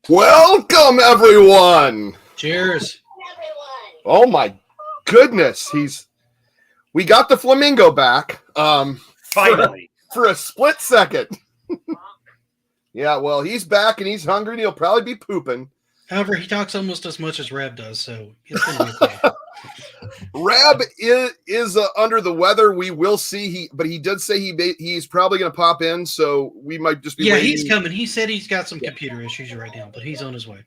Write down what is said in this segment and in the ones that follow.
Welcome, everyone. Cheers. Oh my goodness, we got the flamingo back. Finally, for a split second. Yeah, well, he's back and he's hungry and he'll probably be pooping. However, he talks almost as much as Rab does, so it's gonna be okay. Rab is under the weather. We will see. But he did say he's probably going to pop in, so we might just be. Yeah, waiting. he's coming. He said he's got some computer issues right now, but he's on his way.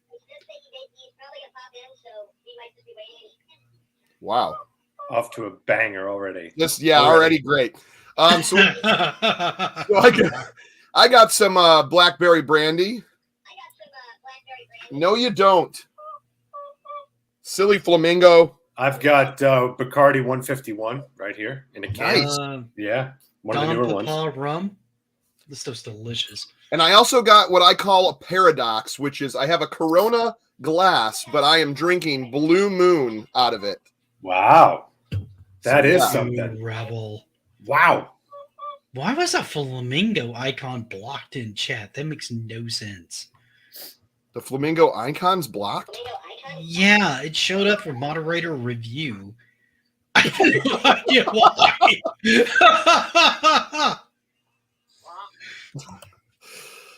Wow, off to a banger already. Already great. So I got some blackberry brandy. No, you don't. Silly flamingo. I've got Bacardi 151 right here in a can. Nice. Yeah, one of the newer ones. Rum. This stuff's delicious. And I also got what I call a paradox, which is I have a Corona glass, but I am drinking Blue Moon out of it. Wow. That is something. Rebel. Wow. Why was that flamingo icon blocked in chat? That makes no sense. The flamingo icon's blocked? Yeah, it showed up for moderator review. I have no idea why.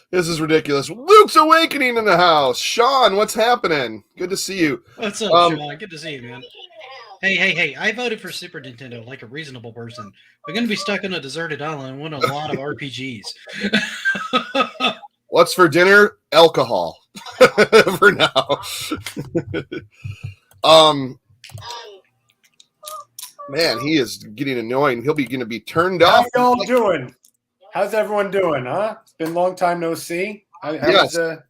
This is ridiculous. Luke's Awakening in the house. Sean, what's happening? Good to see you. What's up, Sean? Good to see you, man. Hey, I voted for Super Nintendo like a reasonable person. We're going to be stuck on a deserted island and win a lot of RPGs. What's for dinner? Alcohol. For now. Man, he is getting annoying. He'll be going to be turned off. How y'all doing? How's everyone doing, huh? It's been a long time no see. Yes, it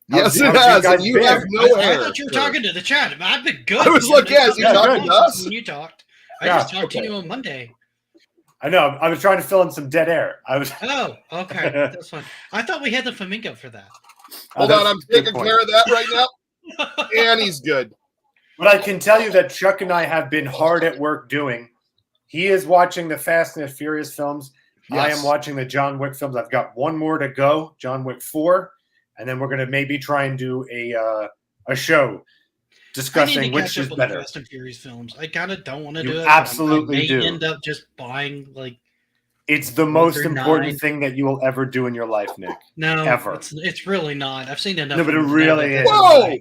has. And you have no hair. I thought you were talking to the chat. I've been good. I was like, yes, you talking to us? When you talked. I just talked to you on Monday. I know. I was trying to fill in some dead air. Oh, okay. That's fine. I thought we had the flamingo for that. Hold on. I'm taking care of that right now. And he's good. But I can tell you that Chuck and I have been hard at work doing. He is watching the Fast and the Furious films. Yes. I am watching the John Wick films. I've got one more to go, John Wick 4. And then we're going to maybe try and do a show discussing which is better. Fast and Furious films. I kind of don't want to do it. Absolutely do. End up just buying like. It's the most important thing that you will ever do in your life, Nick. No, ever. It's really not. I've seen enough. No, but it really is. Whoa!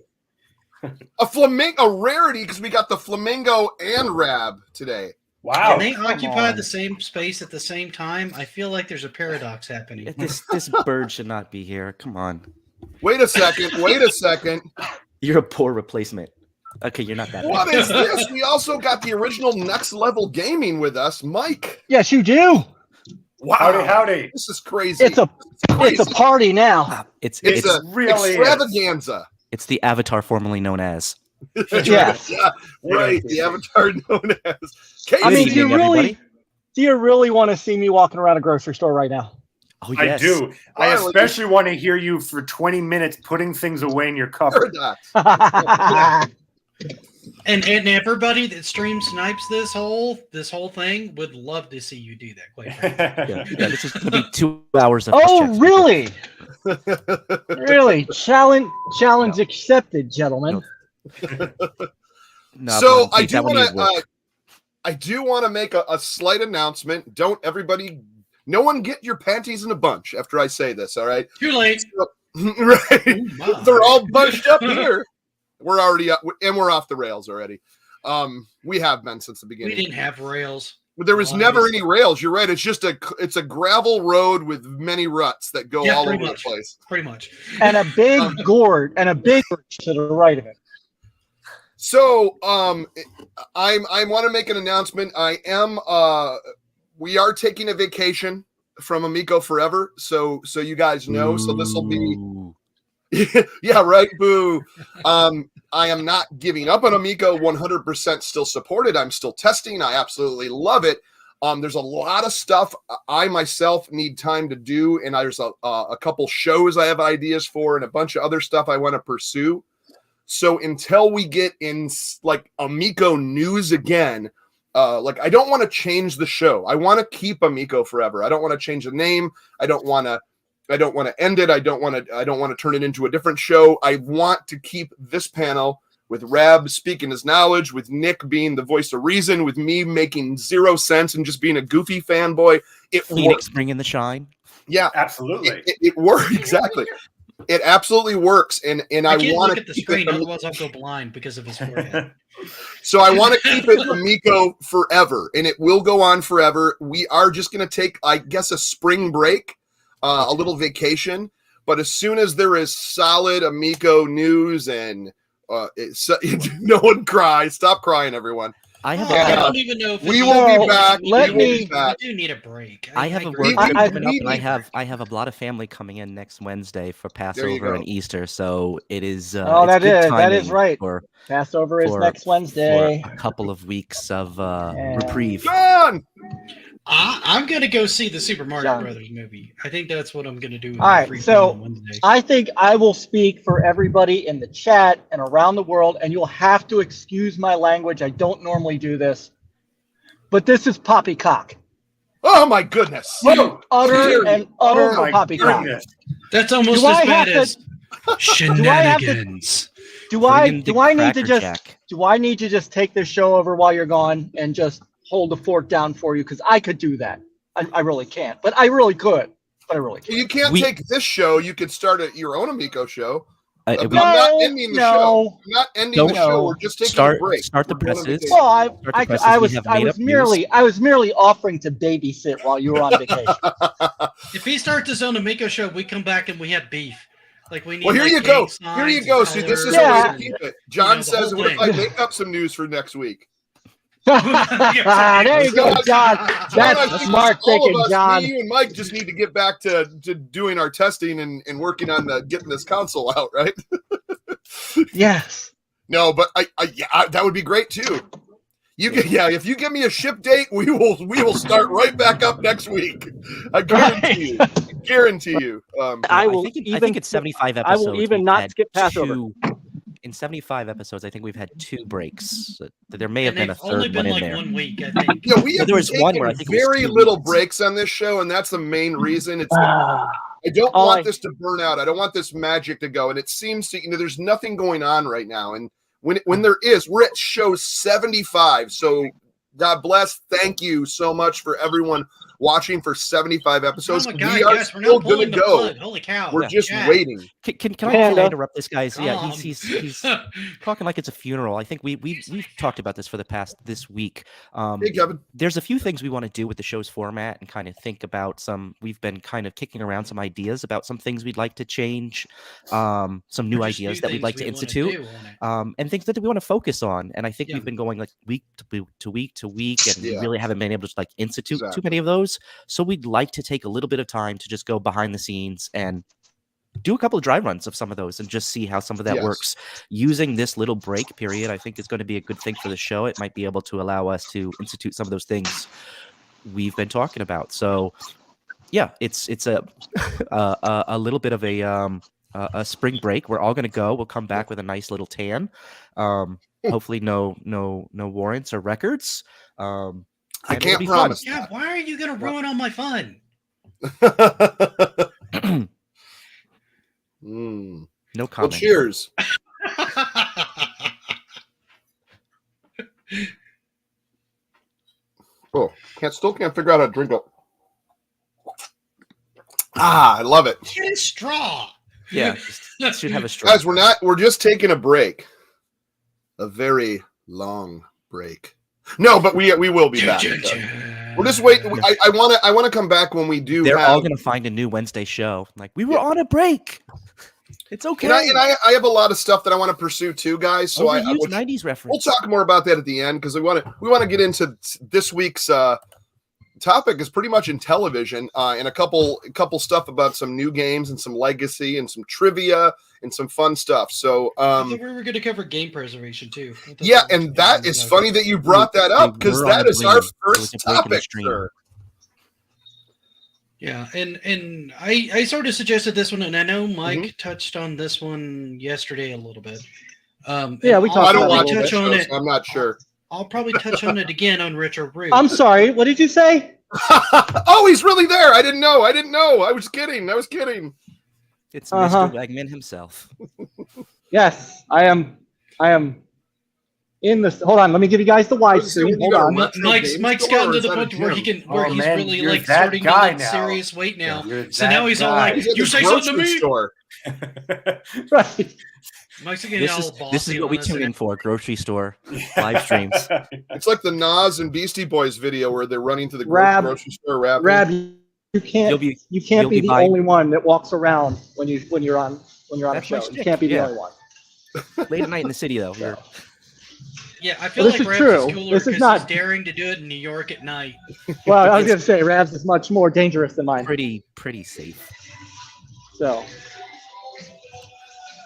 A rarity because we got the flamingo and Rab today. Wow! And they occupy the same space at the same time. I feel like there's a paradox happening. This bird should not be here. Come on. Wait a second. You're a poor replacement. Okay, you're not that. What bad. is this? We also got the original Next Level Gaming with us, Mike. Yes, you do. Wow! Howdy! This is crazy. It's a party now. It's a really extravaganza. It's the Avatar formerly known as. Yes. Yeah, right. The Avatar known as. Casey. I mean, everybody. do you really want to see me walking around a grocery store right now? Oh, yes. I do. I especially want to hear you for 20 minutes putting things away in your cupboard. And everybody that stream snipes this whole thing would love to see you do that. Quite yeah, this is going to be 2 hours of. Oh, really? Really? Challenge accepted, gentlemen. No, so I do want to make a slight announcement. No one get your panties in a bunch after I say this. All right. Too late. Right. They're all bunched up here. We're already up, and we're off the rails already. We have been since the beginning. We didn't have rails. But there was never any rails. You're right. It's just a gravel road with many ruts that go all over the place. Pretty much. And a big gourd to the right of it. So I want to make an announcement. We are taking a vacation from Amico forever. So you guys know. So this will be. Yeah, right. Boo. I am not giving up on Amico. 100% still supported. I'm still testing. I absolutely love it. There's a lot of stuff I myself need time to do, and there's a couple shows I have ideas for, and a bunch of other stuff I want to pursue. So until we get in like Amico news again, I don't want to change the show. I want to keep Amico forever. I don't want to change the name. I don't want to I don't want to end it. I don't want to turn it into a different show. I want to keep this panel with Rab speaking his knowledge, with Nick being the voice of reason, with me making zero sense and just being a goofy fanboy. It Phoenix works. bringing the shine. Yeah, Absolutely. It works exactly. It absolutely works, and I can't want look to at the keep screen, it. otherwise I'll go blind because of his forehead. So I want to keep it Amico forever, and it will go on forever. We are just going to take, I guess, a spring break, a little vacation. But as soon as there is solid Amico news and no one cry, stop crying, everyone. I have. I don't even know if We will be back. Let me. We do need a break. I have a agree. work trip I- coming up, and I have a lot of family coming in next Wednesday for Passover and Easter, so it is. Oh, it's that good is timing right. For Passover is next Wednesday. For a couple of weeks of reprieve. John! I'm gonna go see the Super Mario John. Brothers movie. I think that's what I'm gonna do. With All my right, free so time on Wednesday. I think I will speak for everybody in the chat and around the world, and you'll have to excuse my language. I don't normally do this, but this is poppycock. Oh my goodness! Utter and utter Oh my poppycock. goodness. That's almost Do I as bad have to- as shenanigans. Do I Friggin' Dick need to Cracker just Jack. take this show over while you're gone and just hold the fort down for you? Because I could do that. I really can't, but I really could. But I really can't. You can't take this show. You could start your own Amico show. We- I'm not ending the show. I'm not ending the Don't- show. We're just taking start a break. start the We're going on presses. vacation. Well, I presses. We have was made-up I was merely offering to babysit while you were on vacation. If he starts his own Amico show, we come back and we have beef. Like we need. Well, here like, you go. cake Here you signs go. and See, this is colors a way to and- keep it. John the says, whole "What if thing. I make up some news for next week?" There you go, John. I That's think smart all of thinking, us, John. Me, you, and Mike just need to get back to doing our testing and working on getting this console out, right? Yes. No, but that would be great too. If you give me a ship date, we will start right back up next week. I guarantee you. I will I even think it's 75 I episodes. will even we've not had skip Passover. In 75 episodes, I think we've had 2 breaks. There may have And been a they've only third been one in like there. 1 week, I think. Yeah, we have there was taken one where I think it was very 2 little weeks. breaks on this show, and that's the main reason. It's Ah, I don't Oh, want I- this to burn out. I don't want this magic to go. And it seems to, there's nothing going on right now. And when there is, we're at show 75. So God bless. Thank you so much for everyone watching for 75 episodes. Oh my God, we are guys, we're still not going pulling to the go. plug. Holy cow. We're just Yeah. waiting. Can I Panda. interrupt this, guys? Yeah, he's Tom. talking like it's a funeral. I think we've talked about this for this week. Hey, Kevin. There's a few things we want to do with the show's format and kind of think about we've been kind of kicking around some ideas about some things we'd like to change, some new Or just ideas that we'd things like to we wanna institute, do on it. and things that we want to focus on. And I think Yeah. we've been going like week to week, and we Yeah. really haven't been able to like institute Exactly. too many of those. So we'd like to take a little bit of time to just go behind the scenes and do a couple of dry runs of some of those and just see how some of that Yes. works. Using this little break period, I think is going to be a good thing for the show. It might be able to allow us to institute some of those things we've been talking about. So yeah, it's a a little bit of a spring break. We're all going to go. We'll come back with a nice little tan. Hopefully no warrants or records. I And it'll can't be fun. promise. Yeah, why are you going to ruin all my fun? Mm. No Well, comment. cheers. Oh, still can't figure out how to drink it. I love it. Get a straw. Yeah, should have a straw. Guys, we're just taking a break. A very long break. No, but we will be back. We're just waiting. I want to come back when we do. They're have, all going to find a new Wednesday show. Like, we were on a break. It's okay. And I have a lot of stuff that I want to pursue too, guys. So Overused which 90s we'll reference. talk more about that at the end because we want to get into this week's topic is pretty much Intellivision and a couple stuff about some new games and some legacy and some trivia and some fun stuff. So I thought we were going to cover game preservation too. I thought yeah, that was and that something is about funny that you brought that up because We're on that a is our bleed. It was first a break in the topic, stream. sir. Yeah, and I sort of suggested this one, and I know Mike Mm-hmm. touched on this one yesterday a little bit. Yeah, we I'll talked I don't about watch it a that touch show, on it. so I'm not sure. I'll probably touch on it again on Retro Brew. I'm sorry. What did you say? Oh, he's really there. I didn't know. I was kidding. It's Mr. Wegman himself. Yes, I am in this. Hold on, let me give you guys the widescreen. Hold on. Mike's gotten to the point where he's really like starting to look serious weight now. So now he's all like, "You say something to me." Store. Right. Mike's getting all bossy. This is what we tune in for: grocery store live streams. It's like the Nas and Beastie Boys video where they're running to the grocery store rapping. Rab, you can't be the only one that walks around when you're on a show. You can't be the only one. Late at night in the city, though. Yeah, I feel like Rabs is cooler this is because not he's daring to do it in New York at night. Well, I was going to say Rabs is much more dangerous than mine. Pretty safe. So,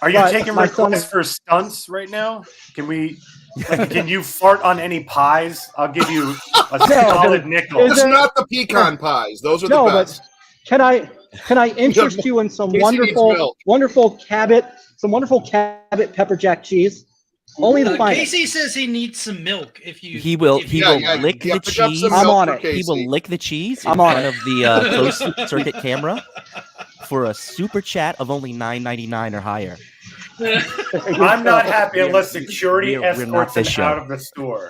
are you taking requests for stunts right now? Can you fart on any pies? I'll give you a solid nickel. It's not the pecan pies; those are the best. But can I interest you in some wonderful Cabot pepper jack cheese? Only the finest. Casey says he needs some milk. He will lick the cheese. I'm on it. He will lick the cheese in front of the closed circuit camera for a super chat of only $9.99 or higher. I'm not happy unless security escorts him out of the store.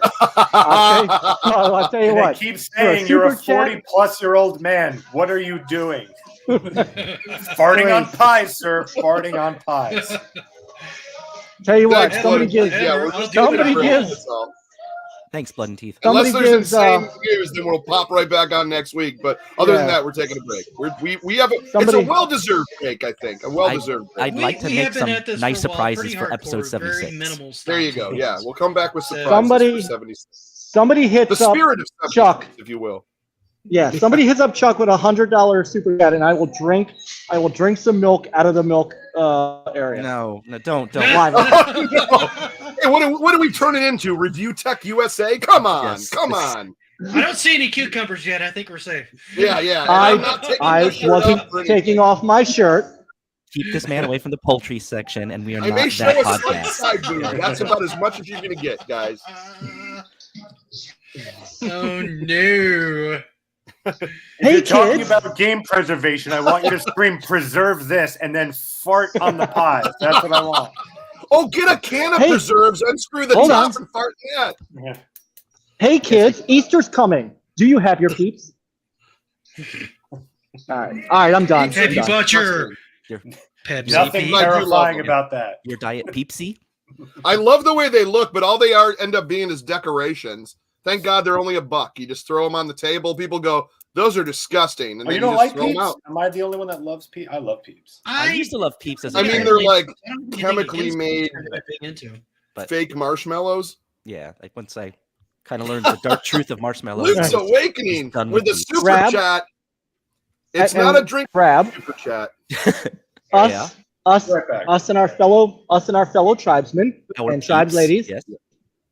I'll tell you what. I keep saying you're a 40-plus-year-old man. What are you doing? Farting on pies, sir. Farting on pies. Tell you what, somebody gives. Thanks, Blood and Teeth. Unless there's insane news, then we'll pop right back on next week. But other than that, we're taking a break. We have it's a well-deserved break, I think. A well-deserved break. I'd like to make some nice surprises for episode 76. There you go. Yeah, we'll come back with surprises for 76. Somebody hits the spirit up Chuck, if you will. Yeah, somebody hits up Chuck with $100 super chat, and I will drink some milk out of the milk area. No, don't. Why? Hey, what are we turning into? Review Tech USA? Come on. I don't see any cucumbers yet. I think we're safe. Yeah. I wasn't taking off my shirt. Keep this man away from the poultry section, and we are not that podcast. That's about as much as you're going to get, guys. Oh, no. Hey, you're talking about game preservation. I want you to scream "preserve this" and then fart on the pies. That's what I want. Oh, get a can of preserves, unscrew the top, and fart in that. Hey, kids, Easter's coming. Do you have your peeps? All right, I'm done. Have you bought your Pepsi? Nothing terrifying about that. Your Diet Peepsy? I love the way they look, but all they end up being is decorations. Thank God they're only $1. You just throw them on the table. People go, "Those are disgusting," and then you don't just like throw Peeps? them out. Am I the only one that loves Peeps? I love Peeps. I used to love Peeps as a kid. They're like chemically made fake marshmallows. Yeah, like once I kind of learned the dark truth of marshmallows. Luke's awakening with a super chat. It's not a drink. Super chat. Us and our fellow tribesmen and tribes ladies. Yes.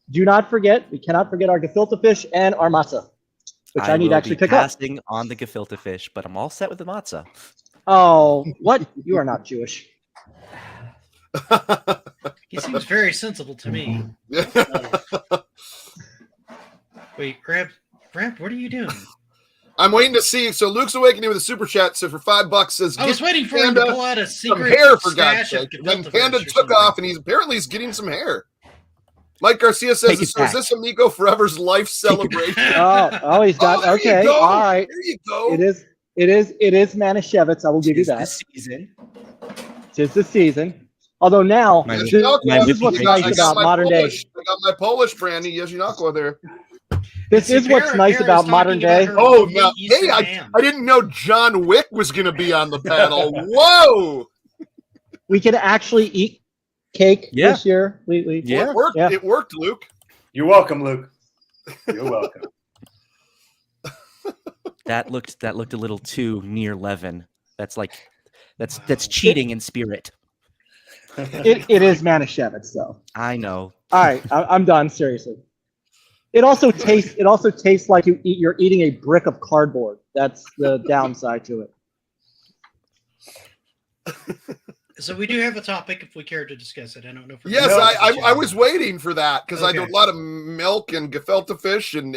Do not forget, we cannot forget our gefilte fish and our matzah, which I need to actually pick up. Casting on the gefilte fish, but I'm all set with the matzah. Oh, what? You are not Jewish. He seems very sensible to me. Wait, Grab, what are you doing? I'm waiting to see. So Luke's awakening with a super chat. So for $5 says, I was waiting for him to pull out a secret hair for God's sake. Then Panda took off, and he's getting some hair. Mike Garcia says, "Is this Amico Forever's life celebration?" oh, he's got okay. All right, there you go. It is Manischewitz. I will give you that. Tis the season. Although now, this is what's nice about modern day. I got my Polish brandy, Yezhinakwa there. This is what's nice about modern day. Oh, no. Hey, I didn't know John Wick was going to be on the panel. Whoa! We can actually eat cake this year. It worked, Luke. You're welcome, Luke. You're welcome. That looked a little too near Levin. That's cheating in spirit. It is Manischewitz, though. I know. All right, I'm done. Seriously. It also tastes like you're eating a brick of cardboard. That's the downside to it. So we do have a topic if we care to discuss it. I don't know if yes, I was waiting for that because I do a lot of milk and gefilte fish and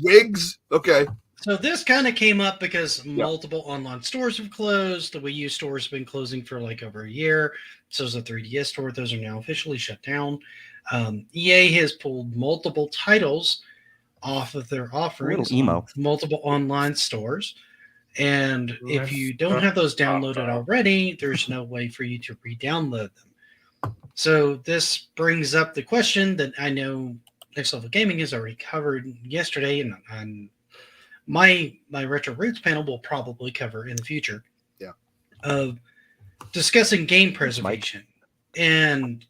wigs. Okay. So this kind of came up because multiple online stores have closed. The Wii U store has been closing for like over a year. So is the 3DS store. Those are now officially shut down. EA has pulled multiple titles off of their offerings on multiple online stores. And if you don't have those downloaded already, there's no way for you to re-download them. So this brings up the question that I know Next Level Gaming has already covered yesterday, and my Retro Roots panel will probably cover in the future. Yeah. Of discussing game preservation. And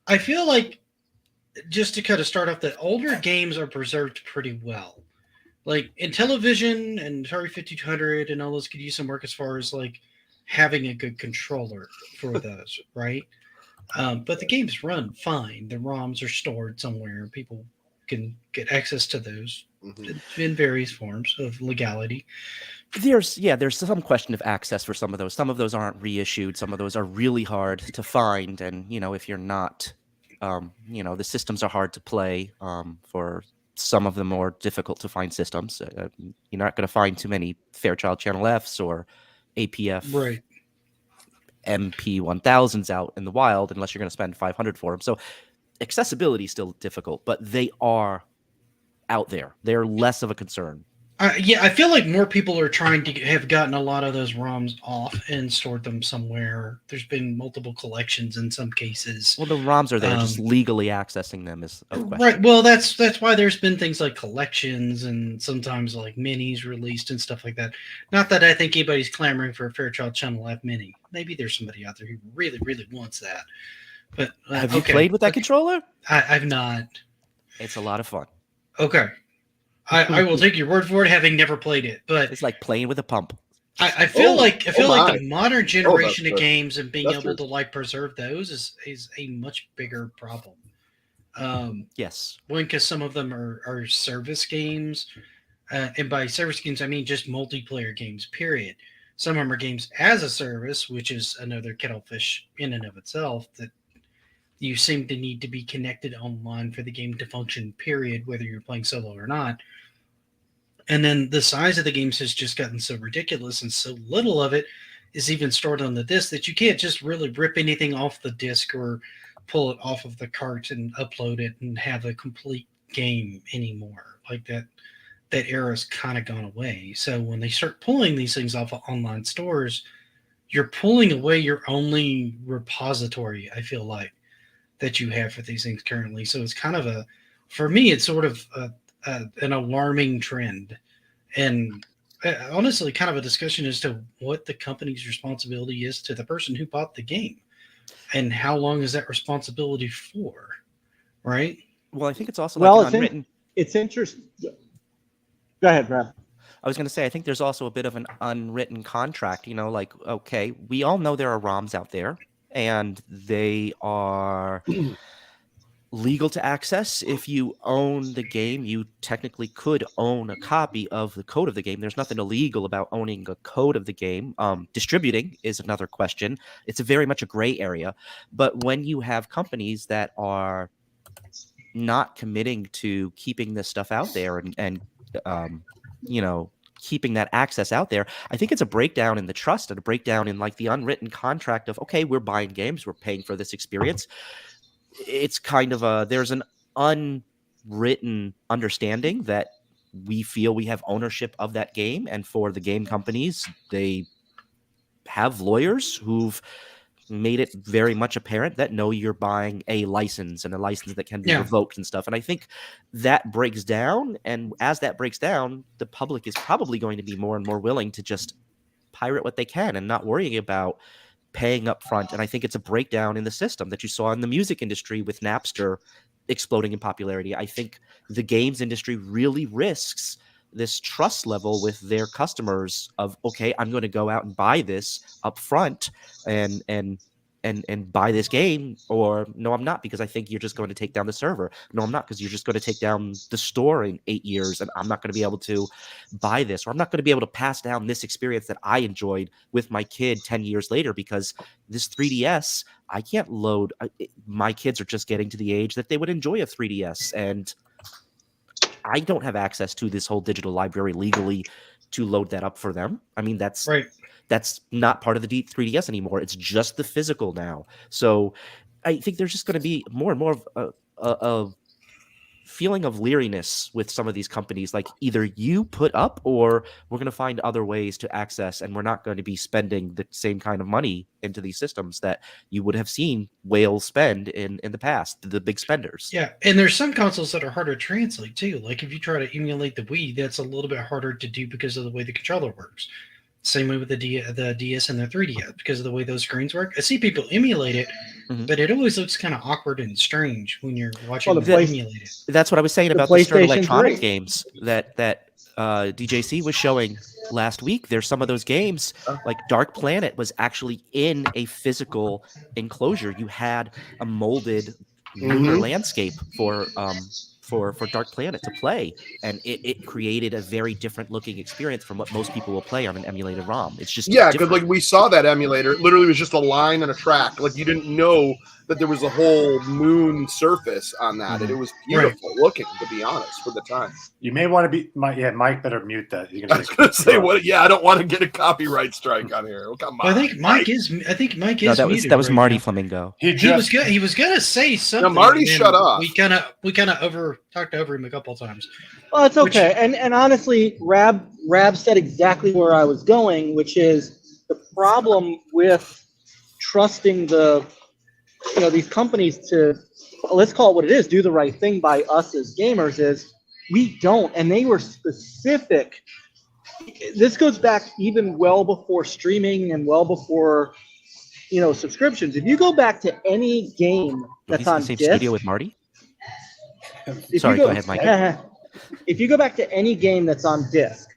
I feel like, just to kind of start off, that older games are preserved pretty well. Like Intellivision and Atari 5200 and all those could use some work as far as like having a good controller for those, right? But the games run fine. The ROMs are stored somewhere. People can get access to those in various forms of legality. There's some question of access for some of those. Some of those aren't reissued. Some of those are really hard to find. And, if you're not, the systems are hard to play for some of the more difficult to find systems. You're not going to find too many Fairchild Channel Fs or APF MP1000s out in the wild unless you're going to spend $500 for them. So accessibility is still difficult, but they are out there. They're less of a concern. I feel like more people are trying to have gotten a lot of those ROMs off and stored them somewhere. There's been multiple collections in some cases. Well, the ROMs are there, just legally accessing them is a question. Right. Well, that's why there's been things like collections and sometimes like minis released and stuff like that. Not that I think anybody's clamoring for a Fairchild Channel F mini. Maybe there's somebody out there who really, really wants that. But have you played with that controller? I've not. It's a lot of fun. Okay. I will take your word for it, having never played it. But it's like playing with a pump. I feel like the modern generation of games and being able to like preserve those is a much bigger problem. Yes. One, because some of them are service games, and by service games I mean just multiplayer games. Period. Some of them are games as a service, which is another kettlefish in and of itself. That you seem to need to be connected online for the game to function. Period. Whether you're playing solo or not. And then the size of the games has just gotten so ridiculous, and so little of it is even stored on the disc that you can't just really rip anything off the disc or pull it off of the cart and upload it and have a complete game anymore. Like that era's kind of gone away. So when they start pulling these things off of online stores, you're pulling away your only repository, I feel like, that you have for these things currently. So it's kind of for me, it's sort of an alarming trend, and honestly kind of a discussion as to what the company's responsibility is to the person who bought the game and how long is that responsibility for, right? Well, I think it's also like unwritten. It's interesting. Go ahead, Brad. I was going to say, I think there's also a bit of an unwritten contract, like, okay, we all know there are ROMs out there and they are legal to access. If you own the game, you technically could own a copy of the code of the game. There's nothing illegal about owning a code of the game. Distributing is another question. It's very much a gray area. But when you have companies that are not committing to keeping this stuff out there and keeping that access out there, I think it's a breakdown in the trust and a breakdown in like the unwritten contract of, okay, we're buying games, we're paying for this experience. It's kind of there's an unwritten understanding that we feel we have ownership of that game. And for the game companies, they have lawyers who've made it very much apparent that no, you're buying a license and a license that can be revoked and stuff. And I think that breaks down. And as that breaks down, the public is probably going to be more and more willing to just pirate what they can and not worrying about paying up front. And I think it's a breakdown in the system that you saw in the music industry with Napster exploding in popularity. I think the games industry really risks this trust level with their customers of, okay, I'm going to go out and buy this up front and buy this game, or no, I'm not, because I think you're just going to take down the server. No, I'm not, because you're just going to take down the store in 8 years and I'm not going to be able to buy this, or I'm not going to be able to pass down this experience that I enjoyed with my kid 10 years later, because this 3DS, I can't load. My kids are just getting to the age that they would enjoy a 3DS. And I don't have access to this whole digital library legally to load that up for them. I mean, that's not part of the 3DS anymore. It's just the physical now. So I think there's just going to be more and more of a feeling of leeriness with some of these companies. Like, either you put up, or we're going to find other ways to access, and we're not going to be spending the same kind of money into these systems that you would have seen whales spend in the past, the big spenders. Yeah, and there's some consoles that are harder to translate too. Like if you try to emulate the Wii, that's a little bit harder to do because of the way the controller works. Same way with the DS and the 3DS, because of the way those screens work. I see people emulate it, but it always looks kind of awkward and strange when you're watching them emulate it. That's what I was saying about the Stern Electronic games that DJC was showing last week. There's some of those games, like Dark Planet was actually in a physical enclosure. You had a molded lunar landscape for Dark Planet to play, and it created a very different looking experience from what most people will play on an emulated ROM. It's just because like we saw that emulator, it literally was just a line and a track. Like you didn't know that there was a whole moon surface on that, and it was beautiful looking, to be honest, for the time. You may want to be Mike better mute that. I was going to say I don't want to get a copyright strike on here. Come on. I think Mike is no, that was muted Marty now. Flamingo. He was going to say something. No, Marty, shut up. We kind of talked over him a couple of times. Well, it's okay. And honestly, Rab said exactly where I was going, which is the problem with trusting these companies to, let's call it what it is, do the right thing by us as gamers, is we don't. And they were specific. This goes back even well before streaming and well before, subscriptions. If you go back to any game that's on the same disc, studio with Marty. Sorry, go ahead, Mike. If you go back to any game that's on disc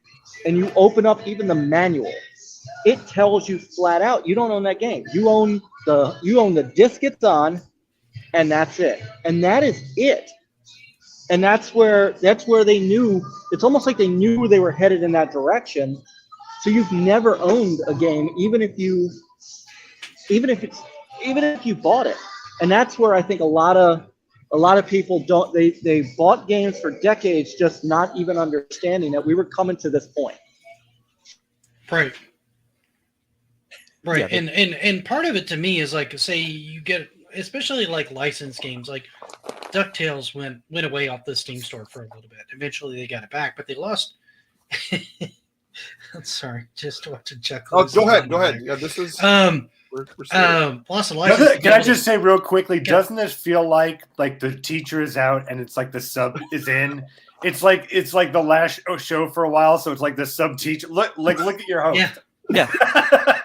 and you open up even the manual, it tells you flat out you don't own that game. You own the disc it's on, and that's it. And that is it. And that's where they knew. It's almost like they knew they were headed in that direction. So you've never owned a game, even if you bought it. And that's where I think a lot of people don't. They bought games for decades, just not even understanding that we were coming to this point. Right. Yeah, and part of it to me is like, say you get, especially like licensed games, like DuckTales went away off the Steam store for a little bit. Eventually they got it back, but they lost. I'm sorry, just watching Chuck. Oh, go ahead. Yeah, this is lost a license. Can I just say real quickly? Doesn't this feel like the teacher is out and it's like the sub is in? It's like the last show for a while, so it's like the sub teacher. Look at your host. Yeah.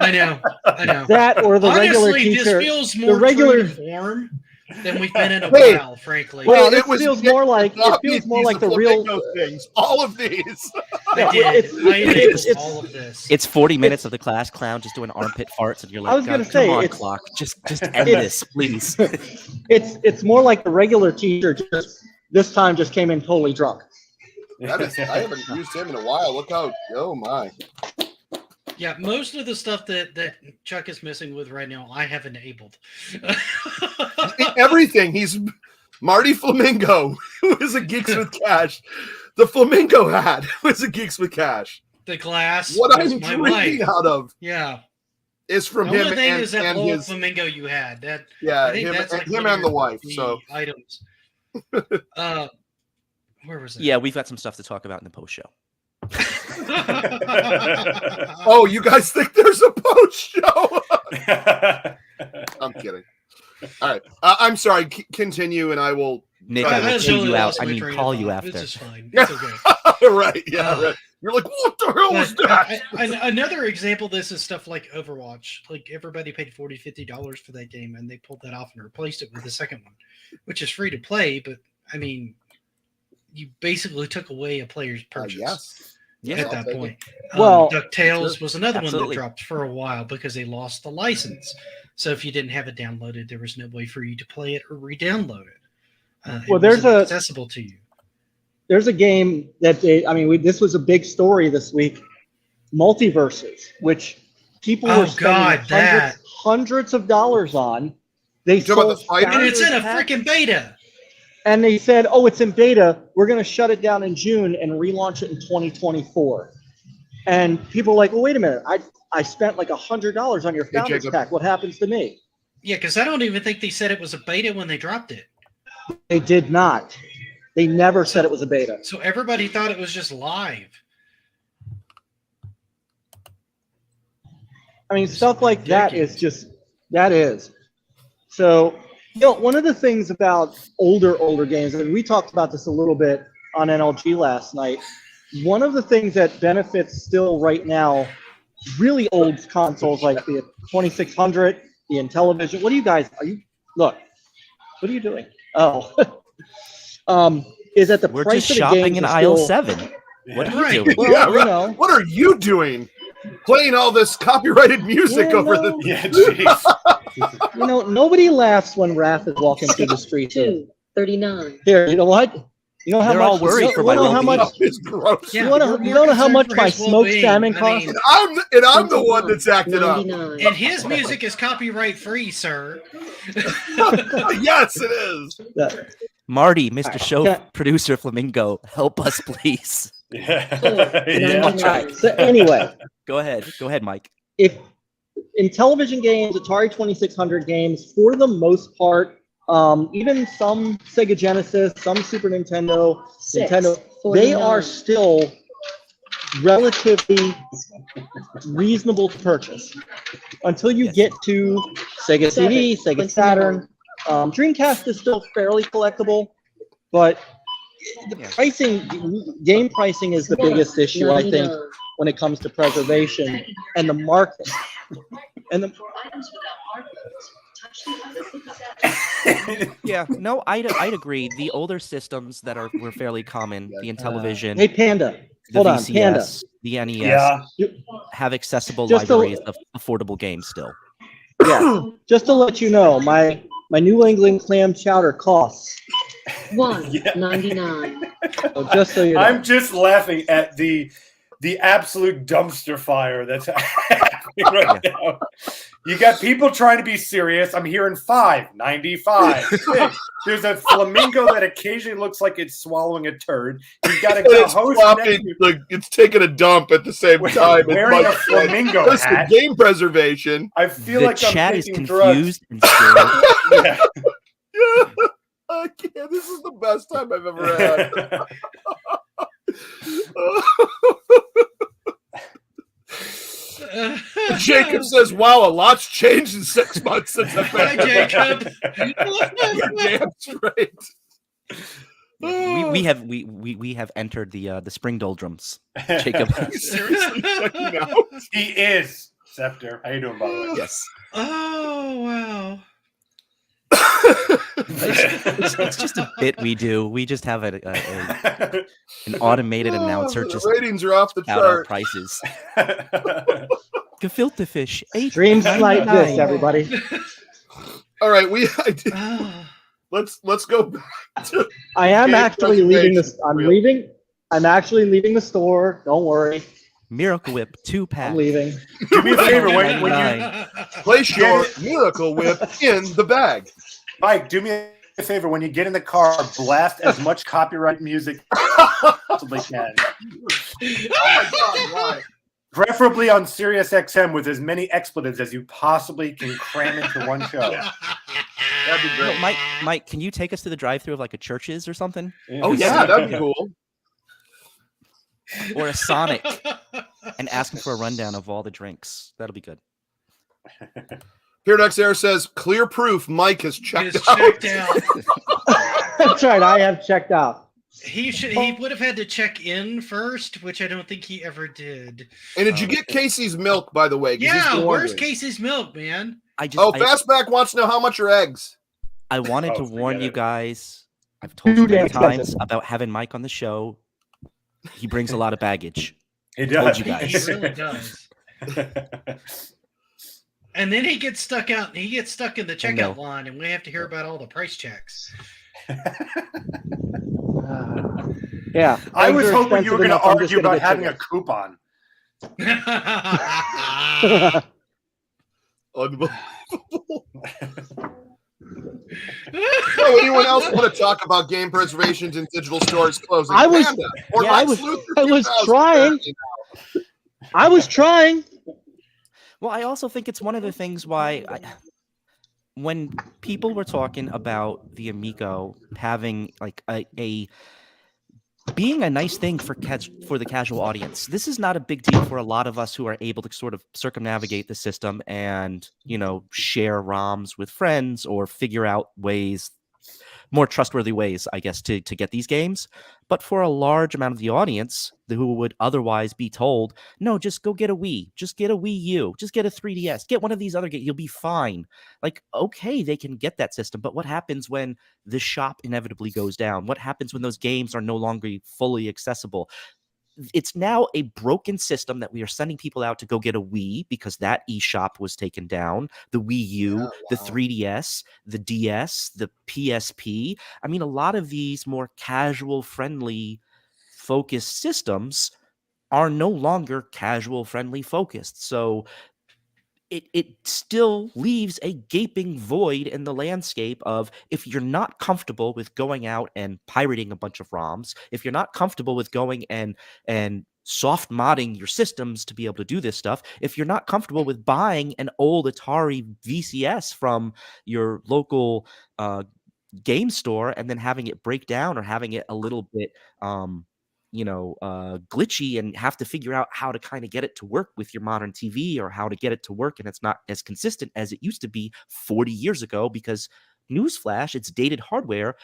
I know. That or the regular Honestly, teacher. this feels more the regular true to form than we've been in a while, frankly. Well, it feels more like the real things. All of these. I did all of this. It's 40 minutes of the class clown just doing armpit farts, and you're like, I was gonna come say, on, it's- clock, just end this, please. It's more like the regular teacher. Just this time, just came in totally drunk. I haven't used him in a while. Look how, oh my. Yeah, most of the stuff that Chuck is messing with right now, I have enabled. Everything. He's Marty Flamingo, who is a Geeks with Cash. The Flamingo hat was a Geeks with Cash. The glass. What was I'm my drinking wife. out of is from the him only thing and, is that and old his flamingo you had. That yeah, I think him, that's like him one and of the wife. the So items. Where was it? Yeah, we've got some stuff to talk about in the post show. Oh, you guys think there's a post show? I'm kidding. All right, I'm sorry. Continue, and I will. Nick, I will kill you out. I mean, call you after. This is fine. It's okay. Right? Yeah. Right. You're like, what the hell was that? Another example of this is stuff like Overwatch. Like everybody paid $40, $50 for that game, and they pulled that off and replaced it with the second one, which is free to play. But I mean, you basically took away a player's purchase. Yes. Yeah, at that point. Well, DuckTales was another one Absolutely. that dropped for a while because they lost the license. So if you didn't have it downloaded, there was no way for you to play it or re-download it. Well, it wasn't accessible to you. There's a game that this was a big story this week, Multiverses, which people were spending hundreds of dollars on. They talking about sold the fighter? And it's in a starter freaking beta. And they said, oh, it's in beta. We're going to shut it down in June and relaunch it in 2024. And people are like, well, wait a minute. I spent like $100 on your Founders Pack. What happens to me? Yeah, because I don't even think they said it was a beta when they dropped it. They did not. They never said it was a beta. So everybody thought it was just live. I mean, stuff like that is just, that is. So, you know, one of the things about older games, and we talked about this a little bit on NLG last night, one of the things that benefits still right now, really old consoles like the 2600, the Intellivision, what are you guys, look, what are you doing? Oh, is that the We're price just of the shopping games in is aisle still, 7. What are you Right. doing? well, Yeah, you right. know, What are you doing? Playing all this copyrighted music Yeah, over no. Yeah, jeez. you know, nobody laughs when Raph is walking through the streets. of- 239. Here, you know what? You know how They're much, all worried you for know, my how well-being. much, It's gross. Yeah, you wanna- we're you more don't know how concerned much for my his smoked well-being. salmon I costs? mean, I'm the one that's acting up. 99. and his music is copyright free, sir. Yes, it is. Marty, Mr. Alright, Show can I- Producer Flamingo, help us, please. Yeah. Yeah. All right. So anyway, Go ahead, Mike. if in television games, Atari 2600 games, for the most part, even some Sega Genesis, some Super Nintendo, Nintendo, they are 49. still relatively reasonable to purchase until you Yes. get to Sega CD, Sega 29. Saturn. Dreamcast is still fairly collectible, but the Yeah. pricing, game pricing is the biggest issue, I think, 99. when it comes to preservation and the market. And the, Yeah, no, I'd agree. The older systems that were fairly common, the Intellivision, hey, Panda, the hold on, VCS, Panda. the NES, Yeah. have accessible Just to- libraries of affordable games still. Yeah, just to let you know, my New England clam chowder costs. 199. So just so you know. I'm just laughing at the absolute dumpster fire that's happening right now. You got people trying to be serious. I'm hearing 5.95. 6. There's a flamingo that occasionally looks like it's swallowing a turd. You've got a It's host flopping, next to like it's taking a dump at the same time. It's wearing a like, flamingo listen, hat. game preservation. I feel The like I'm chat is taking drugs. confused and scared. Yeah. I can't. This is the best time I've ever had. Jacob says, "Wow, a lot's changed in 6 months since I've Hi, been." Jacob. You're damn straight. we have entered the spring doldrums. Jacob. Seriously checking out. He is Scepter. How you doing, by the way? Yes. Oh, wow. It's just a bit we do. We just have an automated announcer The just ratings are off the out our chart. prices. Gefilte fish. Dreams like this, everybody. All right, Oh. let's go back to I am Game actually leaving this. preservation. I'm actually leaving the store. Don't worry. Miracle Whip 2-pack. I'm leaving. Do me a favor when you place your Miracle Whip in the bag. Mike, do me a favor when you get in the car, blast as much copyright music as you possibly can. Oh my God, why? Preferably on Sirius XM with as many expletives as you possibly can cram into one show. That'd be No, great. Mike, can you take us to the drive-through of like a Church's or something, Oh yeah, that'd be cool. or a Sonic, and ask him for a rundown of all the drinks? That'll be good. Paradox Air says, "Clear proof Mike has checked He's out." checked out. That's right. I have checked out. He would have had to check in first, which I don't think he ever did. And did you get Casey's milk, by the way? 'Cause he's Yeah, been where's wondering. Casey's milk, man? Oh, Fastback wants to know how much are eggs. I wanted to Oh, warn forget you it. guys. I've told you Too many damn times expensive. about having Mike on the show. He brings a lot of baggage. He Told does. you guys. He really does. And then he gets stuck out. He gets stuck in the checkout line, and we have to hear about all the price checks. Yeah. I was Eggs are hoping you were going to expensive enough, I'm just argue gonna about get having a chicken. coupon. Unbelievable. So anyone else want to talk about game preservations and digital stores closing? I was- Panda, or yeah, Lex Luthor I was 2000 trying. apparently. I was trying. Well, I also think it's one of the things why when people were talking about the Amico having like a being a nice thing for the casual audience, this is not a big deal for a lot of us who are able to sort of circumnavigate the system and, share ROMs with friends or figure out ways, more trustworthy ways, I guess, to get these games. But for a large amount of the audience who would otherwise be told, no, just go get a Wii, just get a Wii U, just get a 3DS, get one of these other games, you'll be fine. Like, okay, they can get that system, but what happens when the shop inevitably goes down? What happens when those games are no longer fully accessible? It's now a broken system that we are sending people out to go get a Wii because that eShop was taken down, the Wii U, the 3DS, the DS, the PSP. I mean, a lot of these more casual friendly focused systems are no longer casual friendly focused. So it still leaves a gaping void in the landscape of, if you're not comfortable with going out and pirating a bunch of ROMs, if you're not comfortable with going and soft modding your systems to be able to do this stuff, if you're not comfortable with buying an old Atari VCS from your local game store and then having it break down or having it a little bit glitchy and have to figure out how to kind of get it to work with your modern TV, or how to get it to work and it's not as consistent as it used to be 40 years ago, because newsflash, it's dated hardware.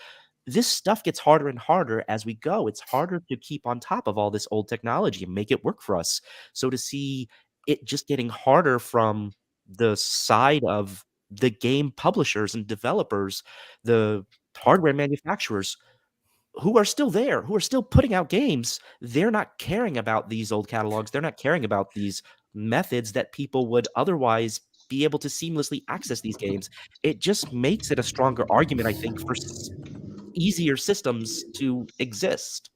This stuff gets harder and harder as we go. It's harder to keep on top of all this old technology and make it work for us. So to see it just getting harder from the side of the game publishers and developers, the hardware manufacturers, who are still there, who are still putting out games, they're not caring about these old catalogs. They're not caring about these methods that people would otherwise be able to seamlessly access these games. It just makes it a stronger argument, I think, for easier systems to exist.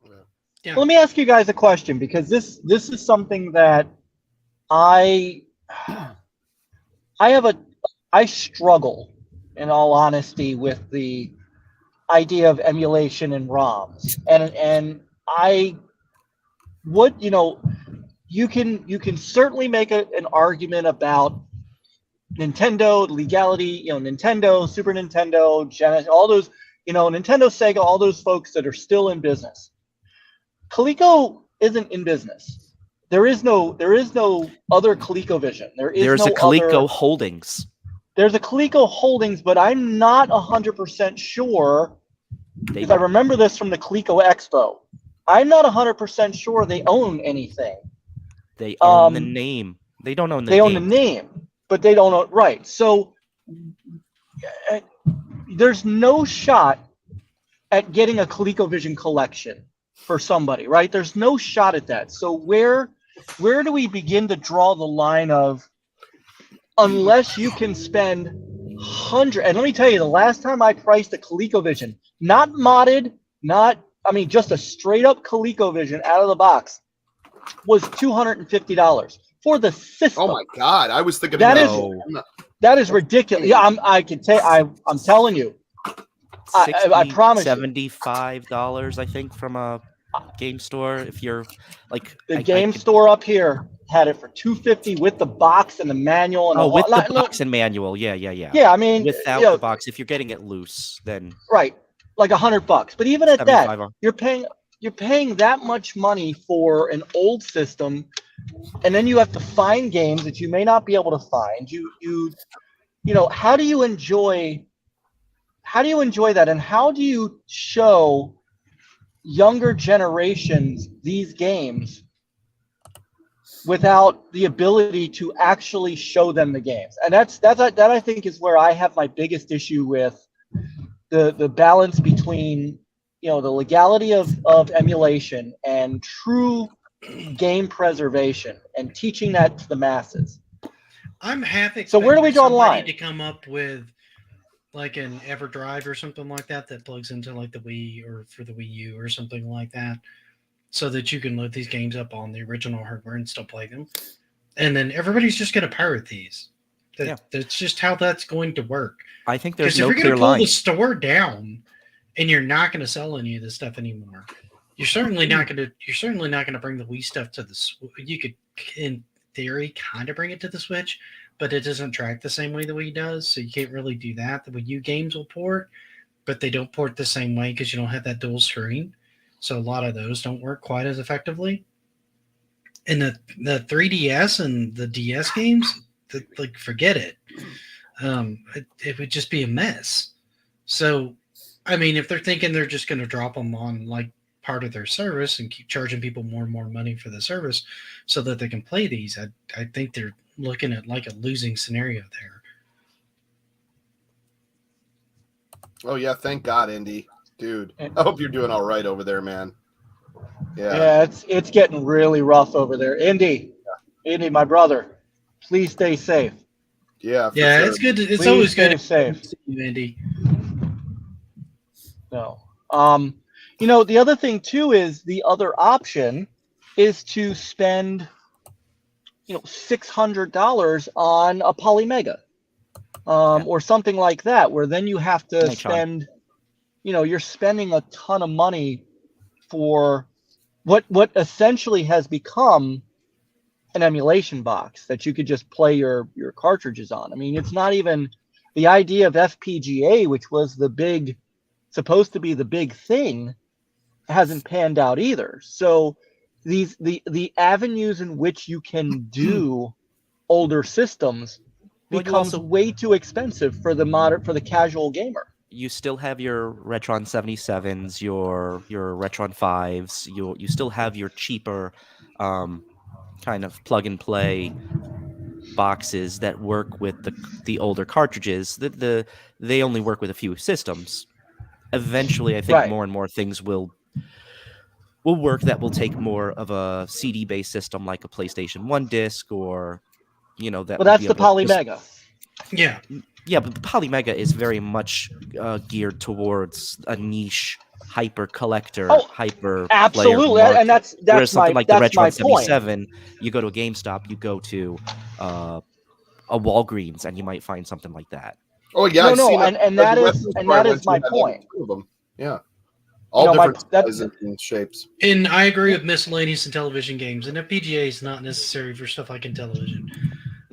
Yeah. Well, let me ask you guys a question, because this is something that I struggle, in all honesty, with the idea of emulation and ROMs, and I would, you can certainly make an argument about Nintendo legality, Nintendo, Super Nintendo, Genesis, all those, Nintendo, Sega, all those folks that are still in business. Coleco isn't in business. There is no other ColecoVision. There's a Coleco Holdings. There's a Coleco Holdings, but I'm not 100% sure, because I remember this from the Coleco Expo. I'm not 100% sure they own anything. They own the name. They don't own the They game. own the name, but they don't own, right. So there's no shot at getting a ColecoVision collection for somebody, right? There's no shot at that. So where do we begin to draw the line of, unless you can spend and let me tell you, the last time I priced a ColecoVision, not modded, just a straight up ColecoVision out of the box, was $250 for the system. Oh my God! I was thinking that is ridiculous. Yeah, I can tell. I'm telling you. I promise. $75, I think, from a game store. If you're like the game store up here had it for $250 with the box and the manual and with the box and manual. Yeah. Yeah, I mean, without the box, if you're getting it loose, then right, like $100. But even at that, you're paying that much money for an old system, and then you have to find games that you may not be able to find. How do you enjoy that, and how do you show younger generations these games without the ability to actually show them the games? And that I think is where I have my biggest issue with the balance between the legality of emulation and true game preservation and teaching that to the masses. I'm half expecting so where do we draw the line to come up with like an EverDrive or something like that plugs into like the Wii or for the Wii U or something like that, so that you can load these games up on the original hardware and still play them. And then everybody's just going to pirate these. That's just how that's going to work. I think there's Because if no you're clear going to pull line. the store down and you're not going to sell any of this stuff anymore, you're certainly not going to bring the Wii stuff to the. You could, in theory, kind of bring it to the Switch, but it doesn't track the same way the Wii does, so you can't really do that. The Wii U games will port, but they don't port the same way because you don't have that dual screen. So a lot of those don't work quite as effectively. And the 3DS and the DS games, like, forget it. It would just be a mess. So, I mean, if they're thinking they're just going to drop them on like part of their service and keep charging people more and more money for the service so that they can play these, I think they're looking at like a losing scenario there. Oh yeah, thank God, Indy, dude. I hope you're doing all right over there, man. Yeah, it's getting really rough over there. Indy, my brother, please stay safe. Yeah, for Yeah, sure. it's good. It's Please always stay good safe. to see you, Andy. No. The other thing too is the other option is to spend, $600 on a Polymega, or something like that, where then you have to spend, you're spending a ton of money for what essentially has become an emulation box that you could just play your cartridges on. I mean, it's not even the idea of FPGA, which was supposed to be the big thing, hasn't panned out either. So the avenues in which you can do older systems becomes way too expensive for the casual gamer. You still have your Retron 77s, your Retron 5s. You still have your cheaper kind of plug and play boxes that work with the older cartridges. They only work with a few systems. Eventually, I think more and more things will work that will take more of a CD-based system like a PlayStation 1 disc, or that. Well, that's the Polymega. Yeah. Yeah, but the Polymega is very much geared towards a niche hyper collector, hyper absolutely, player market. And that's whereas something like the Retron 77, you go to a GameStop, you go to a Walgreens, and you might find something like that. Oh yeah, that is my point. Yeah, all different sizes and shapes. And I agree with miscellaneous Intellivision games, and FPGA is not necessary for stuff like Intellivision.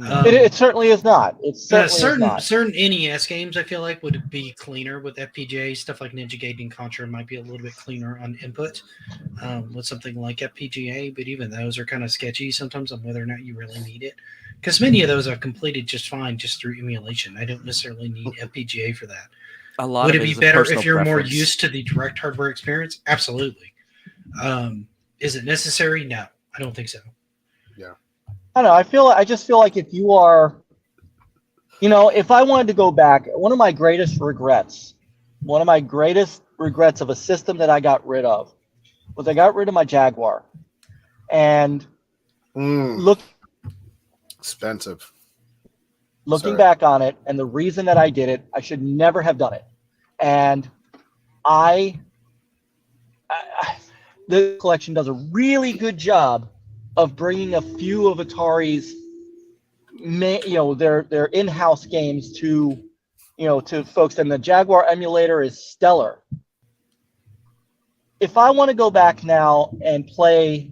It certainly is not. Certain NES games I feel like would be cleaner with FPGA. Stuff like Ninja Gaiden and Contra might be a little bit cleaner on input with something like FPGA, but even those are kind of sketchy sometimes on whether or not you really need it. Because many of those I've completed just fine just through emulation. I don't necessarily need FPGA for that. Would it be better if you're more used to the direct hardware experience? Absolutely. Is it necessary? No, I don't think so. Yeah. I don't know. I just feel like if you are, if I wanted to go back, one of my greatest regrets of a system that I got rid of was I got rid of my Jaguar. And expensive. Looking back on it, and the reason that I did it, I should never have done it. And the collection does a really good job of bringing a few of Atari's, their in-house games to folks, and the Jaguar emulator is stellar. If I want to go back now and play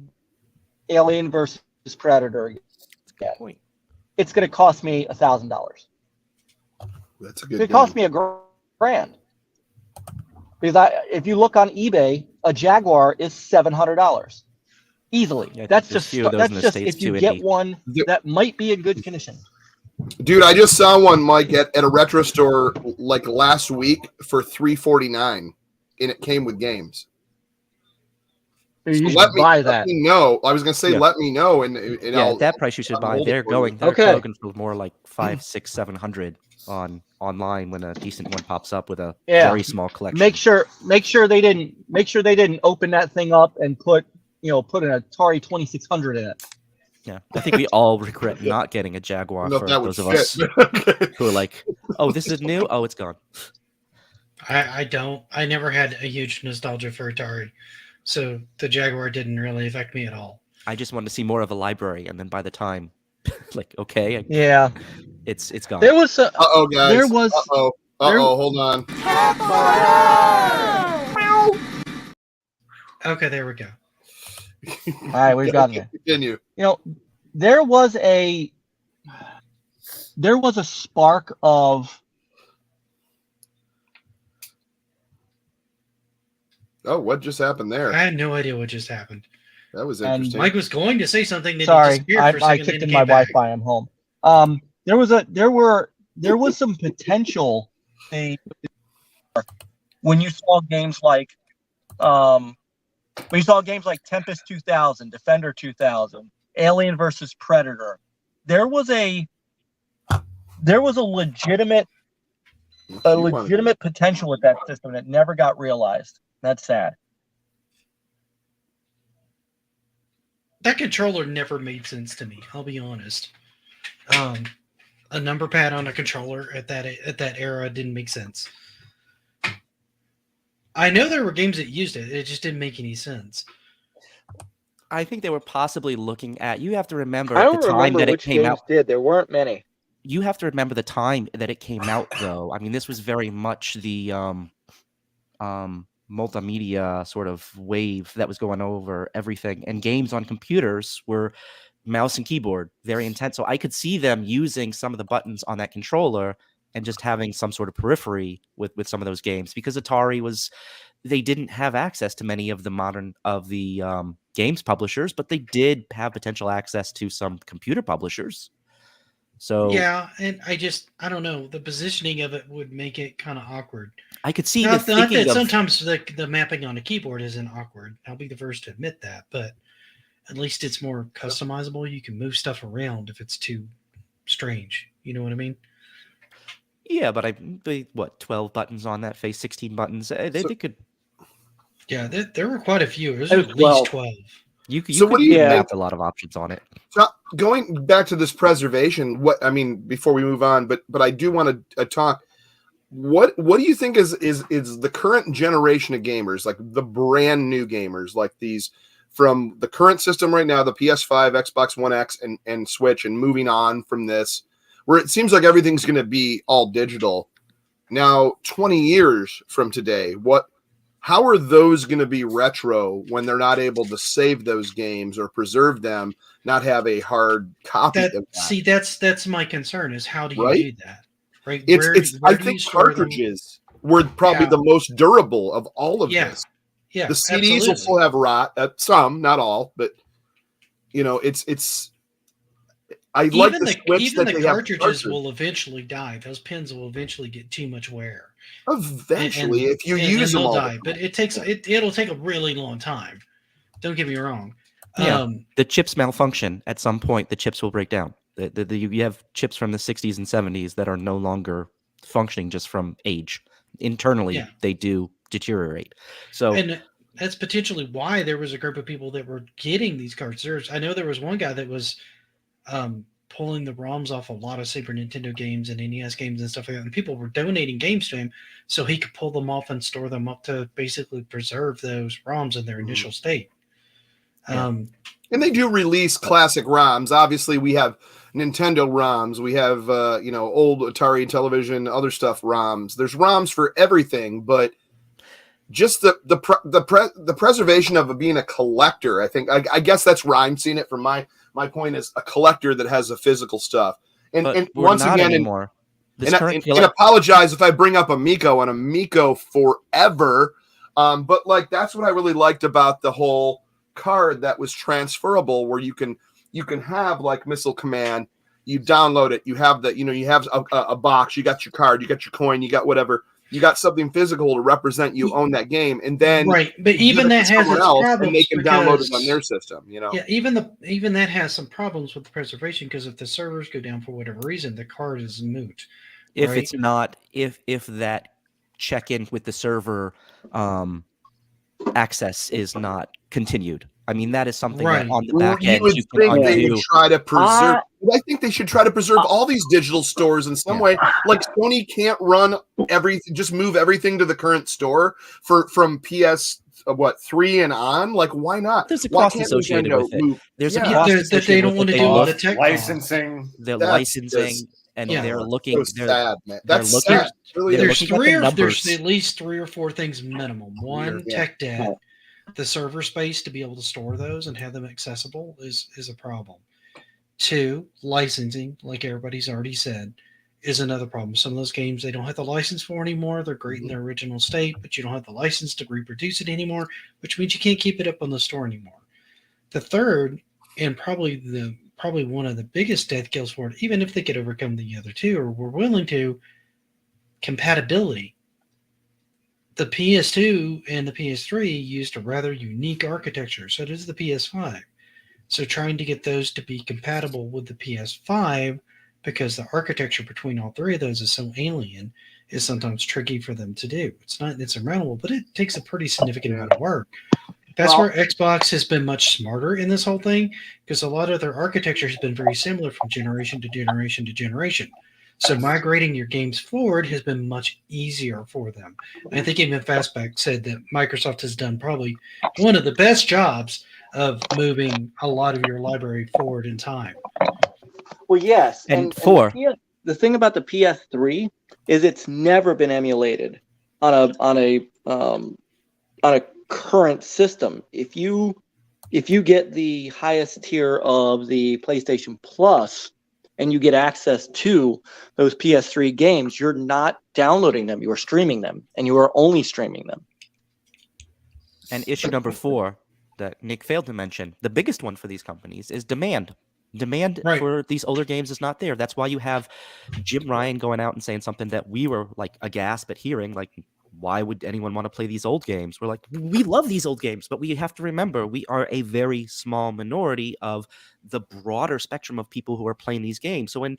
Alien versus Predator again, it's going to cost me $1,000. That's a good. It cost me $1,000 because if you look on eBay, a Jaguar is $700 easily. Yeah, that's just if you get one that might be in good condition. Dude, I just saw one, Mike, at a retro store like last week for $349, and it came with games. You should buy that. Let me know. I was gonna say, let me know, and at that price you should buy. They're going for more like 500, 600, 700 online when a decent one pops up with a very small collection. Make sure they didn't open that thing up and put an Atari 2600 in it. Yeah, I think we all regret not getting a Jaguar for those of us who are like, oh, this is new. Oh, it's gone. I don't. I never had a huge nostalgia for Atari. So the Jaguar didn't really affect me at all. I just wanted to see more of a library, and then by the time, like, okay. It's gone. There was a, Uh-oh, guys. there was Hold on. Okay, there we go. all right, we've got it. Continue. You know, there was a spark of What just happened there? I had no idea what just happened. That was And interesting. Mike was going to say something. Then he sorry, disappeared for a I second, kicked then in he my came back. Wi-Fi. I'm home. There was some potential when you saw games like Tempest 2000, Defender 2000, Alien versus Predator. There was a legitimate potential with that system that never got realized. That's sad. That controller never made sense to me. I'll be honest. A number pad on a controller at that era didn't make sense. I know there were games that used it. It just didn't make any sense. I think they were possibly looking at. You have to remember I at don't the time remember that it which came games out. did. There weren't many. You have to remember the time that it came out, though. I mean, this was very much the multimedia sort of wave that was going over everything, and games on computers were mouse and keyboard, very intense. So I could see them using some of the buttons on that controller and just having some sort of periphery with some of those games, because Atari they didn't have access to many of the games publishers, but they did have potential access to some computer publishers. So yeah, and I don't know. The positioning of it would make it kind of awkward. I could see Not that of sometimes the mapping on a keyboard isn't awkward. I'll be the first to admit that, but at least it's more customizable. You can move stuff around if it's too strange. You know what I mean? Yeah, but 12 buttons on that face, 16 buttons. They could. Yeah, there were quite a few. There's There's at least 12. You could what do you map think? a lot of options on it. So going back to this preservation, before we move on, but I do want to talk. What do you think is the current generation of gamers, like the brand new gamers, like these from the current system right now, the PS5, Xbox One X, and Switch, and moving on from this, where it seems like everything's going to be all digital. Now, 20 years from today, how are those going to be retro when they're not able to save those games or preserve them, not have a hard copy of that? See, that's my concern, is how do you Right? do that? Right? I think cartridges were probably the most durable of all of this. Yeah, the CDs absolutely. will still have rot, some, not all, but it's. I like the Switch even that the they have cartridges will eventually die. Those pins will eventually get too much wear. Eventually, if you use them they'll all, die. But it'll take a really long time. Don't get me wrong. Yeah, the chips malfunction at some point. The chips will break down. You have chips from the 60s and 70s that are no longer functioning just from age. Internally, they do deteriorate. So, and that's potentially why there was a group of people that were getting these cards. I know there was one guy that was pulling the ROMs off a lot of Super Nintendo games and NES games and stuff like that, and people were donating games to him so he could pull them off and store them up to basically preserve those ROMs in their initial state. and they do release classic ROMs. Obviously, we have Nintendo ROMs, we have old Atari Intellivision, other stuff ROMs. There's ROMs for everything, but just the preservation of being a collector. I guess that's where I'm seeing it from my point, is a collector that has the physical stuff. And once again, anymore. And apologize if I bring up Amico and Amico forever, but like that's what I really liked about the whole card that was transferable, where you can have like Missile Command, you download it, you have you have a box, you got your card, you got your coin, you got whatever. You got something physical to represent you own that game, and then right. But even that has its problems, and they can download it on their system. Yeah, even that has some problems with the preservation, because if the servers go down for whatever reason, the card is moot. If it's not, if that check-in with the server access is not continued. I mean, that is something that on the back end you can undo. They would try to preserve. I think they should try to preserve all these digital stores in some way. Like Sony can't run everything, just move everything to the current store from PS 3 and on. Like, why not? There's a cost associated with it. There's a cost that they don't want to do all the tech licensing. The licensing. and Yeah. they're looking. So sad, man. they're That's looking- sad. Really they're There's is. looking at the there's numbers. at least 3 or 4 things minimum. One, Yeah. tech debt. The server space to be able to store those and have them accessible is a problem. 2, licensing, like everybody's already said, is another problem. Some of those games they don't have the license for anymore. They're great in their original state, but you don't have the license to reproduce it anymore, which means you can't keep it up on the store anymore. The third, and probably one of the biggest death kills for it, even if they could overcome the other two or were willing to, compatibility. The PS2 and the PS3 used a rather unique architecture, so does the PS5. So trying to get those to be compatible with the PS5, because the architecture between all three of those is so alien, is sometimes tricky for them to do. It's not insurmountable, but it takes a pretty significant amount of work. That's where Xbox has been much smarter in this whole thing, because a lot of their architecture has been very similar from generation to generation to generation. So migrating your games forward has been much easier for them. I think even Fastback said that Microsoft has done probably one of the best jobs of moving a lot of your library forward in time. Well, yes, And the thing about the PS3 is it's never been emulated on a current system. If you get the highest tier of the PlayStation Plus and you get access to those PS3 games, you're not downloading them, you are streaming them, and you are only streaming them. And issue number 4 that Nick failed to mention, the biggest one for these companies is demand. Demand for these older games is not there. That's why you have Jim Ryan going out and saying something that we were like aghast at hearing, like, why would anyone want to play these old games? We're like, we love these old games, but we have to remember we are a very small minority of the broader spectrum of people who are playing these games. So when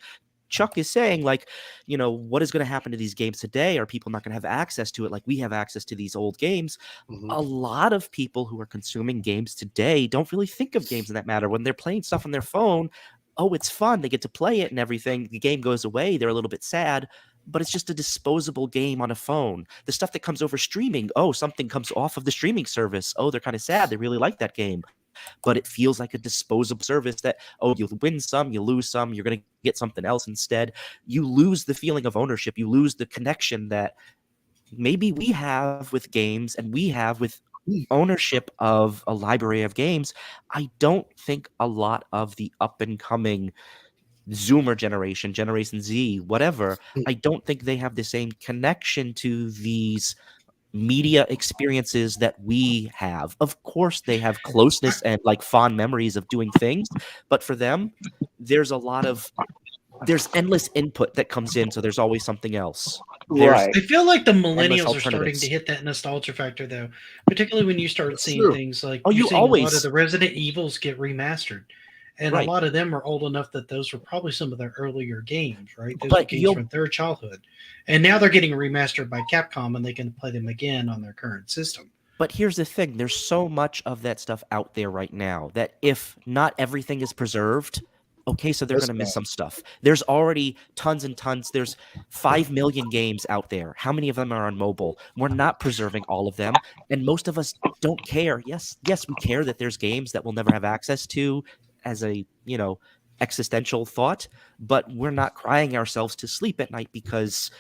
Chuck is saying, like, you know, what is going to happen to these games today? Are people not going to have access to it like we have access to these old games? A lot of people who are consuming games today don't really think of games in that matter. When they're playing stuff on their phone, oh, it's fun. They get to play it and everything. The game goes away. They're a little bit sad, but it's just a disposable game on a phone. The stuff that comes over streaming, oh, something comes off of the streaming service. Oh, they're kind of sad. They really like that game. But it feels like a disposable service that, oh, you win some, you lose some, you're going to get something else instead. You lose the feeling of ownership. You lose the connection that maybe we have with games and we have with ownership of a library of games. I don't think a lot of the up-and-coming Zoomer generation, Generation Z, whatever, I don't think they have the same connection to these media experiences that we have. Of course, they have closeness and like fond memories of doing things, but for them, there's endless input that comes in, so there's always something else. Right. I feel like the millennials are starting to hit that nostalgia factor, though, particularly when you start seeing things like a lot of the Resident Evils get remastered. And a lot of them are old enough that those were probably some of their earlier games, right? Those were games from their childhood. And now they're getting remastered by Capcom and they can play them again on their current system. But here's the thing. There's so much of that stuff out there right now that if not everything is preserved, okay, so they're going to miss some stuff. There's already tons and tons. There's 5 million games out there. How many of them are on mobile? We're not preserving all of them. And most of us don't care. Yes, we care that there's games that we'll never have access to as a, existential thought, but we're not crying ourselves to sleep at night because,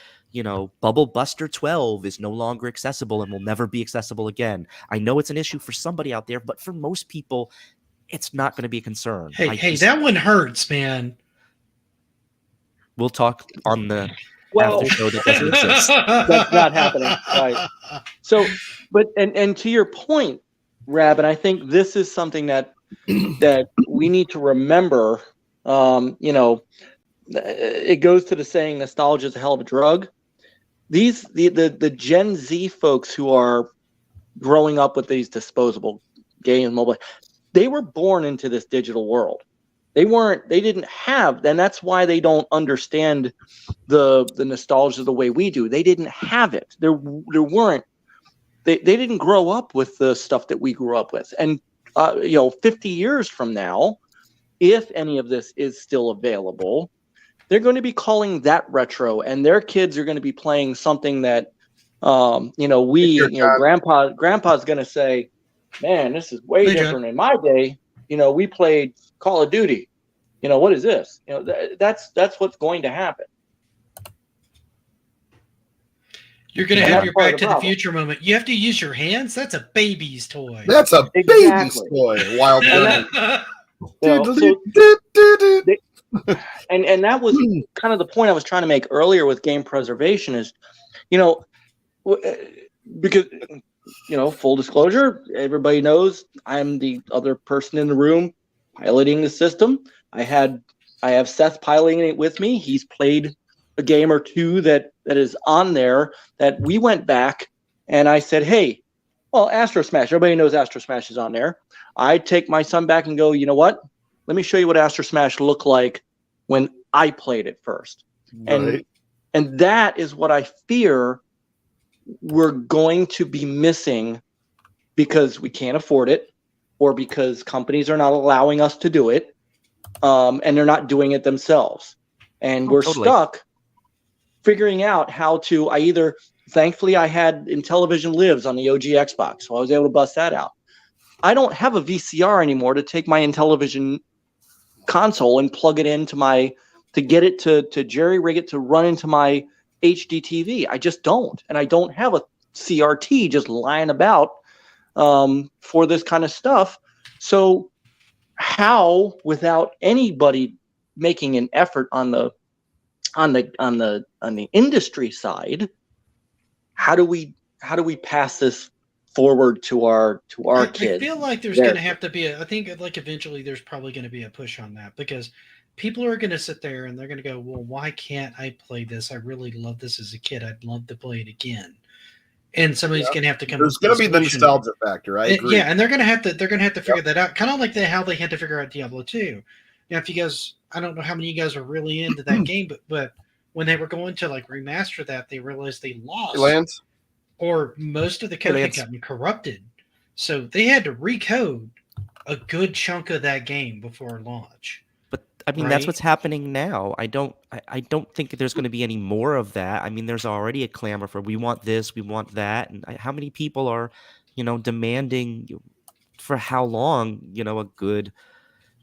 Bubble Buster 12 is no longer accessible and will never be accessible again. I know it's an issue for somebody out there, but for most people, it's not going to be a concern. Hey, that one hurts, man. We'll talk on the after show that doesn't exist. That's not happening. Right. So, but, and to your point, Rab, and I think this is something that we need to remember. It goes to the saying, nostalgia is a hell of a drug. The Gen Z folks who are growing up with these disposable games, mobile, they were born into this digital world. They didn't have, and that's why they don't understand the nostalgia the way we do. They didn't have it. They didn't grow up with the stuff that we grew up with. And 50 years from now, if any of this is still available, they're going to be calling that retro, and their kids are going to be playing something that, Grandpa's going to say, "Man, this is way different. In my day, we played Call of Duty. what is this? That's what's going to happen. You're going to And have that's your part Back of to the the problem. Future moment. You have to use your hands. That's a baby's toy. That's a Exactly. baby's toy. Wild And Bunny. And that was kind of the point I was trying to make earlier with game preservation is, because, full disclosure, everybody knows I'm the other person in the room piloting the system. I have Seth piloting it with me. He's played a game or two that is on there that we went back and I said, hey, well, Astro Smash, everybody knows Astro Smash is on there. I take my son back and go, you know what? Let me show you what Astro Smash looked like when I played it first. Right. And that is what I fear we're going to be missing because we can't afford it or because companies are not allowing us to do it, and they're not doing it themselves. And we're stuck figuring out how to, thankfully I had Intellivision Lives on the OG Xbox, so I was able to bust that out. I don't have a VCR anymore to take my Intellivision console and plug it into to get it to jerry rig it to run into my HD TV. I just don't. And I don't have a CRT just lying about for this kind of stuff. So how, without anybody making an effort on the industry side, how do we pass this forward to our kids? I feel like there's going to have to be I think like eventually there's probably going to be a push on that because people are going to sit there and they're going to go, well, why can't I play this? I really love this as a kid. I'd love to play it again. And somebody's going to have to come. There's going to be the nostalgia factor. I agree. Yeah, and they're going to have to figure that out. Kind of like how they had to figure out Diablo 2. Now, if you guys, I don't know how many of you guys are really into that game, but when they were going to like remaster that, they realized they lost. Or most of the code had gotten corrupted. So they had to recode a good chunk of that game before launch. But I mean, that's what's happening now. I don't think there's going to be any more of that. I mean, there's already a clamor for we want this, we want that, and how many people are, demanding for how long, a good,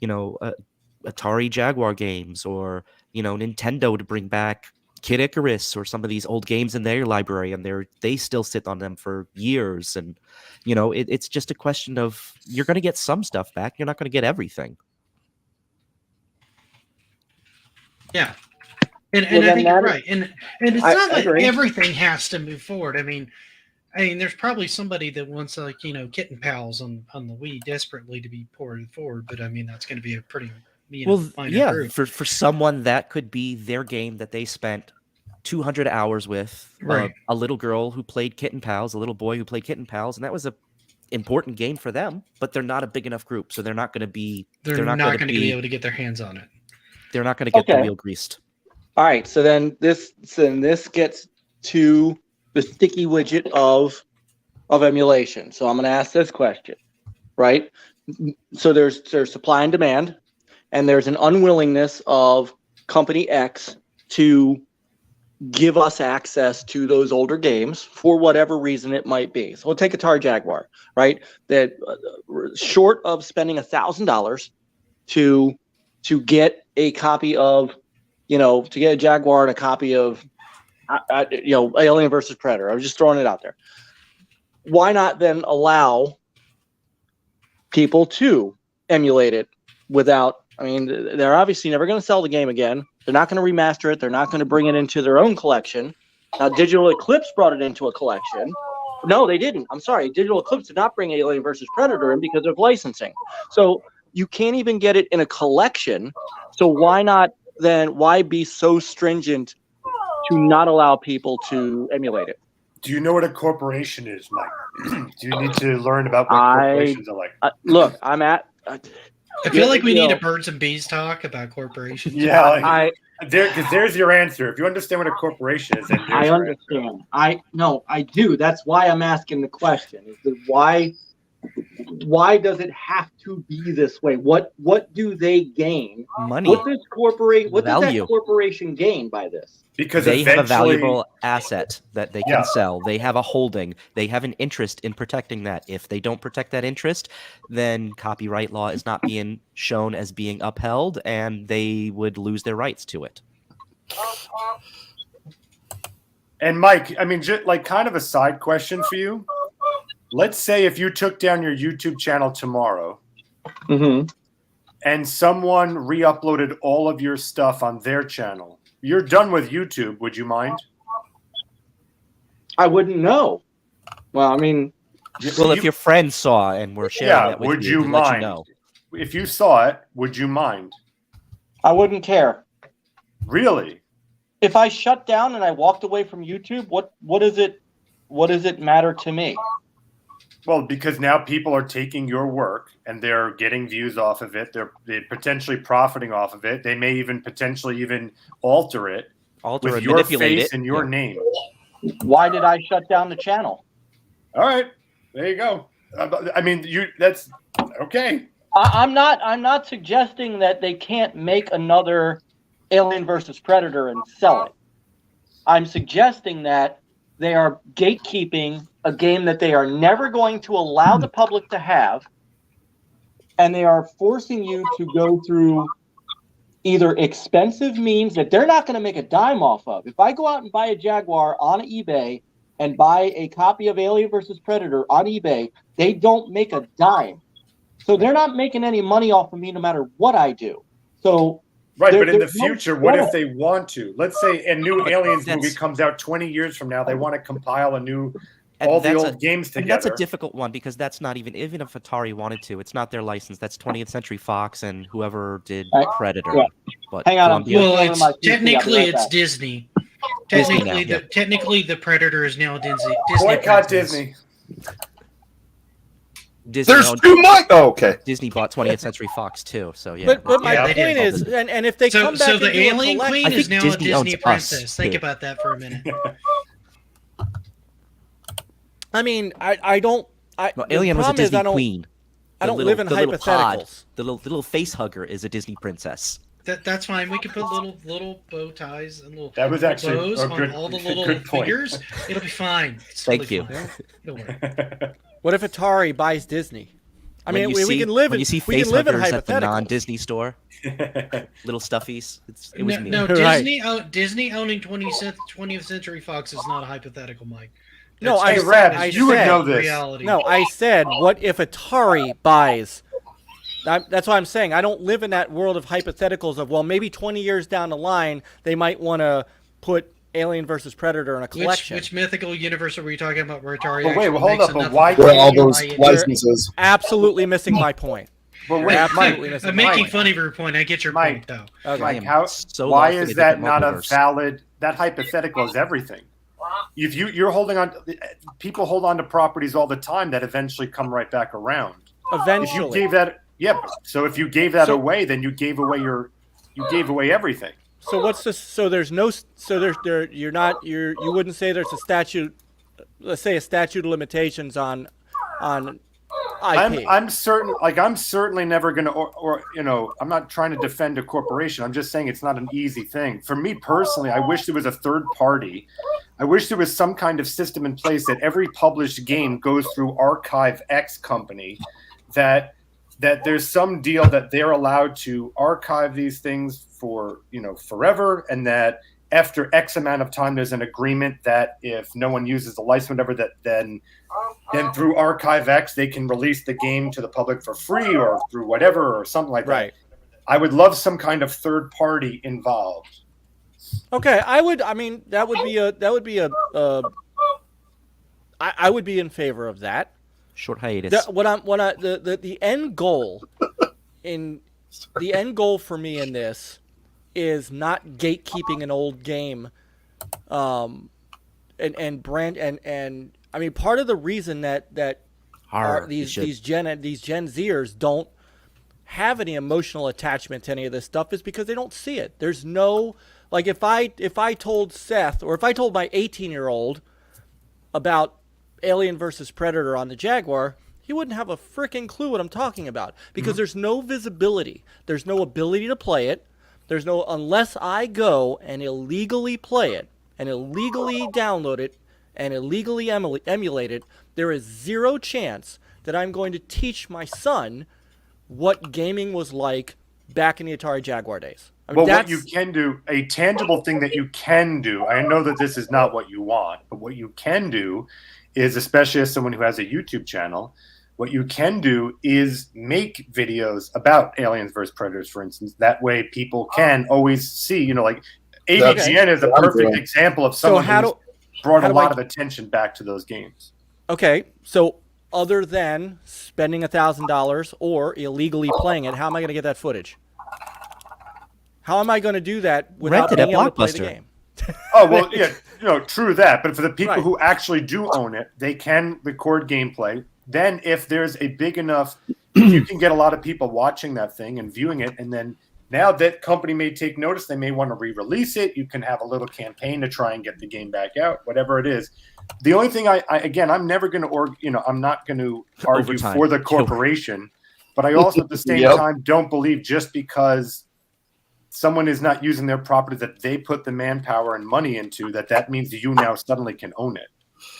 Atari Jaguar games or Nintendo to bring back Kid Icarus or some of these old games in their library, and they still sit on them for years. And it's just a question of you're going to get some stuff back. You're not going to get everything. Yeah, and I think you're right. And it's not like everything has to move forward. I mean, there's probably somebody that wants Kitten Pals on the Wii desperately to be ported forward, but I mean that's going to be a pretty group. For someone that could be their game that they spent 200 hours with, right? A little girl who played Kitten Pals, a little boy who played Kitten Pals, and that was a important game for them. But they're not a big enough group, so they're not going to be. They're not going to be able to get their hands on it. They're not going to get the wheel greased. All right, so then this gets to the sticky widget of emulation. So I'm going to ask this question, right? So there's supply and demand, and there's an unwillingness of company X to give us access to those older games for whatever reason it might be. So we'll take Atari Jaguar, right? That short of spending $1,000 to get a copy of, to get a Jaguar and a copy of, Alien versus Predator. I was just throwing it out there. Why not then allow people to emulate it without? I mean, they're obviously never going to sell the game again. They're not going to remaster it. They're not going to bring it into their own collection. Now, Digital Eclipse brought it into a collection. No, they didn't. I'm sorry. Digital Eclipse did not bring Alien versus Predator in because of licensing. So you can't even get it in a collection. So why be so stringent to not allow people to emulate it? Do you know what a corporation is, Mike? Do you need to learn about what corporations are like? Look, I'm at. I feel like we need a birds and bees talk about corporations. Yeah, because there's your answer. If you understand what a corporation is, then I understand. I do. That's why I'm asking the question. Is that why why does it have to be this way? What do they gain? Money. What does that Value. corporation gain by this? Because They have a eventually, valuable asset that they can sell. They have a holding. They have an interest in protecting that. If they don't protect that interest, then copyright law is not being shown as being upheld, and they would lose their rights to it. and Mike, I mean, just like kind of a side question for you. Let's say if you took down your YouTube channel tomorrow Mm-hmm. and someone re-uploaded all of your stuff on their channel, you're done with YouTube. Would you mind? I wouldn't know. Well, I mean, Well, if your friends saw and were sharing that with would you, you to let mind? know. If you saw it, would you mind? I wouldn't care. Really? If I shut down and I walked away from YouTube, what does it matter to me? Well, because now people are taking your work and they're getting views off of it. They're potentially profiting off of it. They may even potentially alter it Alter with and your manipulate face it. and your Yeah. name. Why did I shut down the channel? All right, there you go. I mean, that's okay. I'm not suggesting that they can't make another Alien versus Predator and sell it. I'm suggesting that they are gatekeeping a game that they are never going to allow the public to have, and they are forcing you to go through either expensive means that they're not going to make a dime off of. If I go out and buy a Jaguar on eBay and buy a copy of Alien versus Predator on eBay, they don't make a dime. So they're not making any money off of me no matter what I do. So Right, but in the there's no future, what if benefit. they want to? Let's say a new Aliens that's- movie comes out 20 years from now. They want to compile And all the that's old games And together. that's a difficult one because that's not even if Atari wanted to, it's not their license. That's 20th Century Fox and whoever did Predator. Yeah. But Hang on, I'm Columbia, doing- Well, One of my it's PC, I'll be technically right it's back. Disney. Disney Technically, now, technically the Predator is now Disney. Boycott princess. Disney. Disney, There's owned- too much. Oh, okay. Disney bought 20th Century Fox too. So yeah. But my Yeah, they point did. is, and if they So, come back so and the do a Alien collect- Queen I is think now Disney a owns Disney us, princess. Think too. about that for a minute. I mean, I don't. No, The Alien was a problem is Disney I don't- queen. I The don't little- live in the little pod, hypotheticals. the little face hugger is a Disney princess. That's fine. We can put little bow ties and little That was actually bows a on good- all the good little point. figures. It'll be fine. It's Thank totally you. fine. Don't worry. What if Atari buys Disney? I mean, we can live when in you see we can face live in huggers at the hypotheticals. non-Disney store, little stuffies. It was me. No, Right. Disney owning 20th Century Fox is not a hypothetical, Mike. No, That's I just- Rab, that's you would just know this. reality. No, I said, what if Atari buys? That's why I'm saying I don't live in that world of hypotheticals of, well, maybe 20 years down the line they might want to put Alien versus Predator in a collection. Which mythical universe are we talking about where Atari But wait, actually well, hold makes up, but enough why money Where all to those buy it? licenses. Absolutely missing my point. But wait, Absolutely Mike, missing I'm my making point. fun of your point. I get your Mike. point, though. Okay. Mike, am how? so Why lost in is a that different not a multiverse. valid? That hypothetical is everything. If you're holding on, people hold on to properties all the time that eventually come right back around. If you Eventually. gave that, so if you gave that So- away, then you gave away everything. So what's this? So there's no. So you're not. You wouldn't say there's a statute. Let's say a statute of limitations on IP. I'm certain, I'm certainly never going to, or I'm not trying to defend a corporation. I'm just saying it's not an easy thing. For me personally, I wish there was a third party. I wish there was some kind of system in place that every published game goes through Archive X company, that there's some deal that they're allowed to archive these things for, forever, and that after X amount of time, there's an agreement that if no one uses the license, whatever, that then through Archive X, they can release the game to the public for free or through whatever or something like that. Right. I would love some kind of third party involved. Okay, I would. I mean, that would be I would be in favor of that. Short hiatus. The end goal for me in this is not gatekeeping an old game, and I mean, part of the reason that these Gen Zers don't have any emotional attachment to any of this stuff is because they don't see it. There's no, like, if I told Seth, or if I told my 18-year-old about Alien versus Predator on the Jaguar, he wouldn't have a freaking clue what I'm talking about because there's no visibility. There's no ability to play it. There's no, unless I go and illegally play it and illegally download it and illegally emulate it, there is zero chance that I'm going to teach my son what gaming was like back in the Atari Jaguar days. I mean, well, what you can do, a tangible thing that you can do, I know that this is not what you want, but what you can do is, especially as someone who has a YouTube channel, what you can do is make videos about Aliens vs. Predators, for instance. That way people can always see, you know, like AVGN is a perfect example of someone who's brought a lot of attention back to those games. Okay, so other than spending $1,000 or illegally playing it, how am I going to get that footage? How am I going to do that without being able to play the game? Oh, well, yeah, you know, true that. But for the people who actually do own it, they can record gameplay. Then if there's a big enough, you can get a lot of people watching that thing and viewing it. And then now that company may take notice, they may want to re-release it. You can have a little campaign to try and get the game back out, whatever it is. The only thing I'm never going to, I'm not going to argue for the corporation, but I also at the same time don't believe just because someone is not using their property that they put the manpower and money into, that means you now suddenly can own it.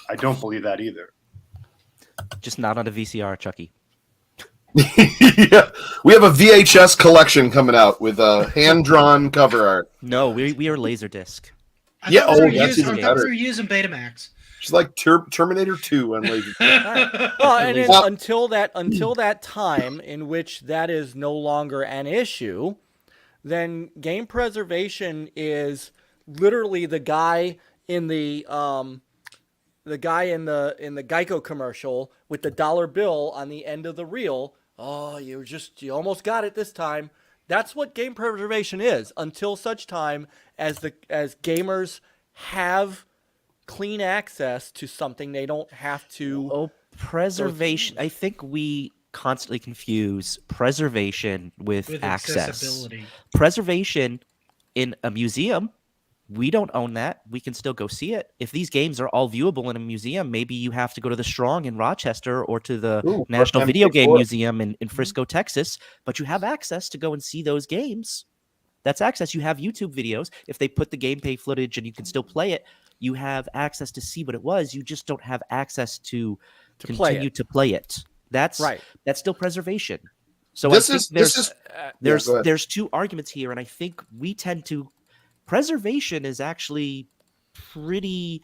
I don't believe that either. Just not on a VCR, Chucky. Yeah, we have a VHS collection coming out with a hand-drawn cover art. No, we are Laserdisc. That's even better. I thought we were using Betamax. It's like Terminator 2 on Laserdisc. Well, and then until that time in which that is no longer an issue, then game preservation is literally the guy in the Geico commercial with the dollar bill on the end of the reel. Oh, you almost got it this time. That's what game preservation is until such time as gamers have clean access to something they don't have to. Preservation. I think we constantly confuse preservation with access. Accessibility. Preservation in a museum, we don't own that. We can still go see it. If these games are all viewable in a museum, maybe you have to go to the Strong in Rochester or to the National Video Game Museum in Frisco, Texas, but you have access to go and see those games. That's access. You have YouTube videos. If they put the gameplay footage and you can still play it, you have access to see what it was. You just don't have access to continue to play it. That's right. That's still preservation. So there's two arguments here, and I think we tend to preservation is actually pretty.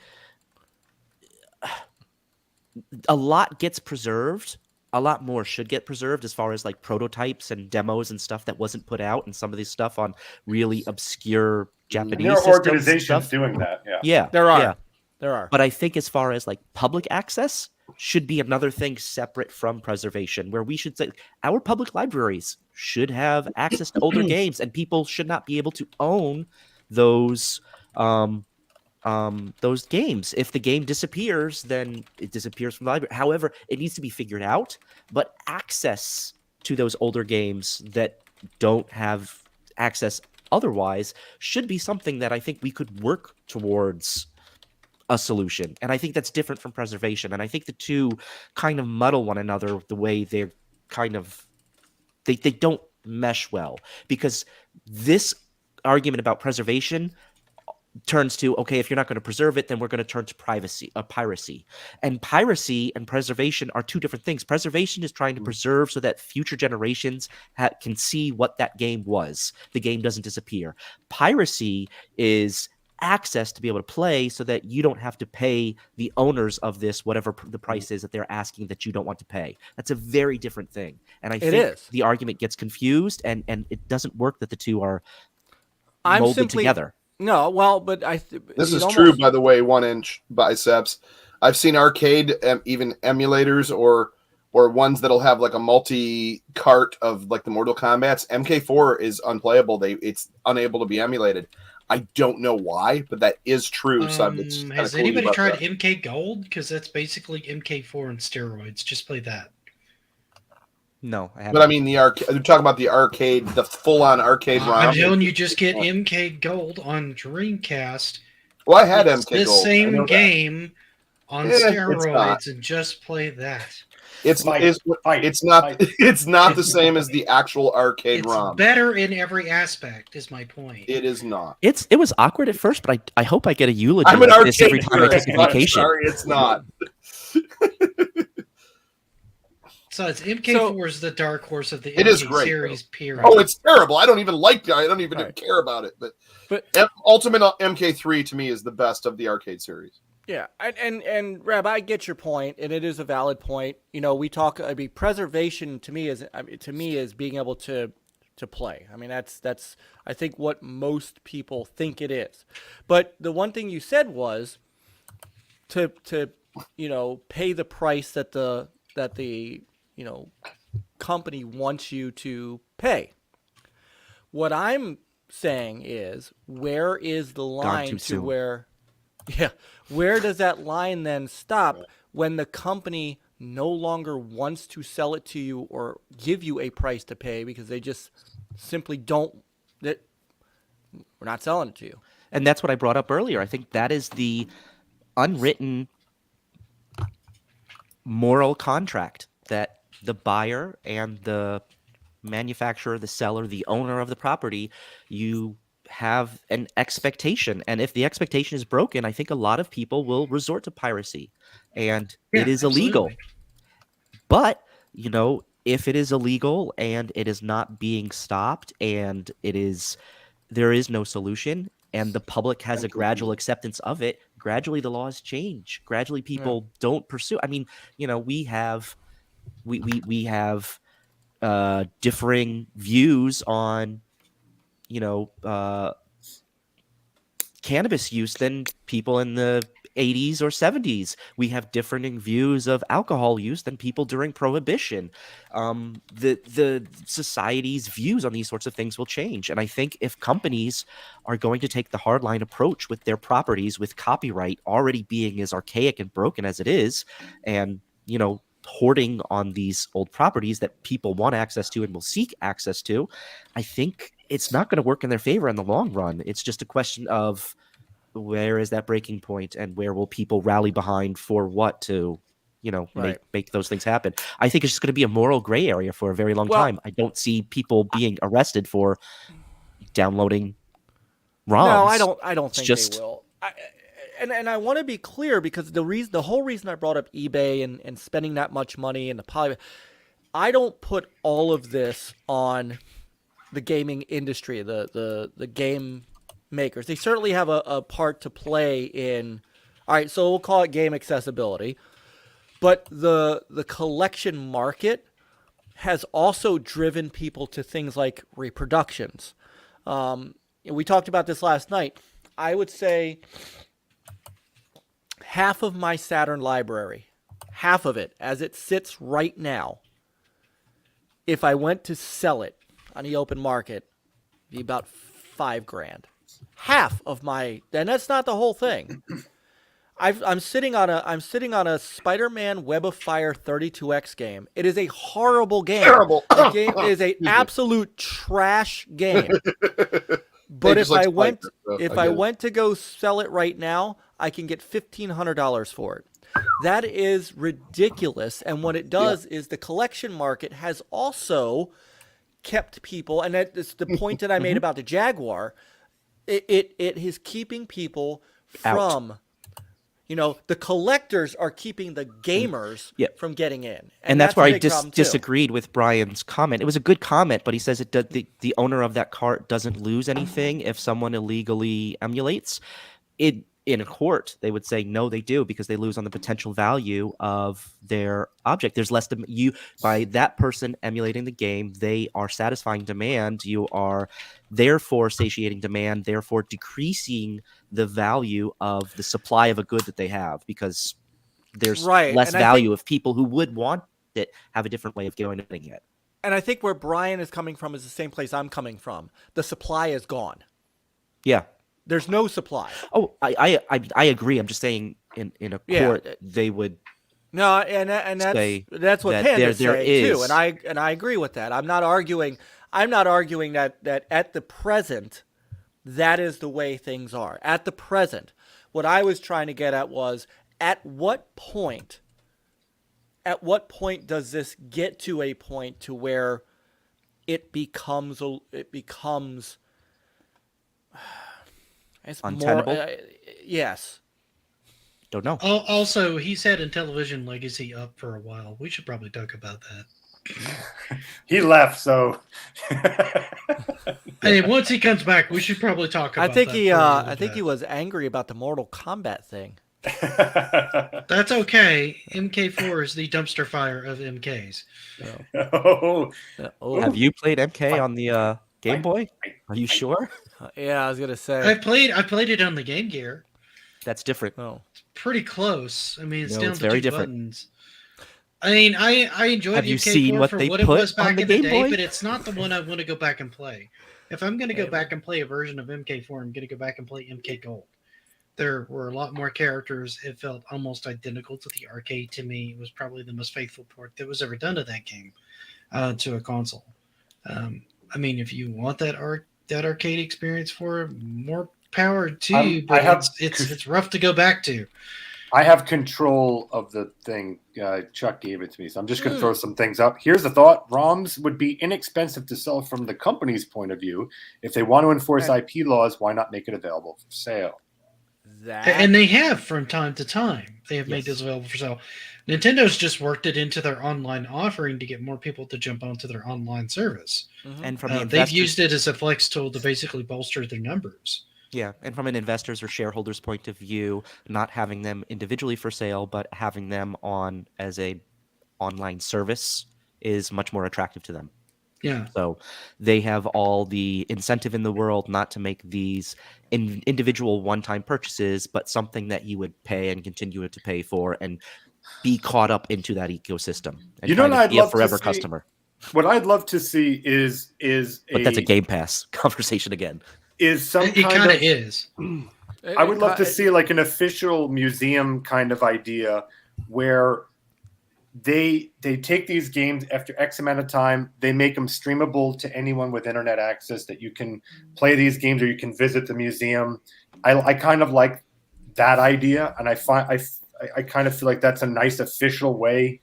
A lot gets preserved. A lot more should get preserved as far as like prototypes and demos and stuff that wasn't put out, and some of this stuff on really obscure Japanese systems. There are organizations doing that. Yeah, there are. Yeah. There are. But I think as far as like public access should be another thing separate from preservation, where we should say our public libraries should have access to older games, and people should not be able to own those games. If the game disappears, then it disappears from the library. However, it needs to be figured out, but access to those older games that don't have access otherwise should be something that I think we could work towards a solution. And I think that's different from preservation. And I think the two kind of muddle one another the way they're kind of they don't mesh well, because this argument about preservation turns to, okay, if you're not going to preserve it, then we're going to turn to piracy. And piracy and preservation are two different things. Preservation is trying to preserve so that future generations can see what that game was. The game doesn't disappear. Piracy is access to be able to play so that you don't have to pay the owners of this whatever the price is that they're asking that you don't want to pay. That's a very different thing. And I think the argument gets confused, and it doesn't work that the two are molded together. No, well, but this is true, by the way, 1-inch biceps. I've seen arcade even emulators or ones that'll have like a multi-cart of like the Mortal Kombats. MK4 is unplayable. It's unable to be emulated. I don't know why, but that is true. So has anybody tried MK Gold? Because that's basically MK4 on steroids. Just play that. No, I haven't. But I mean, they're talking about the arcade, the full-on arcade ROM. I'm telling you, just get MK Gold on Dreamcast. Well, I had MK Gold. The same game on steroids, and just play that. It's Fight. it's not it's not the same as the actual arcade It's ROM. better in every aspect, is my point. It is not. It was awkward at first, but I hope I get a eulogy I'm an like this arcade every time I purist. take a I'm vacation. sorry, it's not. So it's MK4 is the dark horse of the It is MK great, series, period. Oh, it's terrible. I don't even like it. I don't even care about it. But Ultimate MK3 to me is the best of the arcade series. Yeah, and Rab, I get your point, and it is a valid point. You know, we talk. I mean, preservation to me is being able to play. I mean, that's I think what most people think it is. But the one thing you said was to pay the price that the company wants you to pay. What I'm saying is, where is the line to where? Yeah, where does that line then stop when the company no longer wants to sell it to you or give you a price to pay because they just simply don't? That we're not selling it to you. And that's what I brought up earlier. I think that is the unwritten moral contract that the buyer and the manufacturer, the seller, the owner of the property, you have an expectation. And if the expectation is broken, I think a lot of people will resort to piracy. And it is illegal. Absolutely. But, if it is illegal and it is not being stopped and there is no solution and the public has a gradual acceptance of it, gradually the laws change. Gradually people don't pursue. I mean, we have differing views on cannabis use than people in the 80s or 70s. We have differing views of alcohol use than people during Prohibition. The society's views on these sorts of things will change. And I think if companies are going to take the hardline approach with their properties, with copyright already being as archaic and broken as it is, and, hoarding on these old properties that people want access to and will seek access to, I think it's not going to work in their favor in the long run. It's just a question of where is that breaking point and where will people rally behind for what to, make those things happen. I think it's just going to be a moral gray area for a very long time. I don't see people being arrested for downloading ROMs. No, I don't think they will. And I want to be clear because the whole reason I brought up eBay and spending that much money and I don't put all of this on the gaming industry, the game makers. They certainly have a part to play in. All right, so we'll call it game accessibility, but the collection market has also driven people to things like reproductions. We talked about this last night. I would say half of my Saturn library, half of it as it sits right now, if I went to sell it on the open market, it'd be about $5,000. Half of my, and that's not the whole thing. I'm sitting on a Spider-Man Web of Fire 32X game. It is a horrible game. Terrible. The game is an absolute trash game. But if I went to go sell it right now, I can get $1,500 for it. That is ridiculous. And what it does is the collection market has also kept people, and that is the point that I made about the Jaguar. It is keeping people from, the collectors are keeping the gamers from getting in. And that's where I disagreed with Brian's comment. It was a good comment, but he says the owner of that cart doesn't lose anything if someone illegally emulates. In a court, they would say, no, they do, because they lose on the potential value of their object. There's less by that person emulating the game, they are satisfying demand. You are therefore satiating demand, therefore decreasing the value of the supply of a good that they have, because there's less value if people who would want it have a different way of getting it. And I think where Brian is coming from is the same place I'm coming from. The supply is gone. Yeah. There's no supply. Oh, I agree. I'm just saying in a court they would. No, and that's what Panda's saying too, and I agree with that. I'm not arguing that at the present that is the way things are. At the present, what I was trying to get at was at what point at what point does this get to a point to where it becomes it's untenable? more, yes. Don't know. Also, he's had Intellivision Legacy up for a while. We should probably talk about that. He left, so. Hey, once he comes back, we should probably talk about that. I think he was angry about the Mortal Kombat thing. That's okay. MK4 is the dumpster fire of MKs. Have you played MK on the Game Boy? Are you sure? Yeah, I was gonna say. I played it on the Game Gear. That's different. Oh, It's pretty close. I mean, it's down it's to very 2 different. buttons. I mean, I enjoyed Have you MK4 seen what for they what it put was back on the in the Game day, Boy? but it's not the one I want to go back and play. If I'm going to go back and play a version of MK4, I'm going to go back and play MK Gold. There were a lot more characters. It felt almost identical to the arcade to me. It was probably the most faithful port that was ever done to that game, to a console. I mean, if you want that arcade experience for it, more power to you, but it's rough to go back to. I have control of the thing. Chuck gave it to me, so I'm just going to throw some things up. Here's the thought. ROMs would be inexpensive to sell from the company's point of view. If they want to enforce IP laws, why not make it available for sale? And they have from time to time. They have made this available for sale. Nintendo's just worked it into their online offering to get more people to jump onto their online service. And from they've used it as a flex tool to basically bolster their numbers. Yeah, and from an investor's or shareholder's point of view, not having them individually for sale, but having them on as a online service is much more attractive to them. Yeah. So they have all the incentive in the world not to make these individual one-time purchases, but something that you would pay and continue to pay for and be caught up into that ecosystem. And you know, what I'd be a love forever to see, customer. What I'd love to see is but that's a Game Pass conversation again. Is some it kind of is. I would love to see like an official museum kind of idea where they take these games after X amount of time, they make them streamable to anyone with internet access, that you can play these games or you can visit the museum. I kind of like that idea, and I kind of feel like that's a nice official way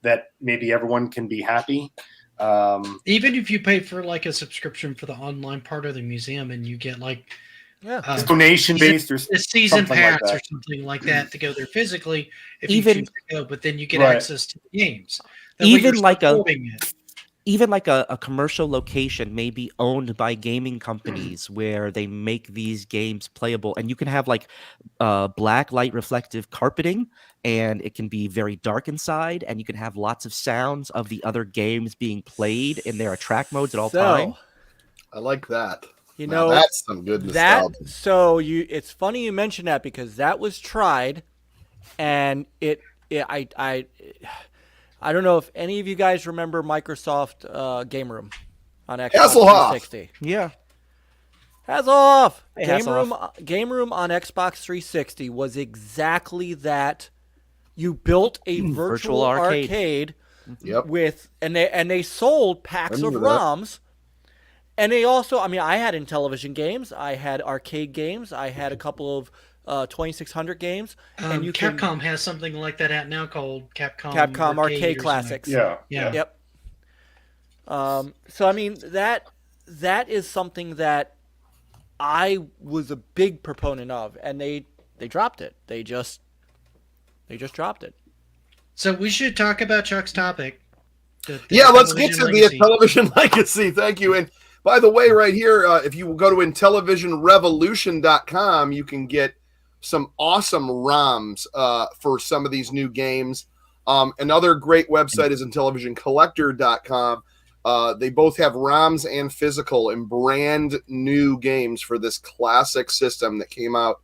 that maybe everyone can be happy. Even if you pay for like a subscription for the online part of the museum and you get like donation based or a season pass like or something like that to go there physically, if even, you choose to go, but then you get access to the games. Even like a commercial location may be owned by gaming companies where they make these games playable, and you can have like black light reflective carpeting, and it can be very dark inside, and you can have lots of sounds of the other games being played in their attract modes at all time. I like that. You know, that's some good nostalgia. It's funny you mention that, because that was tried, and I don't know if any of you guys remember Microsoft Game Room on Xbox 360. Yeah. Hasselhoff! Hey, Game Room on Xbox 360 was exactly that. You built a virtual arcade with, and they sold packs of ROMs. And they also, I mean, I had Intellivision games, I had arcade games, I had a couple of 2600 games. And Capcom has something like that out now called Capcom Arcade Classics. Yeah. Yep. So I mean, that is something that I was a big proponent of, and they dropped it. They just dropped it. So we should talk about Chuck's topic. Let's get to the Intellivision Legacy. Thank you. And by the way, right here, if you go to IntellivisionRevolution.com, you can get some awesome ROMs for some of these new games. Another great website is IntellivisionCollector.com. They both have ROMs and physical and brand new games for this classic system that came out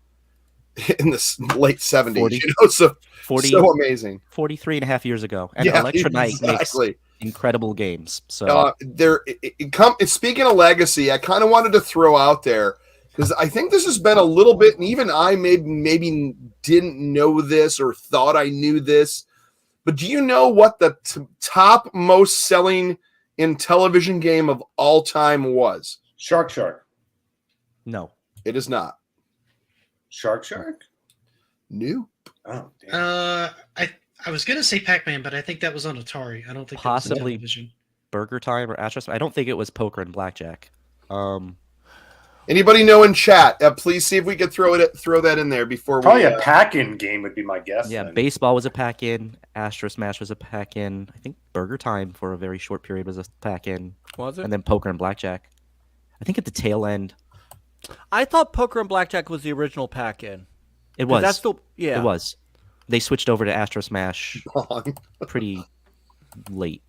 in the late 70s. So amazing. 43 and a half years ago. And Electra Knight makes incredible games. So speaking of legacy, I kind of wanted to throw out there, because I think this has been a little bit, and even I maybe didn't know this or thought I knew this, but do you know what the top most selling Intellivision game of all time was? Shark. No. It is not. Shark? Nope. Oh, damn. I was gonna say Pac-Man, but I think that was on Atari. I don't think Possibly that was Intellivision. Burger Time or Astros. I don't think it was Poker and Blackjack. Anybody know in chat? Please see if we could throw that in there before Probably we. a pack-in game would be my guess. Yeah, then. baseball was a pack-in. Astro Smash was a pack-in. I think Burger Time for a very short period was a pack-in. Was it? And then Poker and Blackjack. I think at the tail end. I thought Poker and Blackjack was the original pack-in. It was. That's the yeah. It was. They switched over to Astro Smash pretty late.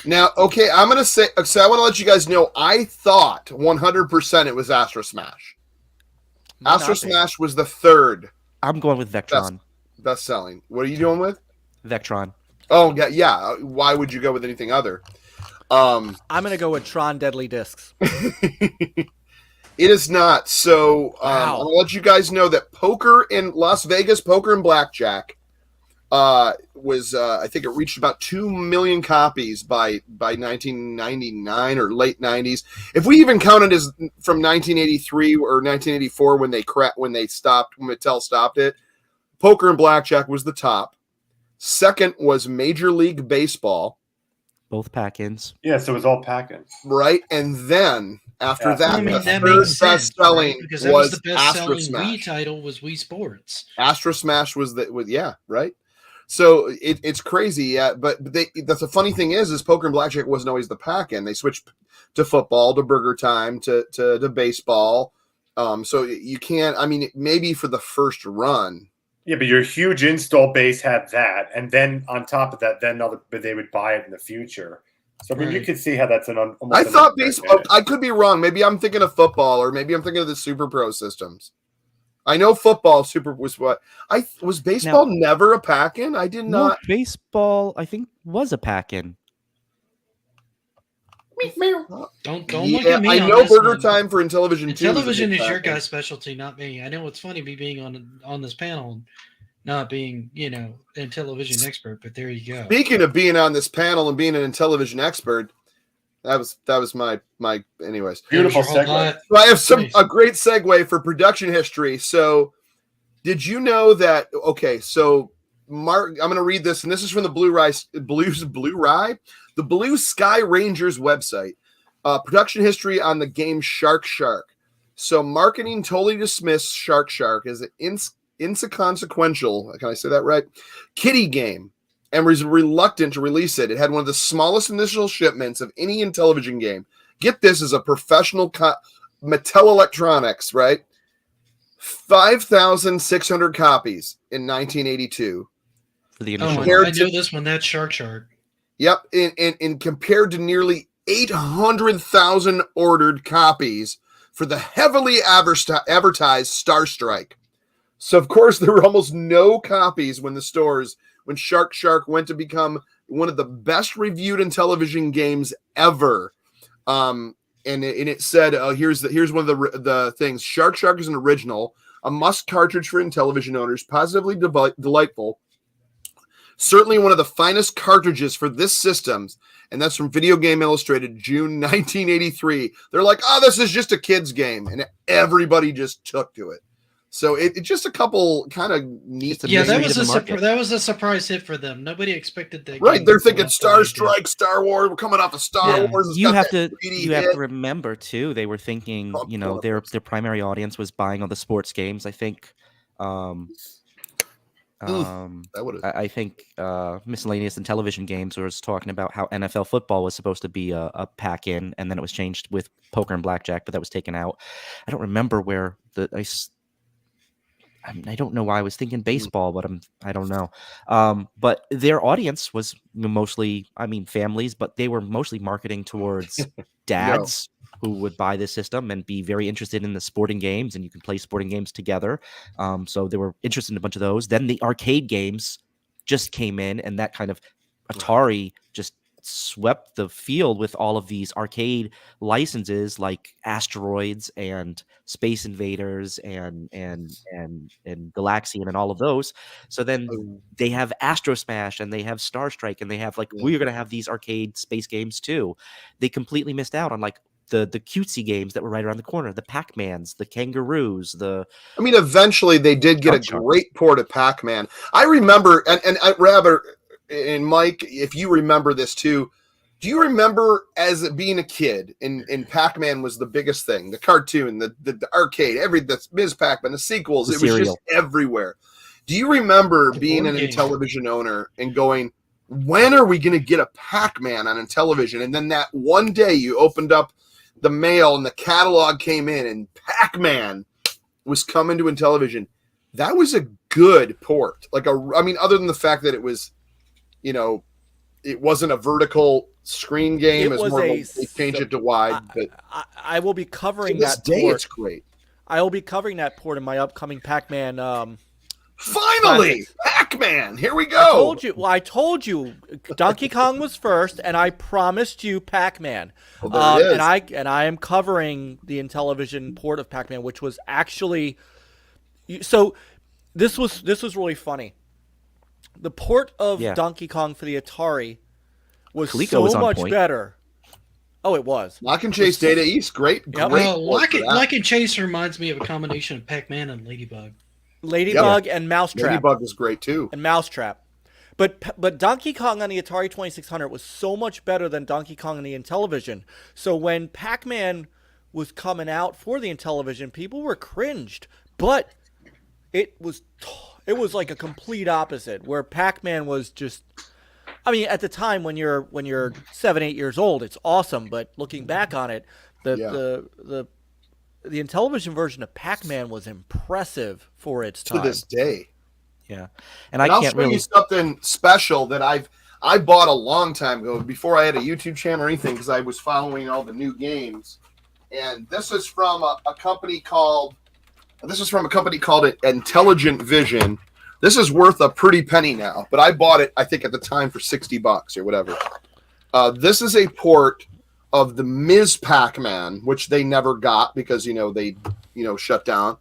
Now, okay, I'm going to say, so I want to let you guys know, I thought 100% it was Astro Smash. Astro Smash was the third. I'm going with Vectron. Best selling. What are you doing with? Vectron. Oh, yeah. Why would you go with anything other? I'm going to go with Tron Deadly Discs. It is not. So Wow. I'll let you guys know that poker in Las Vegas, poker and blackjack was I think it reached about 2 million copies by 1999 or late 90s. If we even counted as from 1983 or 1984 when Mattel stopped it, poker and blackjack was the top. Second was Major League Baseball. Both pack-ins. Yeah, so it was all pack-ins. Right, and then after Yeah. that, I mean, the that third makes sense, best-selling right? Because that was the Astro best-selling Smash. Wii title was Wii Sports. Astro Smash was right. So it's crazy, yeah. But that's the funny thing is poker and blackjack wasn't always the pack-in. They switched to football, to Burger Time, to baseball. So you can't. I mean, maybe for the first run. Yeah, but your huge install base had that, and then on top of that, but they would buy it in the future. So I mean, you could see how that's almost. I thought baseball. I could be wrong. Maybe I'm thinking of football, or maybe I'm thinking of the Super Pro systems. I know football was what was baseball never a pack-in? I did not. Baseball, I think, was a pack-in. Don't look at me. I on know this Burger one. Time for Intellivision 2. Intellivision is your guys' specialty, not me. I know it's funny me being on this panel, not being Intellivision expert, but there you go. Speaking of being on this panel and being an Intellivision expert, that was my anyways. Beautiful segue. So I have a great segue for production history. So did you know that? Okay, so Mark, I'm going to read this, and this is from the the Blue Sky Rangers website. Production history on the game Shark. So marketing totally dismissed Shark as an inconsequential. Can I say that right? Kiddie game. And was reluctant to release it. It had one of the smallest initial shipments of any Intellivision game. Get this, as a professional Mattel Electronics, right? 5,600 copies in 1982. For the initial I know this one. That's Shark. Yep, and compared to nearly 800,000 ordered copies for the heavily advertised Star Strike. So, of course, there were almost no copies when Shark went to become one of the best reviewed Intellivision games ever. And it said, here's one of the things. Shark is an original, a must cartridge for Intellivision owners, positively delightful. Certainly one of the finest cartridges for this system. And that's from Video Game Illustrated, June 1983. They're like, this is just a kid's game. And everybody just took to it. So it's just a couple kind of neat. Yeah, that was a surprise hit for them. Nobody expected that. Right, they're thinking Star Strike, Star Wars. We're coming off of Star Wars. You have to remember too. They were thinking, their primary audience was buying all the sports games. I think. I think miscellaneous Intellivision games was talking about how NFL football was supposed to be a pack-in, and then it was changed with poker and blackjack, but that was taken out. I don't remember where I don't know why I was thinking baseball, but I don't know. But their audience was mostly, families, but they were mostly marketing towards dads who would buy this system and be very interested in the sporting games, and you can play sporting games together. So they were interested in a bunch of those. Then the arcade games just came in, and that kind of Atari just swept the field with all of these arcade licenses like Asteroids and Space Invaders and Galaxian and all of those. So then they have Astro Smash and they have Star Strike and they have we're going to have these arcade space games too. They completely missed out on the cutesy games that were right around the corner, the Pac-Mans, the Kangaroos, I mean, eventually they did get a great port of Pac-Man. I remember, and Rabbit and Mike, if you remember this too, do you remember as being a kid and Pac-Man was the biggest thing, the cartoon, the arcade, the Ms. Pac-Man, the sequels, it was just everywhere. Do you remember being an Intellivision owner and going, when are we going to get a Pac-Man on Intellivision? And then that one day you opened up the mail and the catalog came in and Pac-Man was coming to Intellivision. That was a good port. Other than the fact that it was, it wasn't a vertical screen game. It was more they changed it to wide. But I will be covering that day, port. It's great. I will be covering that port in my upcoming Pac-Man. Finally, Pac-Man. Here we go. I told you, Donkey Kong was first, and I promised you Pac-Man. Well, there it is. And I am covering the Intellivision port of Pac-Man, which was actually so. This was really funny. The port of Donkey Kong for the Atari was so much better. Oh, it was. Lock and Chase Data East, great. Yep. Well, Lock and Chase reminds me of a combination of Pac-Man and Ladybug. And Mousetrap. Ladybug was great too. And Mousetrap. But Donkey Kong on the Atari 2600 was so much better than Donkey Kong on the Intellivision. So when Pac-Man was coming out for the Intellivision, people were cringed. But it was like a complete opposite, where Pac-Man was just, I mean, at the time when you're 7-8 years old, it's awesome. But looking back on it, the Intellivision version of Pac-Man was impressive for its time. To this day. Yeah. And I'll show you something special that I bought a long time ago before I had a YouTube channel or anything, because I was following all the new games. And this is from a company called Intelligent Vision. This is worth a pretty penny now, but I bought it, I think, at the time for $60 or whatever. This is a port of the Ms. Pac-Man, which they never got because, they shut down.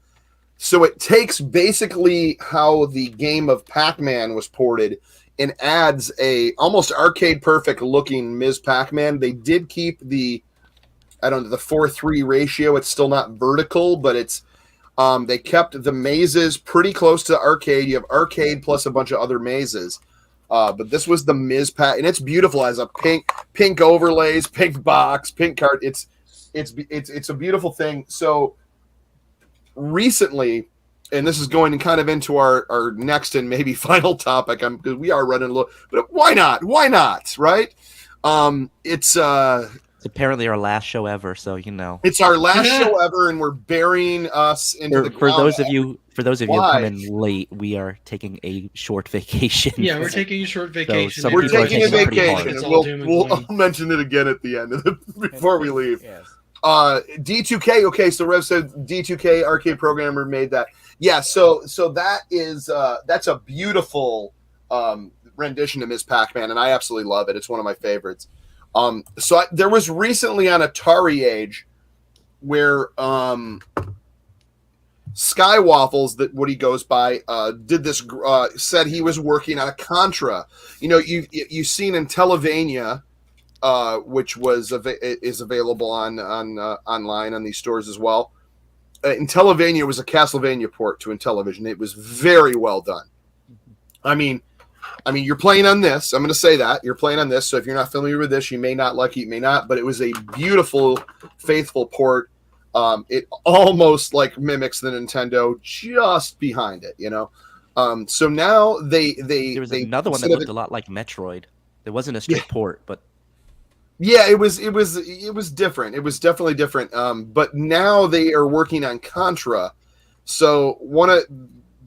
So it takes basically how the game of Pac-Man was ported and adds a almost arcade perfect looking Ms. Pac-Man. They did keep the 4:3 ratio. It's still not vertical, but it's they kept the mazes pretty close to arcade. You have arcade plus a bunch of other mazes. But this was the Ms. Pac, and it's beautiful as a pink overlays, pink box, pink card. It's a beautiful thing. So recently, and this is going kind of into our next and maybe final topic, because we are running a little, but why not? Why not? Right? It's apparently our last show ever, so it's our last show ever, and we're burying us into the ground. For those of you who come in late, we are taking a short vacation. Yeah, we're taking a short vacation. So we're taking a vacation. We'll mention it again at the end before we leave. Yes. D2K. Okay, so Rev said D2K arcade programmer made that. Yeah, so that is that's a beautiful rendition of Ms. Pac-Man, and I absolutely love it. It's one of my favorites. There was recently on Atari Age where Skywaffles, that what he goes by, did this. Said he was working on a Contra. You've seen Intellivision, which is available on online on these stores as well. Intellivision was a Castlevania port to Intellivision. It was very well done. I mean, you're playing on this. I'm going to say that you're playing on this. So if you're not familiar with this, you may not like it, you may not. But it was a beautiful, faithful port. It almost mimics the Nintendo just behind it. So now there was another one that looked a lot like Metroid. There wasn't a straight port, but yeah, it was different. It was definitely different. But now they are working on Contra. So one of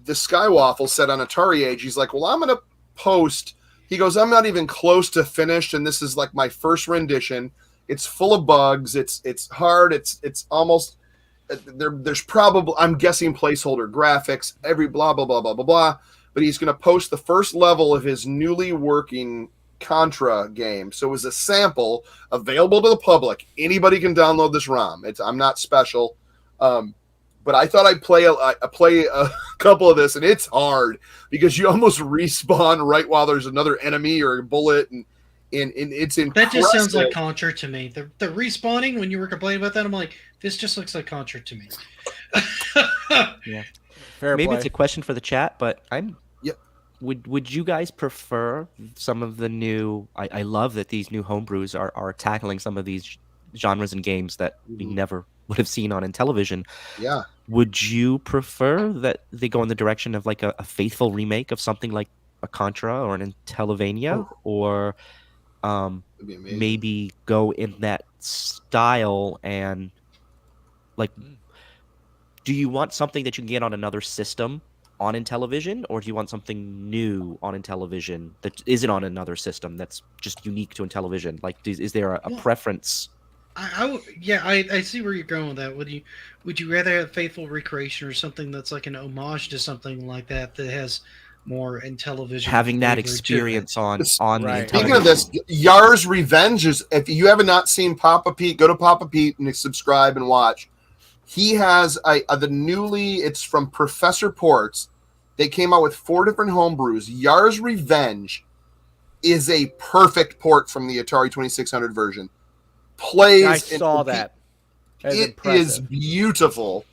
the Skywaffle said on Atari Age, he's like, well, I'm going to post. He goes, I'm not even close to finished, and this is like my first rendition. It's full of bugs. It's hard. It's almost there's probably, I'm guessing, placeholder graphics, every blah blah blah blah blah blah. But he's going to post the first level of his newly working Contra game. So it was a sample available to the public. Anybody can download this ROM. I'm not special. But I thought I'd play a couple of this, and it's hard because you almost respawn right while there's another enemy or a bullet, and and it's impressive. That just sounds like Contra to me. The respawning, when you were complaining about that, I'm like, this just looks like Contra to me. Yeah. Maybe it's a question for the chat, but Yep. Would you guys prefer some of the new? I love that these new homebrews are tackling some of these genres and games that we never would have seen on Intellivision. Yeah. Would you prefer that they go in the direction of like a faithful remake of something like a Contra or an Intellivision, or maybe go in that style? And like, do you want something that you can get on another system on Intellivision, or do you want something new on Intellivision that isn't on another system that's just unique to Intellivision? Like, is there a preference? I see where you're going with that. Would you rather have faithful recreation or something that's like an homage to something like that has more Intellivision, having that experience on right. the Speaking of this, Yar's Revenge is, if you have not seen Papa Pete, go to Papa Pete and subscribe and watch. He has it's from Professor Ports. They came out with 4 different homebrews. Yar's Revenge is a perfect port from the Atari 2600 version. I saw that. It is beautiful.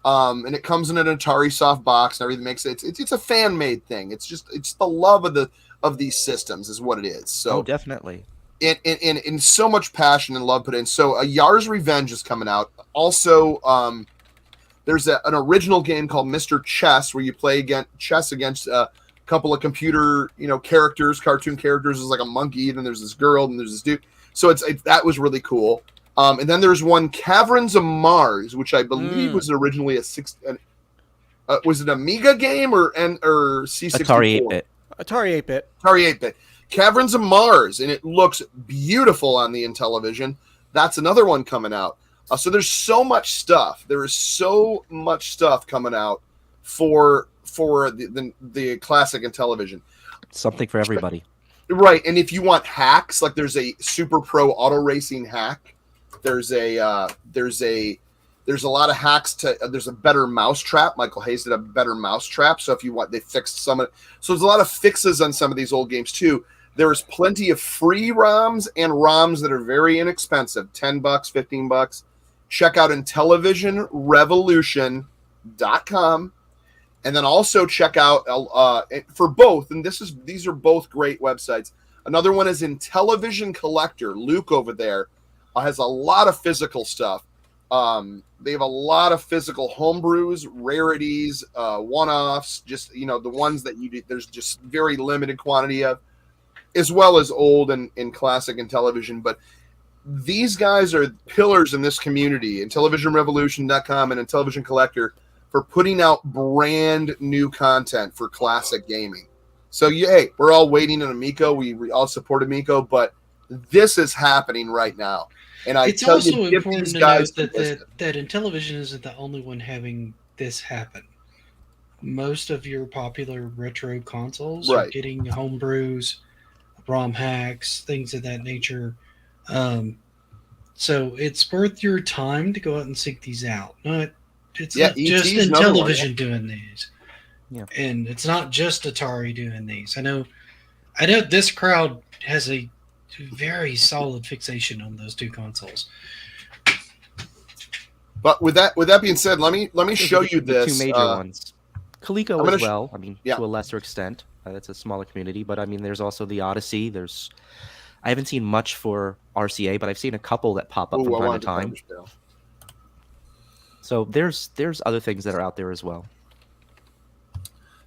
And it comes in an Atari soft box and everything. Makes it's a fan made thing. It's the love of these systems is what it is. So definitely. In so much passion and love put in. So Yar's Revenge is coming out. Also, there's an original game called Mr. Chess where you play chess against a couple of computer, characters, cartoon characters. There's like a monkey, and then there's this girl, and there's this dude. So that was really cool. And then there's one Caverns of Mars, which I believe was originally was it Amiga game or C64? Atari 8-bit. Atari 8-bit. Atari 8-bit. Caverns of Mars, and it looks beautiful on the Intellivision. That's another one coming out. So there's so much stuff. There is so much stuff coming out for the classic Intellivision. Something for everybody. Right, and if you want hacks, like there's a Super Pro auto racing hack. There's a lot of hacks there's a better mousetrap. Michael Hayes did a better mousetrap. So if you want, they fixed some of it. So there's a lot of fixes on some of these old games too. There's plenty of free ROMs and ROMs that are very inexpensive, $10, $15. Check out IntellivisionRevolution.com. And then also check out for both, and these are both great websites. Another one is Intellivision Collector. Luke over there has a lot of physical stuff. They have a lot of physical homebrews, rarities, one-offs, just the ones that there's just very limited quantity of, as well as old and classic Intellivision. But these guys are pillars in this community. IntellivisionRevolution.com and Intellivision Collector for putting out brand new content for classic gaming. So we're all waiting on Amico. We all support Amico, but this is happening right now. And it's also important to note that Intellivision isn't the only one having this happen. Most of your popular retro consoles are getting homebrews, ROM hacks, things of that nature. So it's worth your time to go out and seek these out. It's not just Intellivision doing these. Yeah. And it's not just Atari doing these. I know this crowd has a very solid fixation on those two consoles. But with that being said, let me show you this. Two major ones. Coleco as well. To a lesser extent. It's a smaller community, but there's also the Odyssey. I haven't seen much for RCA, but I've seen a couple that pop up from time to time. So there's other things that are out there as well.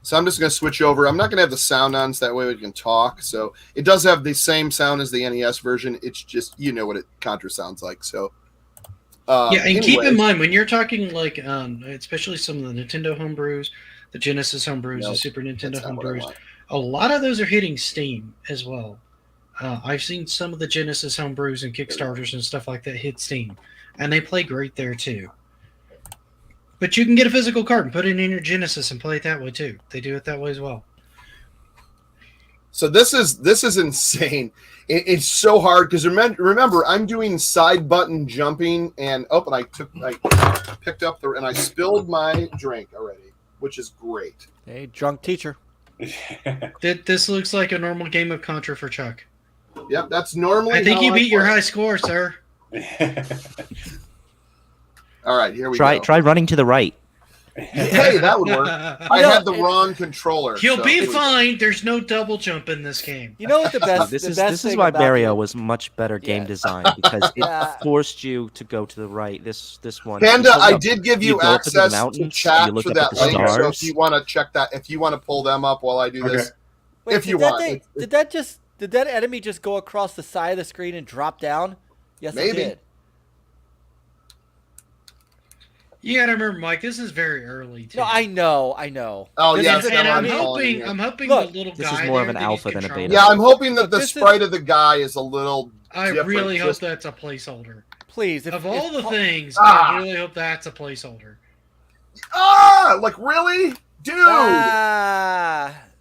So I'm just going to switch over. I'm not going to have the sound on, so that way we can talk. So it does have the same sound as the NES version. It's just what Contra sounds like. So keep in mind when you're talking like especially some of the Nintendo homebrews, the Genesis homebrews, the Super Nintendo homebrews, a lot of those are hitting Steam as well. I've seen some of the Genesis homebrews and Kickstarters and stuff like that hit Steam, and they play great there too. But you can get a physical card and put it in your Genesis and play it that way too. They do it that way as well. So this is insane. It's so hard because remember I'm doing side button jumping and I picked up and I spilled my drink already, which is great. Hey, drunk teacher. This looks like a normal game of Contra for Chuck. Yep, that's normally. I think how you beat your play. high score, sir. All right, here we go. Try running to the right. Hey, that would work. I had the wrong controller. He'll so be it was- fine. There's no double jump in this game. You know what the best? This the is best this is thing why about Mario the- was much better game Yeah. design because it Yeah. forced you to go to the right. This one. Panda, you go I up- did give you you go up into the access to mountains, chat you look for up that at the link. So if stars. you want to check that, if you want to pull them up while I do this, Wait, if you did that want. thing- did that enemy just go across the side of the screen and drop down? Yes, Maybe. it did. You gotta remember, Mike. This is very early. Too. No, I know. Oh This yeah, is- And Sam, I'm I'm calling hoping, it. I'm hoping Look, the little this guy is more of there an that you alpha than a control- beta. Yeah, I'm hoping that Look, the this is- sprite of the guy is a little. I different, really hope just- that's a placeholder. Please, Of all the things, Ah. I really hope that's a placeholder. Like really, dude.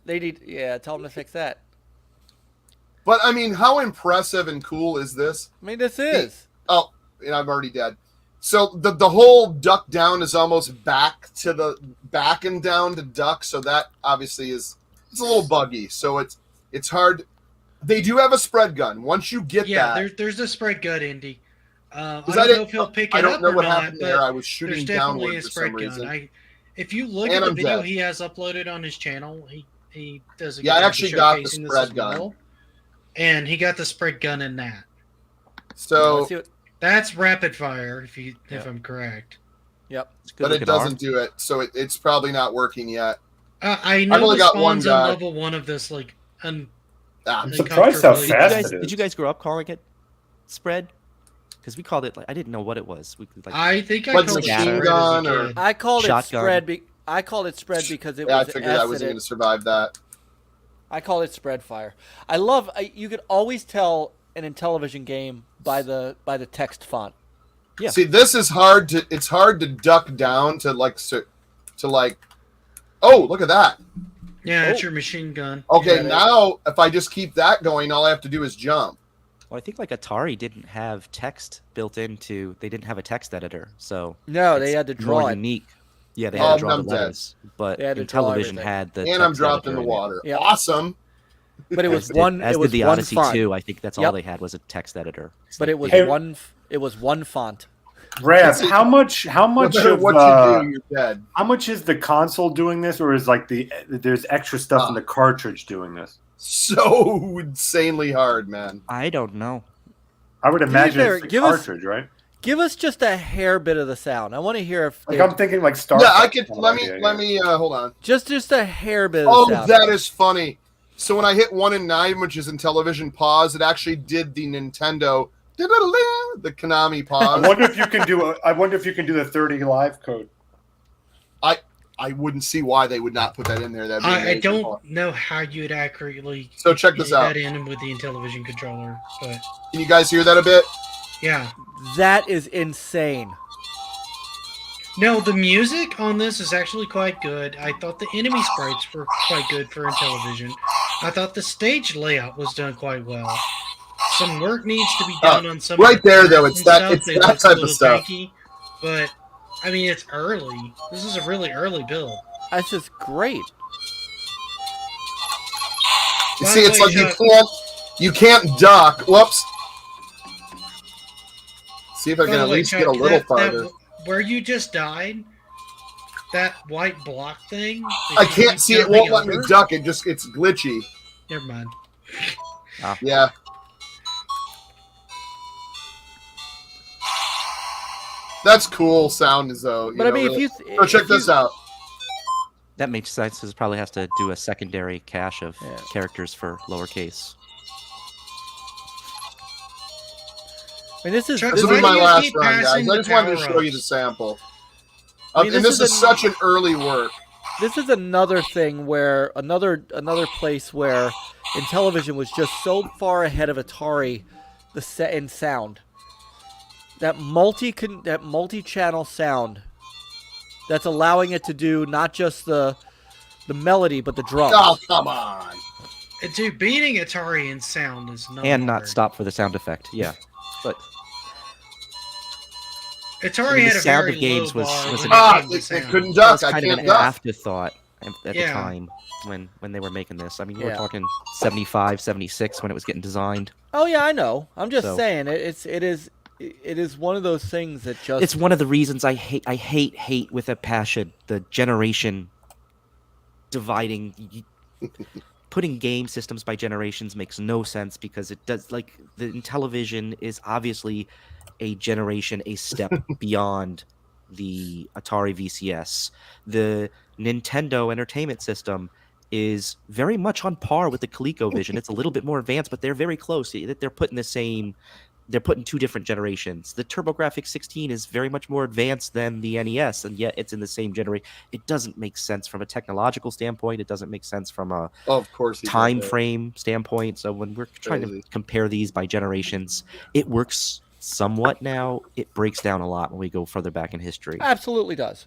They need. Yeah, tell them to fix that. But I mean, how impressive and cool is this? I mean, this is. Oh, and I'm already dead. So the whole duck down is almost back and down to duck. So that obviously it's a little buggy. So it's hard. They do have a spread gun. Once you get that, there's a spread gun, Indy. I 'cause don't know if he'll pick it I don't up know or what not, happened but there. I was there's shooting definitely downward a for spread some reason. gun. If you look And at the I'm video dead. he has uploaded on his channel, he does a good Yeah, I job actually of got the showcasing this spread as gun. well. And he got the spread gun in that. So, Let's see what- That's rapid fire, if Yeah. I'm correct. Yep. It's a good but it looking doesn't arm. do it. So it's probably not working yet. I know only the got one spawns on guy. level 1 of this I'm surprised how uncomfortably- fast it Did you is. guys grow up calling it spread? Because we called it. I didn't know what it was. I think I Like called it machine spread gun as a or- kid. I called it Shotgun. spread. I called it spread because it Yeah, I was figured I wasn't going to survive that. I call it spread fire. I love. You could always tell an Intellivision game by the text font. Yeah. See, this is hard to. It's hard to duck down to like. Oh, look at that. Yeah, Oh. it's your machine gun. Okay, Yeah, now if I just keep that going, all I have to do is jump. Well, I think like Atari didn't have text built into. They didn't have a text editor, so No, they it's had to more draw it. unique. Yeah, they Oh, had to draw I'm the dead. letters, but They had to draw Intellivision everything. had the. And I'm text dropped in editor the it. water. Yeah. Awesome. But it was As one. Did, as it was did the one Odyssey font. 2. I think that's all Yep. they had was a text editor. It's But like- it was Hey. one. It was one font. Rev, how much No matter of what you do, you're dead. how much is the console doing this, or is like there's extra stuff in the cartridge doing this? So insanely hard, man. I don't know. I would imagine fair, it's the give us- cartridge, right? Give us just a hair bit of the sound. I want to hear if Like there's- I'm thinking like Star. Yeah, I Fox could. kind of Let me. idea, Let yeah. me. Hold on. just a hair bit of Oh, the sound. that is funny. So when I hit 1 and 9, which is Intellivision pause, it actually did the Nintendo, the Konami I pause. wonder if you can do. I wonder if you can do the 30 live code. I wouldn't see why they would not put that in there. That'd be I amazing. don't know how you'd accurately So check this get out. that in with the Intellivision controller, but Can you guys hear that a bit? yeah. That is insane. No, the music on this is actually quite good. I thought the enemy sprites were quite good for Intellivision. I thought the stage layout was done quite well. Some work needs to be done on some. right of the there, though, characters it's that- and it's stuff. They that look a type of little stuff. janky, but I mean, it's early. This is a really early build. That's just great. You By see, the it's way, like Chuck- you can't duck. Whoops. See if I By can the at way, least Chuck, get a little farther. where you just died, that white block thing. that I you can't keep see it. jumping Won't let me over- duck. It's glitchy. Never mind. Yeah. That's cool sound as though. But I mean, if you So check this out. That makes sense. It probably has to do a secondary cache of Yeah. characters for lowercase. I mean, this is Chuck, This this will why be is, my do you last keep run, guys. passing I the just wanted to show you power-ups? the sample. I mean, And this this is is a- such an early work. this is another thing where another place where Intellivision was just so far ahead of Atari, the set in sound. That multi-channel sound that's allowing it to do not just the melody but the drums. Oh, come on. Dude, beating Atari in sound is not And not hard. stop for the sound effect. Yeah. But Atari I mean, the had a sound very of games low was- bar was when an- it Ah, came to it sound. couldn't that duck. was I kind of can't an duck. afterthought. at the time when they were making this. I mean, we're talking 75, 76 when it was getting designed. Oh yeah, I know. I'm just saying it is one of those things that just it's one of the reasons I hate with a passion the generation dividing. Putting game systems by generations makes no sense because it does, like, the Intellivision is obviously a generation, a step beyond the Atari VCS. The Nintendo Entertainment System is very much on par with the ColecoVision. It's a little bit more advanced, but they're very close. They're putting two different generations. The TurboGrafx 16 is very much more advanced than the NES, and yet it's in the same generation. It doesn't make sense from a technological standpoint. It doesn't make sense from a time frame standpoint. So when we're trying to compare these by generations, it works somewhat now. It breaks down a lot when we go further back in history. Absolutely does.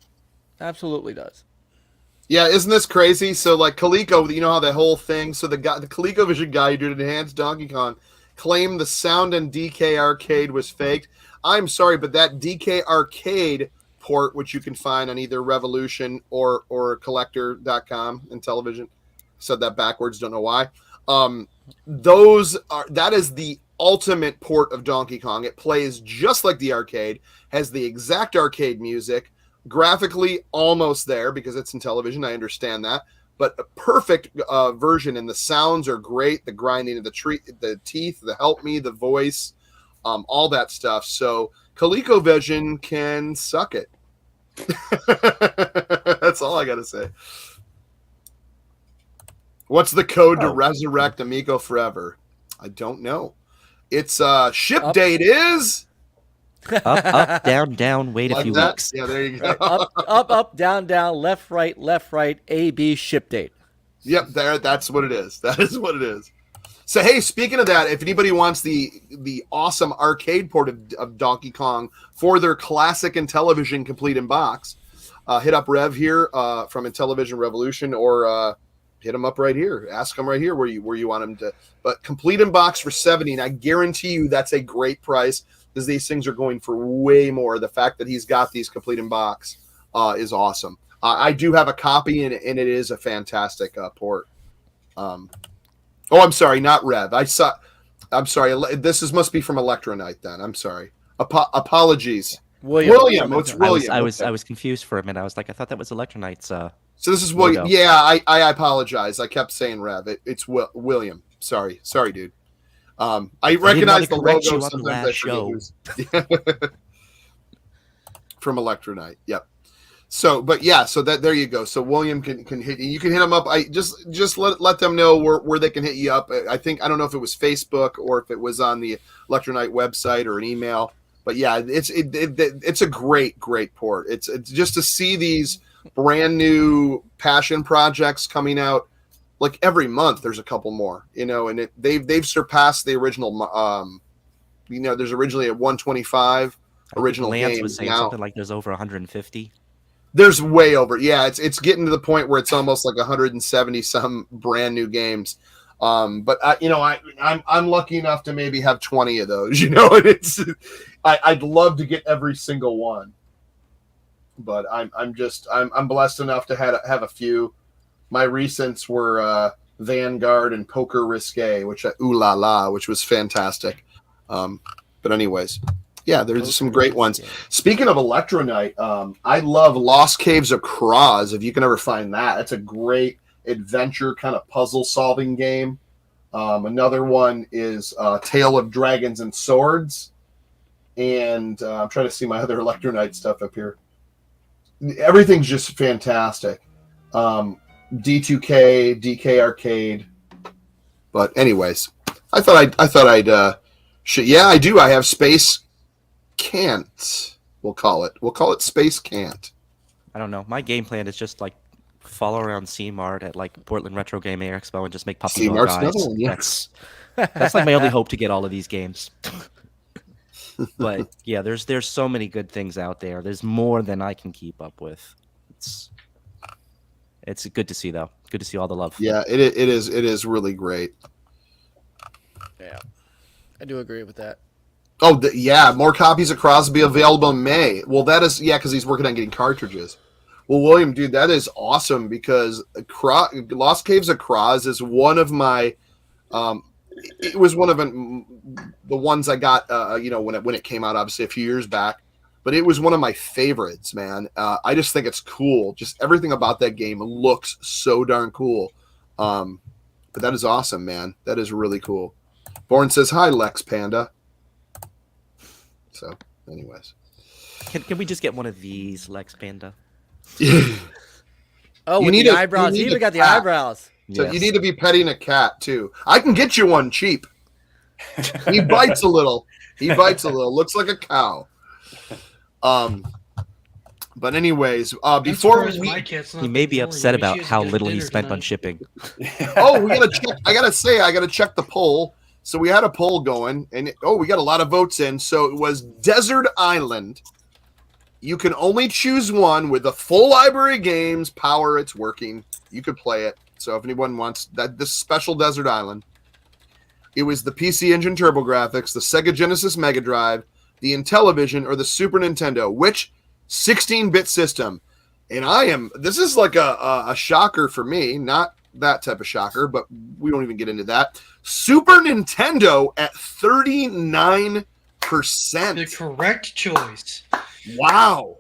Absolutely does. Yeah, isn't this crazy? So, like, Coleco, you know how the whole thing, so the ColecoVision guy who did Enhanced Donkey Kong claimed the sound in DK Arcade was faked. I'm sorry, but that DK Arcade port, which you can find on either Revolution or collector.com, Intellivision, said that backwards, don't know why. That is the ultimate port of Donkey Kong. It plays just like the arcade, has the exact arcade music, graphically almost there because it's Intellivision, I understand that. But a perfect version, and the sounds are great. The grinding of the teeth, the help me, the voice, all that stuff. So ColecoVision can suck it. That's all I got to say. What's the code to resurrect Amico forever? I don't know. It's ship date is up, down, down. Wait a few weeks. Yeah, there you go. Up, down, left, right. A, B, ship date. Yep, that's what it is. That is what it is. So, hey, speaking of that, if anybody wants the awesome arcade port of Donkey Kong for their classic Intellivision complete in box, hit up Rev here from Intellivision Revolution, or hit him up right here. Ask him right here where you want him to. But complete in box for $70, and I guarantee you that's a great price because these things are going for way more. The fact that he's got these complete in box is awesome. I do have a copy, and it is a fantastic port. I'm sorry, not Rev. I'm sorry. This must be from Electronite then. I'm sorry. Apologies. William. It's William. I was confused for a minute. I was like, I thought that was Electronite's. So this is William. Yeah, I apologize. I kept saying Rev. It's William. Sorry, dude. I recognize the logo. Sometimes I forget from Electronite. Yep. So, but yeah, so there you go. So William can hit you. You can hit him up. I just let them know where they can hit you up. I don't know if it was Facebook or if it was on the Electronite website or an email. But yeah, it's a great port. It's just to see these brand new passion projects coming out like every month. There's a couple more, and they've surpassed the original. There's originally a 125 original Lance game. Was saying now something like there's over 150. There's way over. Yeah, it's getting to the point where it's almost like 170 some brand new games. But I'm lucky enough to maybe have 20 of those. And I'd love to get every single one. But I'm blessed enough to have a few. My recents were Vanguard and Poker Risque, which was fantastic. But anyways. Yeah, there's some great ones. Speaking of Electronite, I love Lost Caves of Kraz. If you can ever find that, that's a great adventure kind of puzzle solving game. Another one is Tale of Dragons and Swords. And I'm trying to see my other Electronite stuff up here. Everything's just fantastic. D2K, DK Arcade. But anyways, I thought I'd yeah, I do. I have Space Can't. We'll call it Space Can't. I don't know. My game plan is just like follow around CMart at like Portland Retro Game Expo and just make puppy dog guys. One, yeah. That's like my only hope to get all of these games. But yeah, there's so many good things out there. There's more than I can keep up with. It's good to see though. Good to see all the love. Yeah, it is really great. Yeah, I do agree with that. Oh, more copies of Cross will be available in May. Well, that is, because he's working on getting cartridges. Well, William, dude, that is awesome because Lost Caves of Kraz is one of my. It was one of the ones I got, when it came out, obviously a few years back. But it was one of my favorites, man. I just think it's cool. Just everything about that game looks so darn cool. But that is awesome, man. That is really cool. Born says hi, Lex Panda. So, anyways, can we just get one of these, Lex Panda? Oh, with the eyebrows. He even got the eyebrows. So you need to be petting a cat too. I can get you one cheap. He bites a little. Looks like a cow. But anyways, before he may be upset about how little he spent on shipping. Oh, we gotta check. I gotta check the poll. So we had a poll going, and we got a lot of votes in. So it was Desert Island. You can only choose one with a full library of games. Power, it's working. You could play it. So if anyone wants this special Desert Island, it was the PC Engine TurboGrafx, the Sega Genesis Mega Drive, the Intellivision, or the Super Nintendo. Which 16-bit system? And this is like a shocker for me, not that type of shocker, but we don't even get into that. Super Nintendo at 39%. The correct choice. Wow.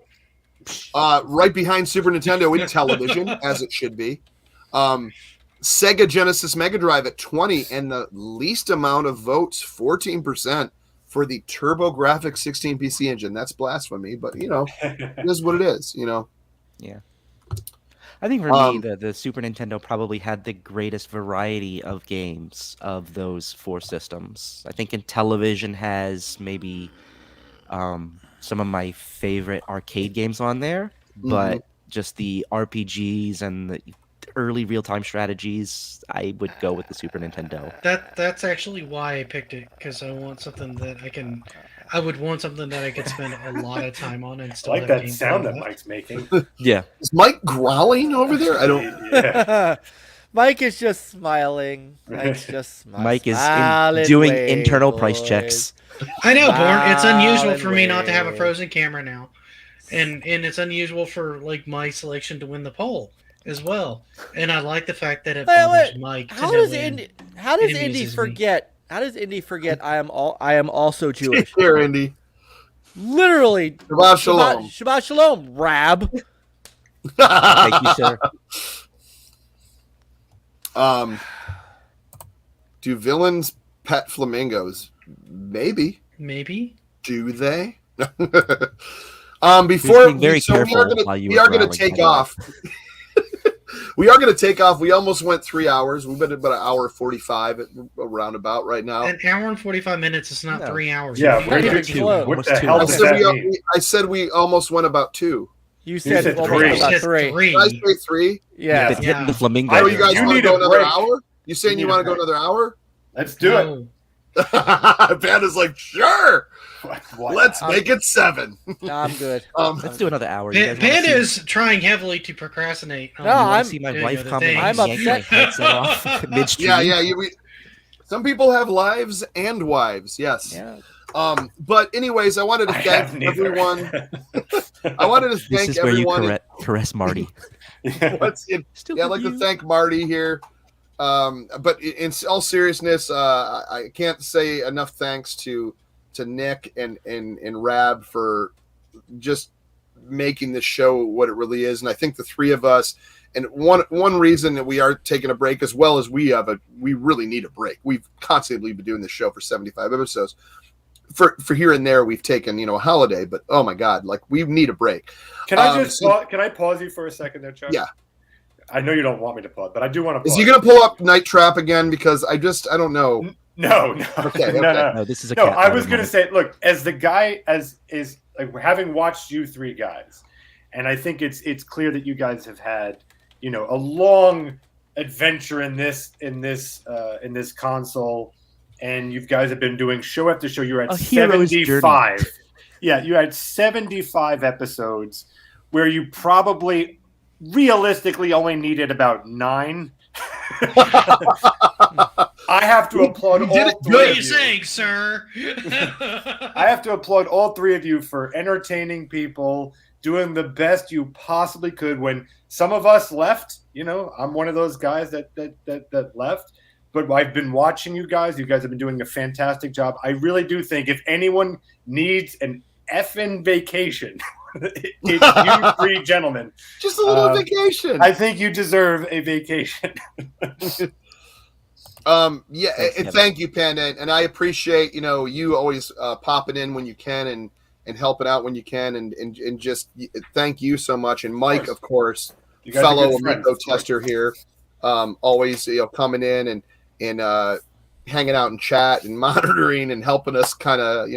Right behind Super Nintendo Intellivision, as it should be. Sega Genesis Mega Drive at 20, and the least amount of votes, 14%, for the TurboGrafx 16 PC Engine. That's blasphemy, but it is what it is, Yeah. I think for me, the Super Nintendo probably had the greatest variety of games of those four systems. I think Intellivision has maybe some of my favorite arcade games on there, but just the RPGs and the early real-time strategies, I would go with the Super Nintendo. That's actually why I picked it, because I want something that I would want something that I could spend a lot of time on and still. I like that sound that Mike's making. Yeah. Is Mike growling over there? I don't. Yeah. Mike is just smiling. Mike's just Mike is doing internal price checks. I know, Born. It's unusual for me not to have a frozen camera now, and it's unusual for my selection to win the poll as well. And I like the fact that it bothers Mike. How does Indy forget? How does Indy forget I am also Jewish? Here, Indy. Literally. Shabbat shalom. Shabbat shalom, Rab. Thank you, sir. Do villains pet flamingos? Maybe. Do they? Before very careful we are going to take off. We are going to take off. We almost went 3 hours. We've been about an hour 45 around about right now. An hour and 45 minutes is not 3 hours. Yeah, what the hell does that mean? I said we almost went about 2. You said three. About 3. Did I say 3? Yeah. Hitting the flamingo. Oh, you guys want to go another break. hour? You saying you want to go another hour? Let's do it. Panda's like, sure. Let's make it 7. No, I'm good. Let's do another hour. Panda is trying heavily to procrastinate. No, I'm see my wife coming. I'm upset. Off midstream. Yeah. Some people have lives and wives. Yes. Yeah. But anyways, I wanted to thank everyone. I wanted to thank This is where everyone. you caress Marty. I'd like to thank Marty here. But in all seriousness, I can't say enough thanks to Nick and Rab for just making this show what it really is. And I think the three of us, and one reason that we are taking a break as well as we really need a break. We've constantly been doing this show for 75 episodes. For here and there, we've taken a holiday, but oh my god, we need a break. Can I pause you for a second there, Chuck? Yeah. I know you don't want me to pause, but I do want to pause. Is he going to pull up Night Trap again? Because I don't know. No. Okay. No. This is a no. I was going to say, look, as the guy having watched you three guys, and I think it's clear that you guys have had a long adventure in this console, and you guys have been doing show after show. You're at 75. Yeah, you had 75 episodes where you probably realistically only needed about 9. I have to applaud all 3 of you. What are you saying, sir? I have to applaud all 3 of you for entertaining people, doing the best you possibly could. When some of us left, I'm one of those guys that left. But I've been watching you guys. You guys have been doing a fantastic job. I really do think if anyone needs an effing vacation, it's you three gentlemen. Just a little vacation. I think you deserve a vacation. Thank you, Panda, and I appreciate you always popping in when you can and helping out when you can, and just thank you so much. And Mike, of course, fellow Amico tester here, always coming in and hanging out in chat and monitoring and helping us kind of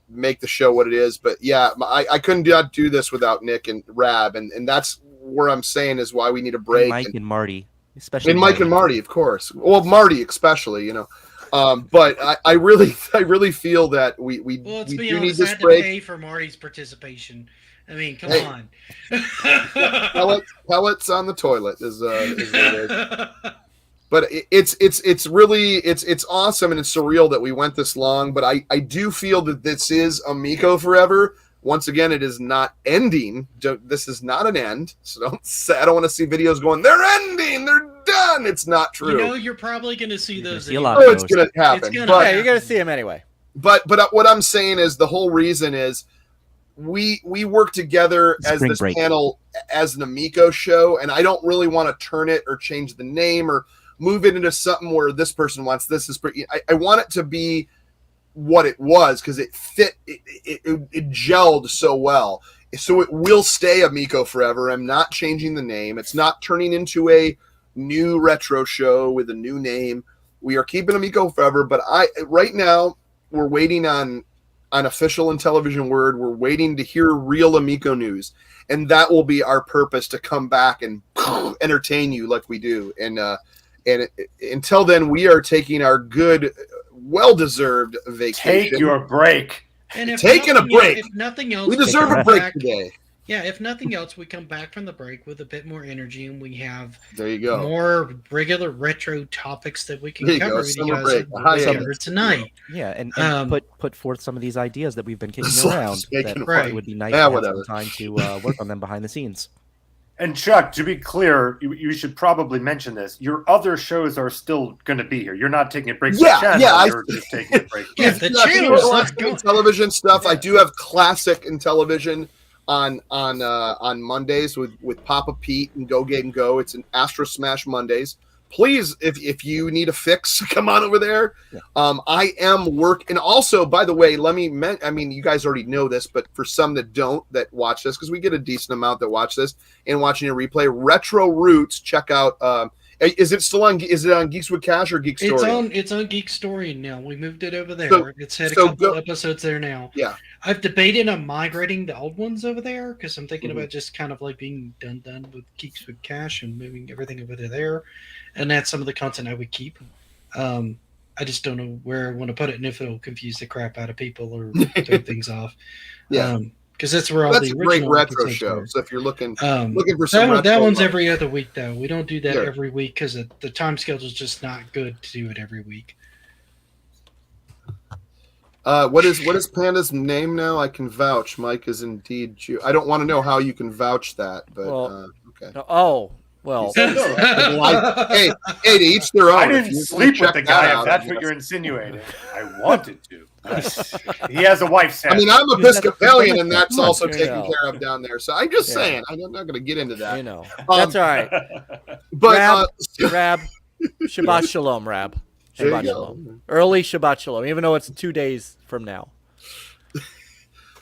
make the show what it is. But yeah, I couldn't do this without Nick and Rab, and that's where I'm saying is why we need a break. Mike and Marty. Especially and Mike and Marty, of course. Well, Marty especially, but I really feel that we do need this break. Pay for Marty's participation. I mean, come on. Pellets on the toilet is what it is. But it's really awesome and it's surreal that we went this long. But I do feel that this is Amico forever. Once again, it is not ending. This is not an end. So I don't want to see videos going, they're ending, they're done. It's not true. You're probably going to see those. It's going to happen. You're going to see them anyway. But what I'm saying is the whole reason is we work together as this panel as an Amico show, and I don't really want to turn it or change the name or move it into something where this person wants this. I want it to be what it was because it fit, it gelled so well. So it will stay Amico forever. I'm not changing the name. It's not turning into a new retro show with a new name. We are keeping Amico forever, but right now we're waiting on official Intellivision word. We're waiting to hear real Amico news, and that will be our purpose to come back and entertain you like we do. And until then, we are taking our good, well-deserved vacation. Take your break. And taking a break. If nothing else, we deserve a break today. Yeah, if nothing else, we come back from the break with a bit more energy, and we have more regular retro topics that we can cover with you guys tonight. Yeah, and put forth some of these ideas that we've been kicking around. It would be nice to have some time to work on them behind the scenes. And Chuck, to be clear, you should probably mention this. Your other shows are still going to be here. You're not taking a break. You're just taking a break. The channel television stuff. I do have classic Intellivision on Mondays with Papa Pete and Go Game Go. It's an Astro Smash Mondays. Please, if you need a fix, come on over there. Yeah. I am and also, by the way, you guys already know this, but for some that don't, that watch this, because we get a decent amount that watch this and watching a replay, Retro Roots, check out, is it on Geeks with Cash or Geek Story? It's on Geek Story now. We moved it over there. It's had a couple episodes there now. Yeah. I've debated on migrating the old ones over there because I'm thinking about just kind of like being done with Geeks with Cash and moving everything over to there. And that's some of the content I would keep. I just don't know where I want to put it and if it'll confuse the crap out of people or throw things off. Yeah. Because that's where all the original great retro show. So if you're looking for that one's every other week though. We don't do that every week because the time schedule is just not good to do it every week. What is Panda's name now? I can vouch. Mike is indeed Jew. I don't want to know how you can vouch that, but okay. Well, hey, to each their own. I didn't sleep with the guy. If that's what you're insinuating, I wanted to. He has a wife, Sam. I mean, I'm Episcopalian, and that's also taken care of down there. So I'm just saying, I'm not going to get into that. That's all right. But Rab, Shabbat Shalom, Rab. Shabbat Shalom. Early Shabbat Shalom, even though it's 2 days from now.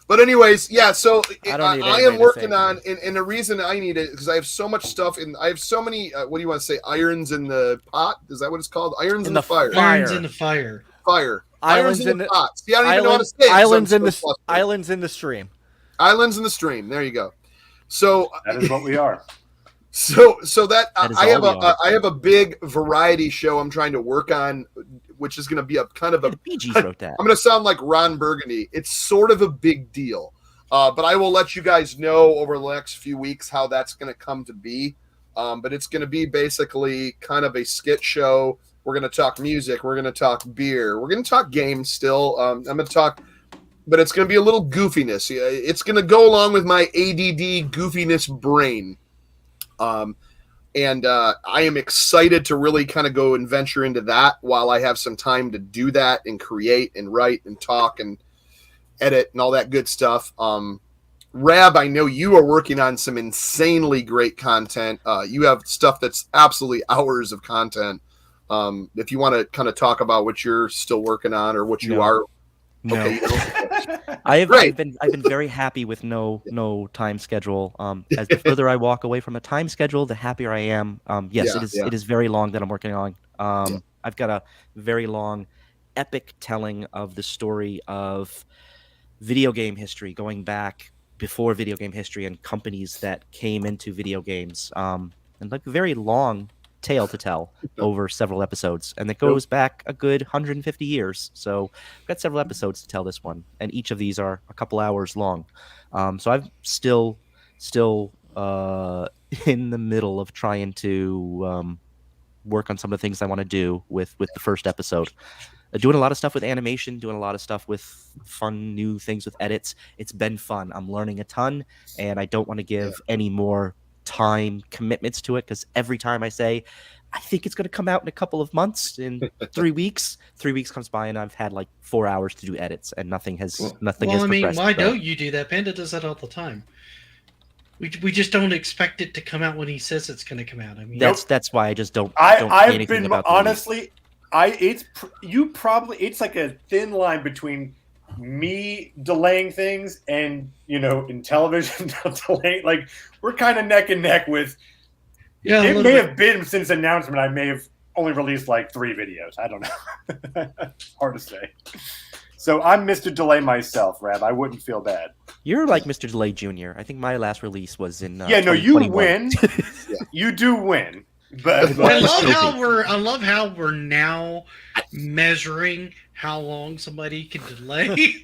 But anyways, yeah, so I am working on, and the reason I need it, because I have so much stuff, and I have so many, what do you want to say, irons in the pot? Is that what it's called? Irons in the fire. Irons in the fire. Fire. Irons in the pot. See, I don't even know how to say it. Islands in the stream. Islands in the stream. There you go. So that is what we are. So that I have a big variety show I'm trying to work on, which is going to be a kind of a. The PGs wrote that. I'm going to sound like Ron Burgundy. It's sort of a big deal, but I will let you guys know over the next few weeks how that's going to come to be. But it's going to be basically kind of a skit show. We're going to talk music. We're going to talk beer. We're going to talk games still. I'm going to talk but it's going to be a little goofiness. It's going to go along with my ADD goofiness brain. And I am excited to really kind of go and venture into that while I have some time to do that and create and write and talk and edit and all that good stuff. Rab, I know you are working on some insanely great content. You have stuff that's absolutely hours of content. If you want to kind of talk about what you're still working on or what you are. No. Okay, I've been very happy with no time schedule. As the further I walk away from a time schedule, the happier I am. Yes, it is very long that I'm working on. I've got a very long, epic telling of the story of video game history, going back before video game history and companies that came into video games, and like a very long tale to tell over several episodes, and it goes back a good 150 years. So I've got several episodes to tell this one, and each of these are a couple hours long. So I'm still in the middle of trying to work on some of the things I want to do with the first episode. Doing a lot of stuff with animation, doing a lot of stuff with fun new things with edits. It's been fun. I'm learning a ton, and I don't want to give any more time commitments to it, because every time I say I think it's going to come out in a couple of months, in 3 weeks comes by and I've had like 4 hours to do edits, and nothing has progressed. Why don't you do that? Panda does that all the time. We just don't expect it to come out when he says it's going to come out. I mean, that's why I just don't. I've been honestly. It's like a thin line between me delaying things and Intellivision delaying. Like, we're kind of neck and neck with. Yeah, it may have been since announcement. I may have only released like 3 videos. I don't know. Hard to say. So I'm Mr. Delay myself, Rab. I wouldn't feel bad. You're like Mr. Delay Jr. I think my last release was in. You win. You do win. But I love how we're now measuring how long somebody can delay.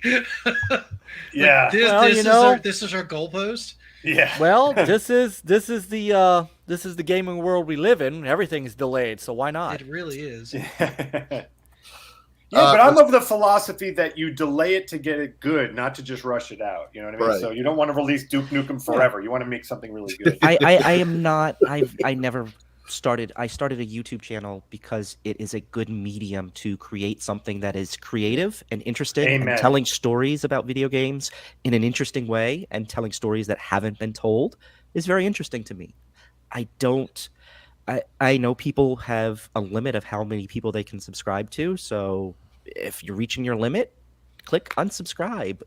Yeah. This is our goalpost. Yeah. Well, this is the gaming world we live in. Everything's delayed, so why not? It really is. Yeah, but I'm of the philosophy that you delay it to get it good, not to just rush it out. You know what I mean? Right. So you don't want to release Duke Nukem forever. You want to make something really good. I am not. I never started. I started a YouTube channel because it is a good medium to create something that is creative and interesting. Amen. And telling stories about video games in an interesting way, and telling stories that haven't been told is very interesting to me. I know people have a limit of how many people they can subscribe to. So if you're reaching your limit, click unsubscribe.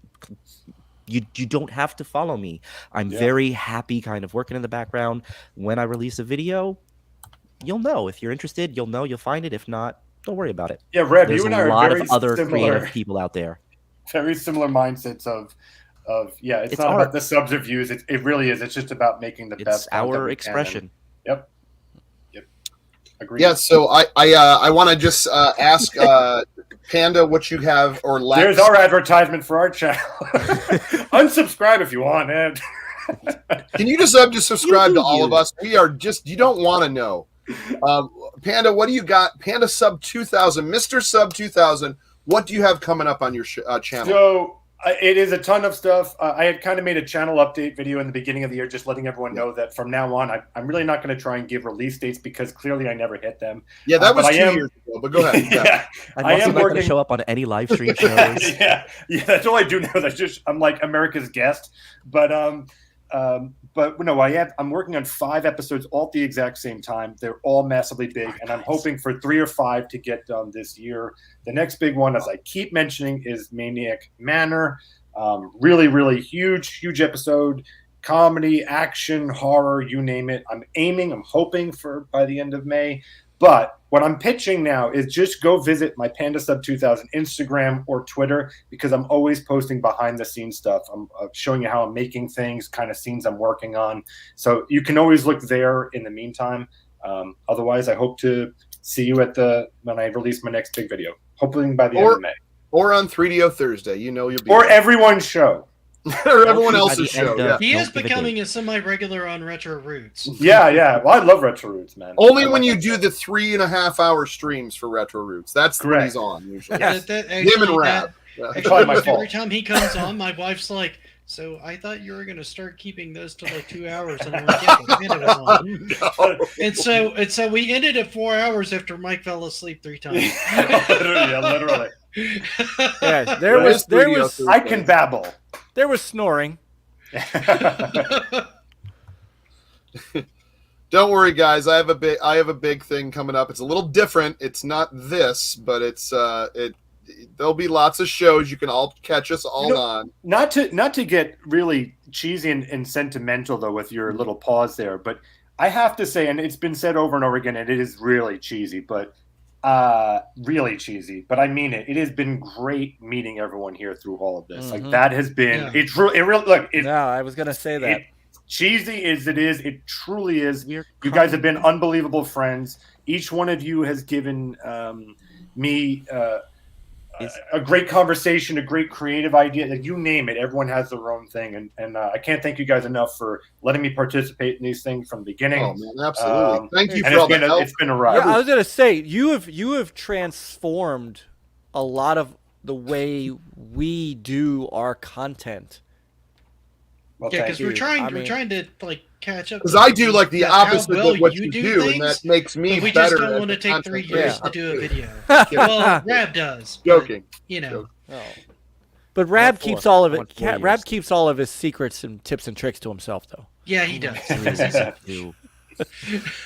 You don't have to follow me. I'm very happy kind of working in the background. When I release a video, you'll know. If you're interested, you'll know. You'll find it. If not, don't worry about it. Yeah, Reb, there's you and I a are lot very of other similar, creative people out there. Very similar mindsets of it's not art. About the subs or views. It really is. It's just about making the best. It's our expression. Yep. Agreed. Yeah, so I want to just ask Panda what you have or Lex. There's our advertisement for our channel. Unsubscribe if you want, Ed. Can you just subscribe to all of us? We are just, you don't want to know. Panda, what do you got? Panda Sub 2000, Mr. Sub 2000. What do you have coming up on your channel? So it is a ton of stuff. I had kind of made a channel update video in the beginning of the year, just letting everyone know that from now on, I'm really not going to try and give release dates because clearly I never hit them. Yeah, that was 2 years ago, but go ahead. Yeah. I am not going to show up on any live stream shows. yeah, that's all I do know. I'm like America's guest. But no, I'm working on 5 episodes all at the exact same time. They're all massively big, and I'm hoping for 3 or 5 to get done this year. The next big one, as I keep mentioning, is Maniac Manor. Really, really huge episode. Comedy, action, horror, you name it. I'm hoping for by the end of May. But what I'm pitching now is just go visit my Panda Sub 2000 Instagram or Twitter, because I'm always posting behind the scenes stuff. I'm showing you how I'm making things, kind of scenes I'm working on. So you can always look there in the meantime. Otherwise, I hope to see you when I release my next big video, hopefully by the end of May. Or on 3DO Thursday. You'll be or everyone's show. or everyone else's show. He is becoming a semi-regular on Retro Roots. Yeah. Well, I love Retro Roots, man. Only when you do the 3.5-hour streams for Retro Roots. That's when he's on usually. Yes. Him and Rab. Probably my Every fault. time he comes on, my wife's like, "So I thought you were going to start keeping those to like 2 hours," and I'm like, "Yeah, but Panda was on." No. And so we ended at 4 hours after Mike fell asleep 3 times. Literally. Yeah, there was I can babble. there was snoring. Don't worry, guys. I have a big thing coming up. It's a little different. It's not this, but it's there'll be lots of shows you can all catch us all on. Not to get really cheesy and sentimental though with your little pause there, but I have to say, and it's been said over and over again, and it is really cheesy, but I mean it. It has been great meeting everyone here through all of this. Like that has been I was gonna say that. Cheesy as it is, it truly is. You guys have been unbelievable friends. Each one of you has given me a great conversation, a great creative idea. Like, you name it, everyone has their own thing, and I can't thank you guys enough for letting me participate in these things from the beginning. Oh man, absolutely! Thank you and for all the help. It's been a ride. Yeah, I was gonna say you have transformed a lot of the way we do our content. Well, Yeah, because we're trying to like catch up. Because I do like the opposite well of what you do do, things, and that makes me but we better. just don't as want to a take content 3 years creator. to do a video. Well, Rab does. Joking. But, you know. Oh. But Rab keeps all of it. years. Rab keeps all of his secrets and tips and tricks to himself, though. Yeah, he does.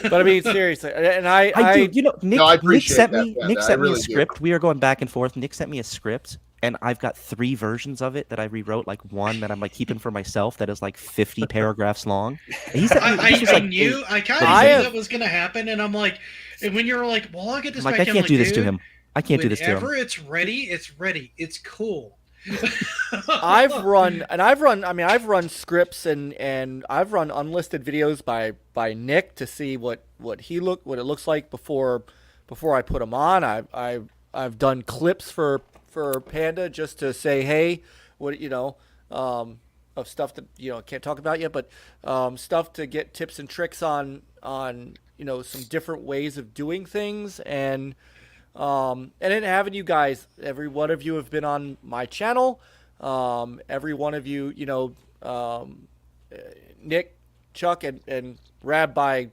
But I mean, seriously, and I do. You know, Nick, No, I Nick appreciate sent that, me Panda. Nick I sent me really a do. script. We are going back and forth. Nick sent me a script, and I've got 3 versions of it that I rewrote. Like one that I'm like keeping for myself that is like 50 paragraphs long. And he sent me, I this was like knew, I kind of knew that was going to happen, and I'm like, and when you're like, well, I'll get this I'm like, back I in, can't do this to dude, him. I can't do this to him. Whenever it's ready, it's ready. It's cool. I've run scripts and I've run unlisted videos by Nick to see what it looks like before I put them on. I've done clips for Panda just to say, hey, what of stuff that can't talk about yet, but stuff to get tips and tricks on some different ways of doing things. And then having you guys, every one of you have been on my channel. Every one of you, Nick, Chuck, and Rab by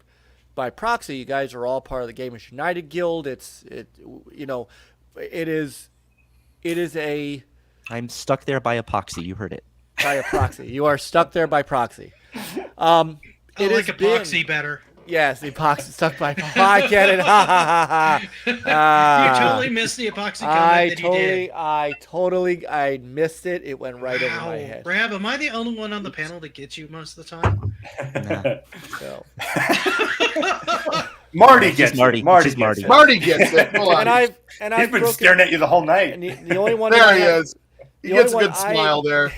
proxy, you guys are all part of the Gamers United Guild. It is a. I'm stuck there by epoxy. You heard it. By a proxy. You are stuck there by proxy. I like epoxy better. Yes, the epoxy stuck by. I get it. Ha ha ha ha. You totally missed the epoxy comment that he did. I missed it. It went right over my head. Rab, am I the only one on the panel that gets you most of the time? So. Marty gets Marty. it. Marty gets it. Hold on. And He's been staring at you the whole night. And the only one there he is. He gets a good smile there.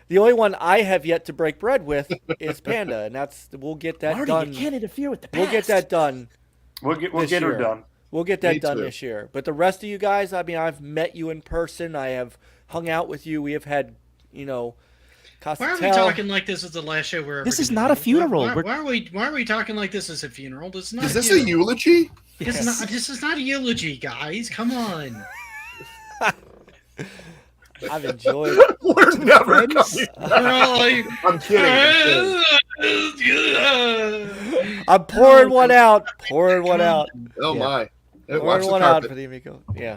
The only one I have yet to break bread with is Panda, and we'll get that Marty, done. you can't interfere with the past. We'll get that done. We'll get her done. We'll get that done too. this year. But the rest of you guys, I mean, I've met you in person. I have hung out with you. We have had, Why are we talking like this is the last show we're ever This is gonna not do? a funeral. Why are we talking like this is a funeral? This is not. Is this a eulogy? This is not a eulogy, guys. Come on. I've enjoyed. We're never coming Like, I'm kidding. I'm pouring one out. Pouring one out. Oh my. Watch Pouring the one out carpet. for the Amico. Yeah.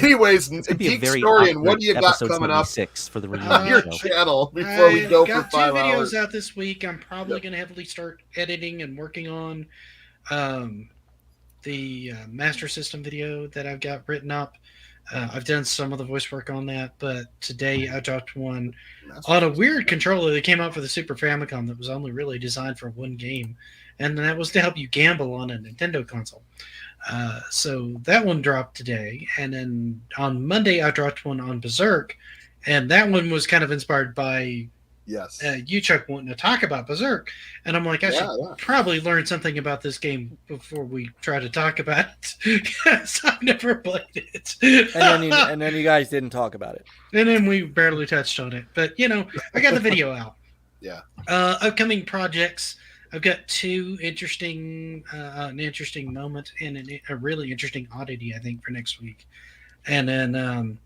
Anyways, It's gonna be a Geek very Historian, what do you awkward got episode coming up 76 for the on reunion your show. channel before we go for got 5 2 videos hours? out this week. I'm probably going to heavily start editing and working on the Master System video that I've got written up. I've done some of the voice work on that, but today I dropped one on a weird controller that came out for the Super Famicom that was only really designed for one game, and that was to help you gamble on a Nintendo console. So that one dropped today, and then on Monday I dropped one on Berserk, and that one was kind of inspired by you, Chuck, wanting to talk about Berserk, and I'm like, I should probably learn something about this game before we try to talk about it, because I've never played it. And then you guys didn't talk about it. And then we barely touched on it, but I got the video out. Yeah. Upcoming projects. I've got 2 interesting, an interesting moment and a really interesting oddity, I think, for next week. And then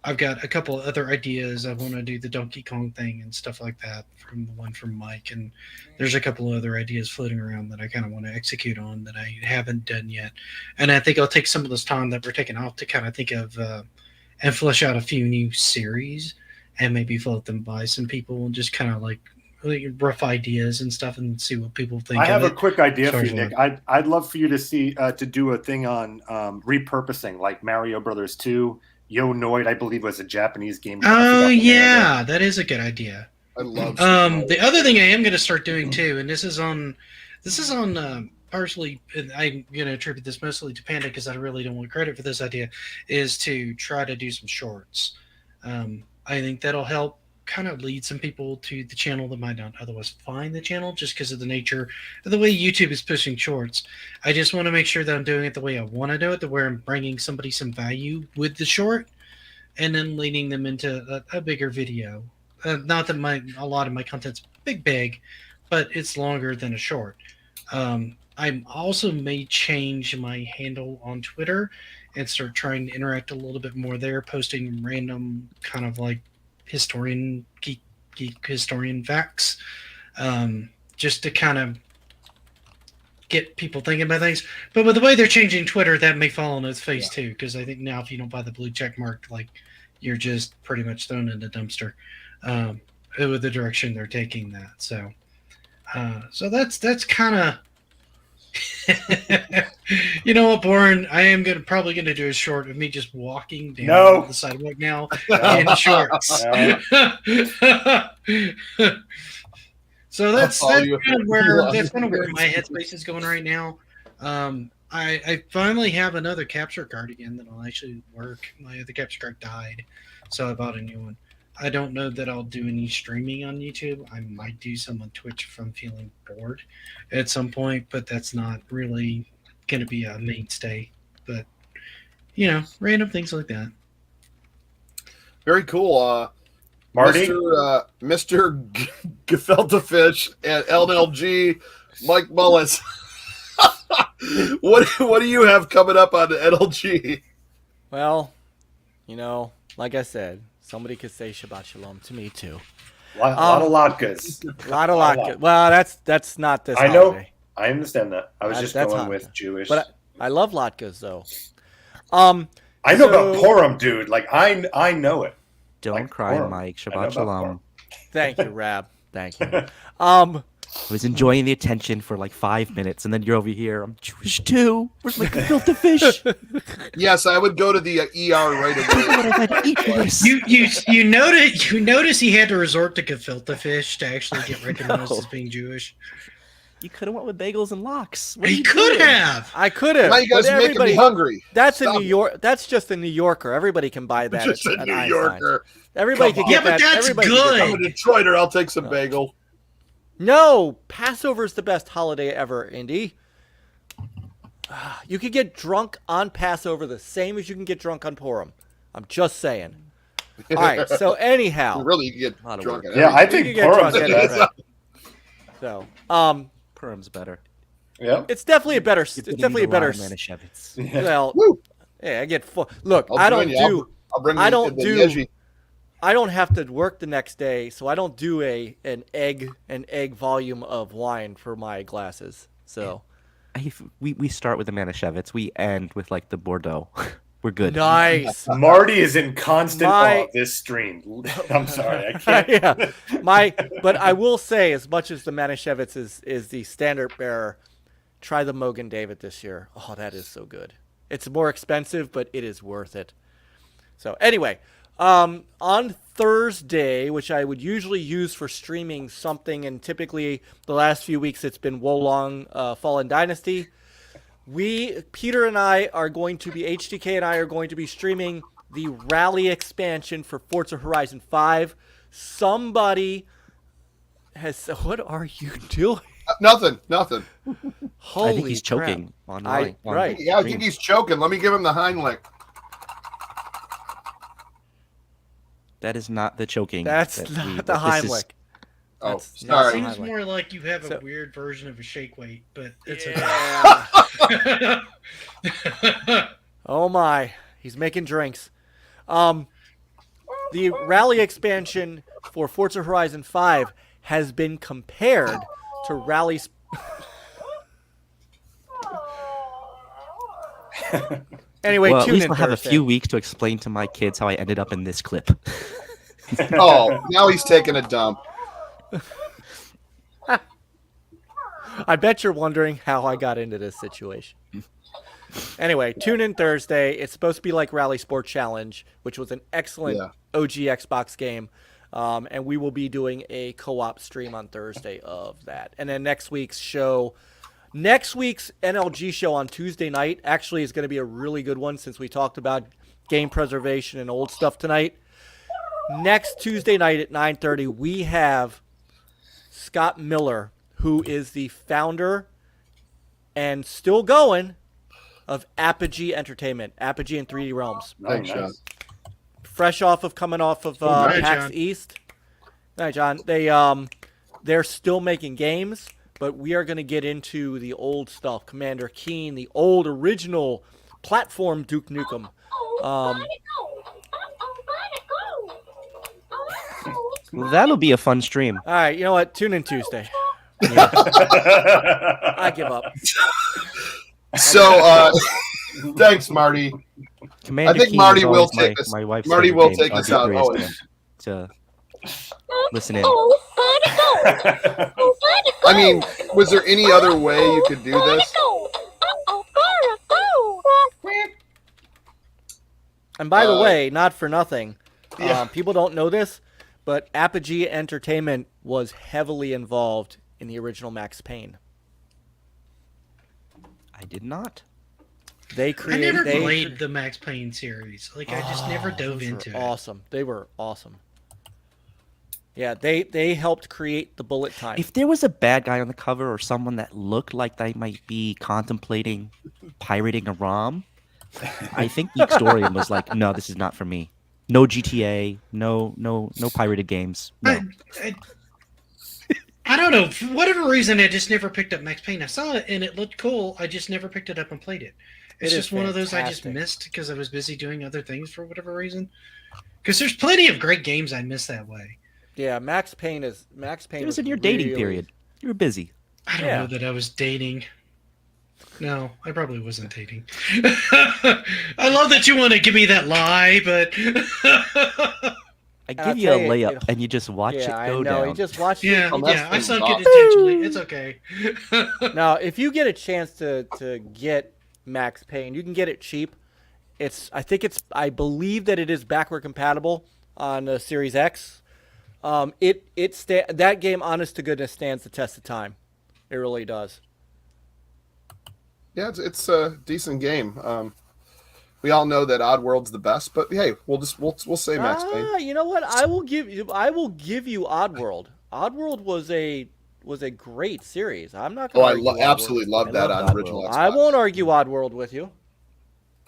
I've got a couple of other ideas. I want to do the Donkey Kong thing and stuff like that from the one from Mike. And there's a couple of other ideas floating around that I kind of want to execute on that I haven't done yet. And I think I'll take some of this time that we're taking off to kind of think of and flesh out a few new series and maybe float them by some people and just kind of like rough ideas and stuff and see what people think. I have of a quick idea for you, Sorry, Nick. I'd love for you to see to do a thing on repurposing, like Mario Brothers 2. Yo Noid, I believe, was a Japanese game. Oh yeah, that is a good idea. I love The other thing I am going to start doing too, and this is on partially, and I'm going to attribute this mostly to Panda because I really don't want credit for this idea, is to try to do some shorts. I think that'll help kind of lead some people to the channel that might not otherwise find the channel just because of the nature of the way YouTube is pushing shorts. I just want to make sure that I'm doing it the way I want to do it, to where I'm bringing somebody some value with the short and then leading them into a bigger video. Not that a lot of my content's big, but it's longer than a short. I also may change my handle on Twitter and start trying to interact a little bit more there, posting random kind of like geek historian facts, just to kind of get people thinking about things. But with the way they're changing Twitter, that may fall on its face too, because I think now if you don't buy the blue check mark, like you're just pretty much thrown in the dumpster with the direction they're taking that. So that's kind of you know what, Bourne? I am probably gonna do a short of me just walking down the sidewalk now in shorts. So that's kind of where my headspace is going right now. I finally have another capture card again that'll actually work. My other capture card died, so I bought a new one. I don't know that I'll do any streaming on YouTube. I might do some on Twitch if I'm feeling bored at some point, but that's not really going to be a mainstay. But, you know, random things like that. Very cool. Marty? Mr. Gefilte Fish and LNLG, Mike Mullis. What do you have coming up on the NLG? Well, you know, like I said, somebody could say Shabbat Shalom to me too. A lot of latkes. A lot of latkes. Well, that's not this. I know. Holiday. I understand that. I was just going with Jewish. But I love latkes though. I know about Purim, dude. Like I know it. Don't like cry, Purim. Mike. Shabbat Shalom. Thank you, Rab. Thank you. I was enjoying the attention for like 5 minutes, and then you're over here. I'm Jewish too. Where's my gefilte fish? Yes, I would go to the ER right away. You notice he had to resort to gefilte fish to actually get recognized as being Jewish. You could have went with bagels and lox. He could have. I could have. Now you guys are making me hungry. That's in New York. That's just a New Yorker. Everybody can buy that. Just a New Yorker. Everybody can get that. Yeah, but that's Everybody good. I'm a Detroiter. I'll take some bagel. No, Passover is the best holiday ever, Indy. You could get drunk on Passover the same as you can get drunk on Purim. I'm just saying. All right, so anyhow. You really get drunk at I think Purim's better. So, Purim's better. Yeah. It's definitely a better. It's definitely a better. Well, yeah, I get full. Look, I don't have to work the next day, so I don't do an egg volume of wine for my glasses. So we start with the Manischewitz, we end with like the Bordeaux. We're good. Nice. Marty is in constant awe of this stream. I'm sorry, I can't. But I will say, as much as the Manischewitz is the standard bearer, try the Mogan David this year. Oh, that is so good. It's more expensive, but it is worth it. So anyway. On Thursday, which I would usually use for streaming something, and typically the last few weeks it's been Wolong Fallen Dynasty, Peter and I are going to be, HDK and I are going to be streaming the Rally expansion for Forza Horizon 5. Somebody has, what are you doing? Nothing. Holy I think he's choking online. Right. Yeah, I think he's choking. Let me give him the Heimlich. That is not the choking. That's not the Heimlich. Oh, sorry. It seems more like you have a weird version of a shake weight, but it's okay. Oh my, he's making drinks. the Rally expansion for Forza Horizon 5 has been compared to Rally. Anyway, Well, at tune least in I'll have a Thursday. few weeks to explain to my kids how I ended up in this clip. Oh, now he's taking a dump. I bet you're wondering how I got into this situation. Anyway, tune in Thursday. It's supposed to be like Rally Sport Challenge, which was an excellent OG Xbox game. And we will be doing a co-op stream on Thursday of that. And then next week's NLG show on Tuesday night actually is going to be a really good one since we talked about game preservation and old stuff tonight. Next Tuesday night at 9:30, we have Scott Miller, who is the founder and still going of Apogee Entertainment, Apogee and 3D Realms. Thanks, John. Fresh off of coming off of PAX East. All right, John. They're still making games, but we are going to get into the old stuff. Commander Keen, the old original platform Duke Nukem. That'll be a fun stream. All right, you know what? Tune in Tuesday. I give up. So, thanks, Marty. Commander I think Keen Marty is will always take us. my wife's Marty favorite will game. take I'll us be out curious always. to listen in. I mean, was there any other way you could do this? And by the way, not for nothing, Yeah. people don't know this, but Apogee Entertainment was heavily involved in the original Max Payne. I did not. They created. I never played the Max Payne series. Like, I just never dove into it. Awesome. They were awesome. Yeah, they helped create the bullet time. If there was a bad guy on the cover or someone that looked like they might be contemplating pirating a ROM, I think Geek Storium was like, no, this is not for me. No GTA, no pirated games. No. I don't know. For whatever reason, I just never picked up Max Payne. I saw it and it looked cool. I just never picked it up and played it. It's It just is one of those I just fantastic. missed because I was busy doing other things for whatever reason. Because there's plenty of great games I missed that way. Yeah, Max Payne. It was in your dating really- period. You were busy. I don't Yeah. know that I was dating. No, I probably wasn't dating. I love that you want to give me that lie, but I I'll give you a tell you, layup and you just watch it Yeah, go I know. down. You just watch yeah, it. Unless yeah, I things sunk off. it intentionally. It's okay. Now, if you get a chance to get Max Payne, you can get it cheap. I believe that it is backward compatible on the Series X. That game, honest to goodness, stands the test of time. It really does. Yeah, it's a decent game. We all know that Oddworld's the best, but hey, we'll say Max Payne. You know what? I will give you Oddworld. Oddworld was a great series. I'm not Oh, going I to argue Oddworld. absolutely love that loved on original Xbox. I won't argue Oddworld with you.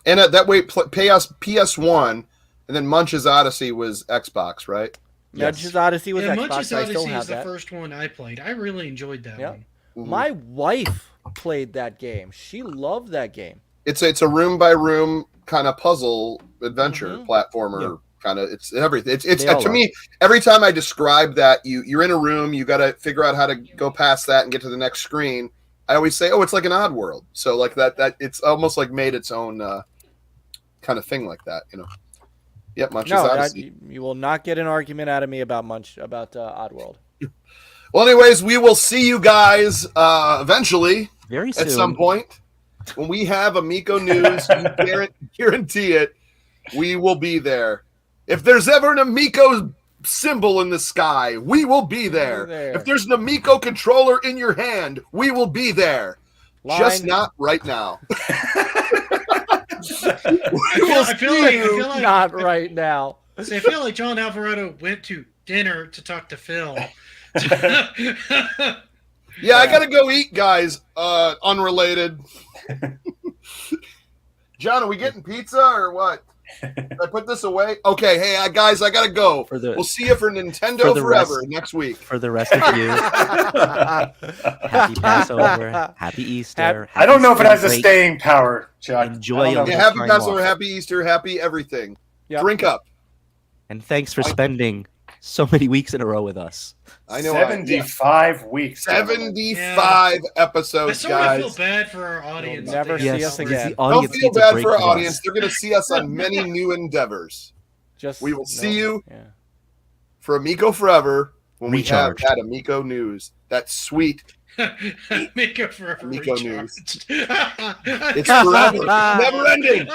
And that way, PS1, and then Munch's Odyssey was Xbox, right? Munch's Odyssey was Yeah, Xbox. Munch's I still Odyssey have is the that. first one I played. I really enjoyed that Yeah. one. Mhm. My wife played that game. She loved that game. It's a room by room kind of puzzle adventure platformer kind of. It's everything. It's They all to are. me, every time I describe that, you're in a room, you got to figure out how to go past that and get to the next screen. I always say, oh, it's like an Oddworld. So like that it's almost like made its own kind of thing like that, you know. Yep, Munch's Odyssey. You will not get an argument out of me about Oddworld. Well, anyways, we will see you guys eventually Very soon. at some point when we have Amico news. You guarantee it. We will be there. If there's ever an Amico symbol in the sky, we will be there. If there's an Amico controller in your hand, we will be there. Just not right now. I feel like Not right now. See, I feel like John Alvarado went to dinner to talk to Phil. Yeah, I gotta go eat, guys. Unrelated. John, are we getting pizza or what? Did I put this away? Okay, hey guys, I gotta go. We'll see you for Nintendo for the Forever rest- next week. For the rest of you, happy Passover, happy Easter. I don't know if it has a break. staying power, Chuck. Enjoy I don't a know. little Yeah, happy time Passover, off. happy Easter, happy everything. Yep. Drink up. And thanks for spending so many weeks in a row with us. I know 75 weeks. 75 episodes, I guys. sort of feel bad for our audience. You'll never see us again. Don't feel bad for our audience. They're going to see us on many new endeavors. We will see you for Amico Forever when we have that Amico news. That sweet Amico Forever. Amico news. It's forever. Never ending.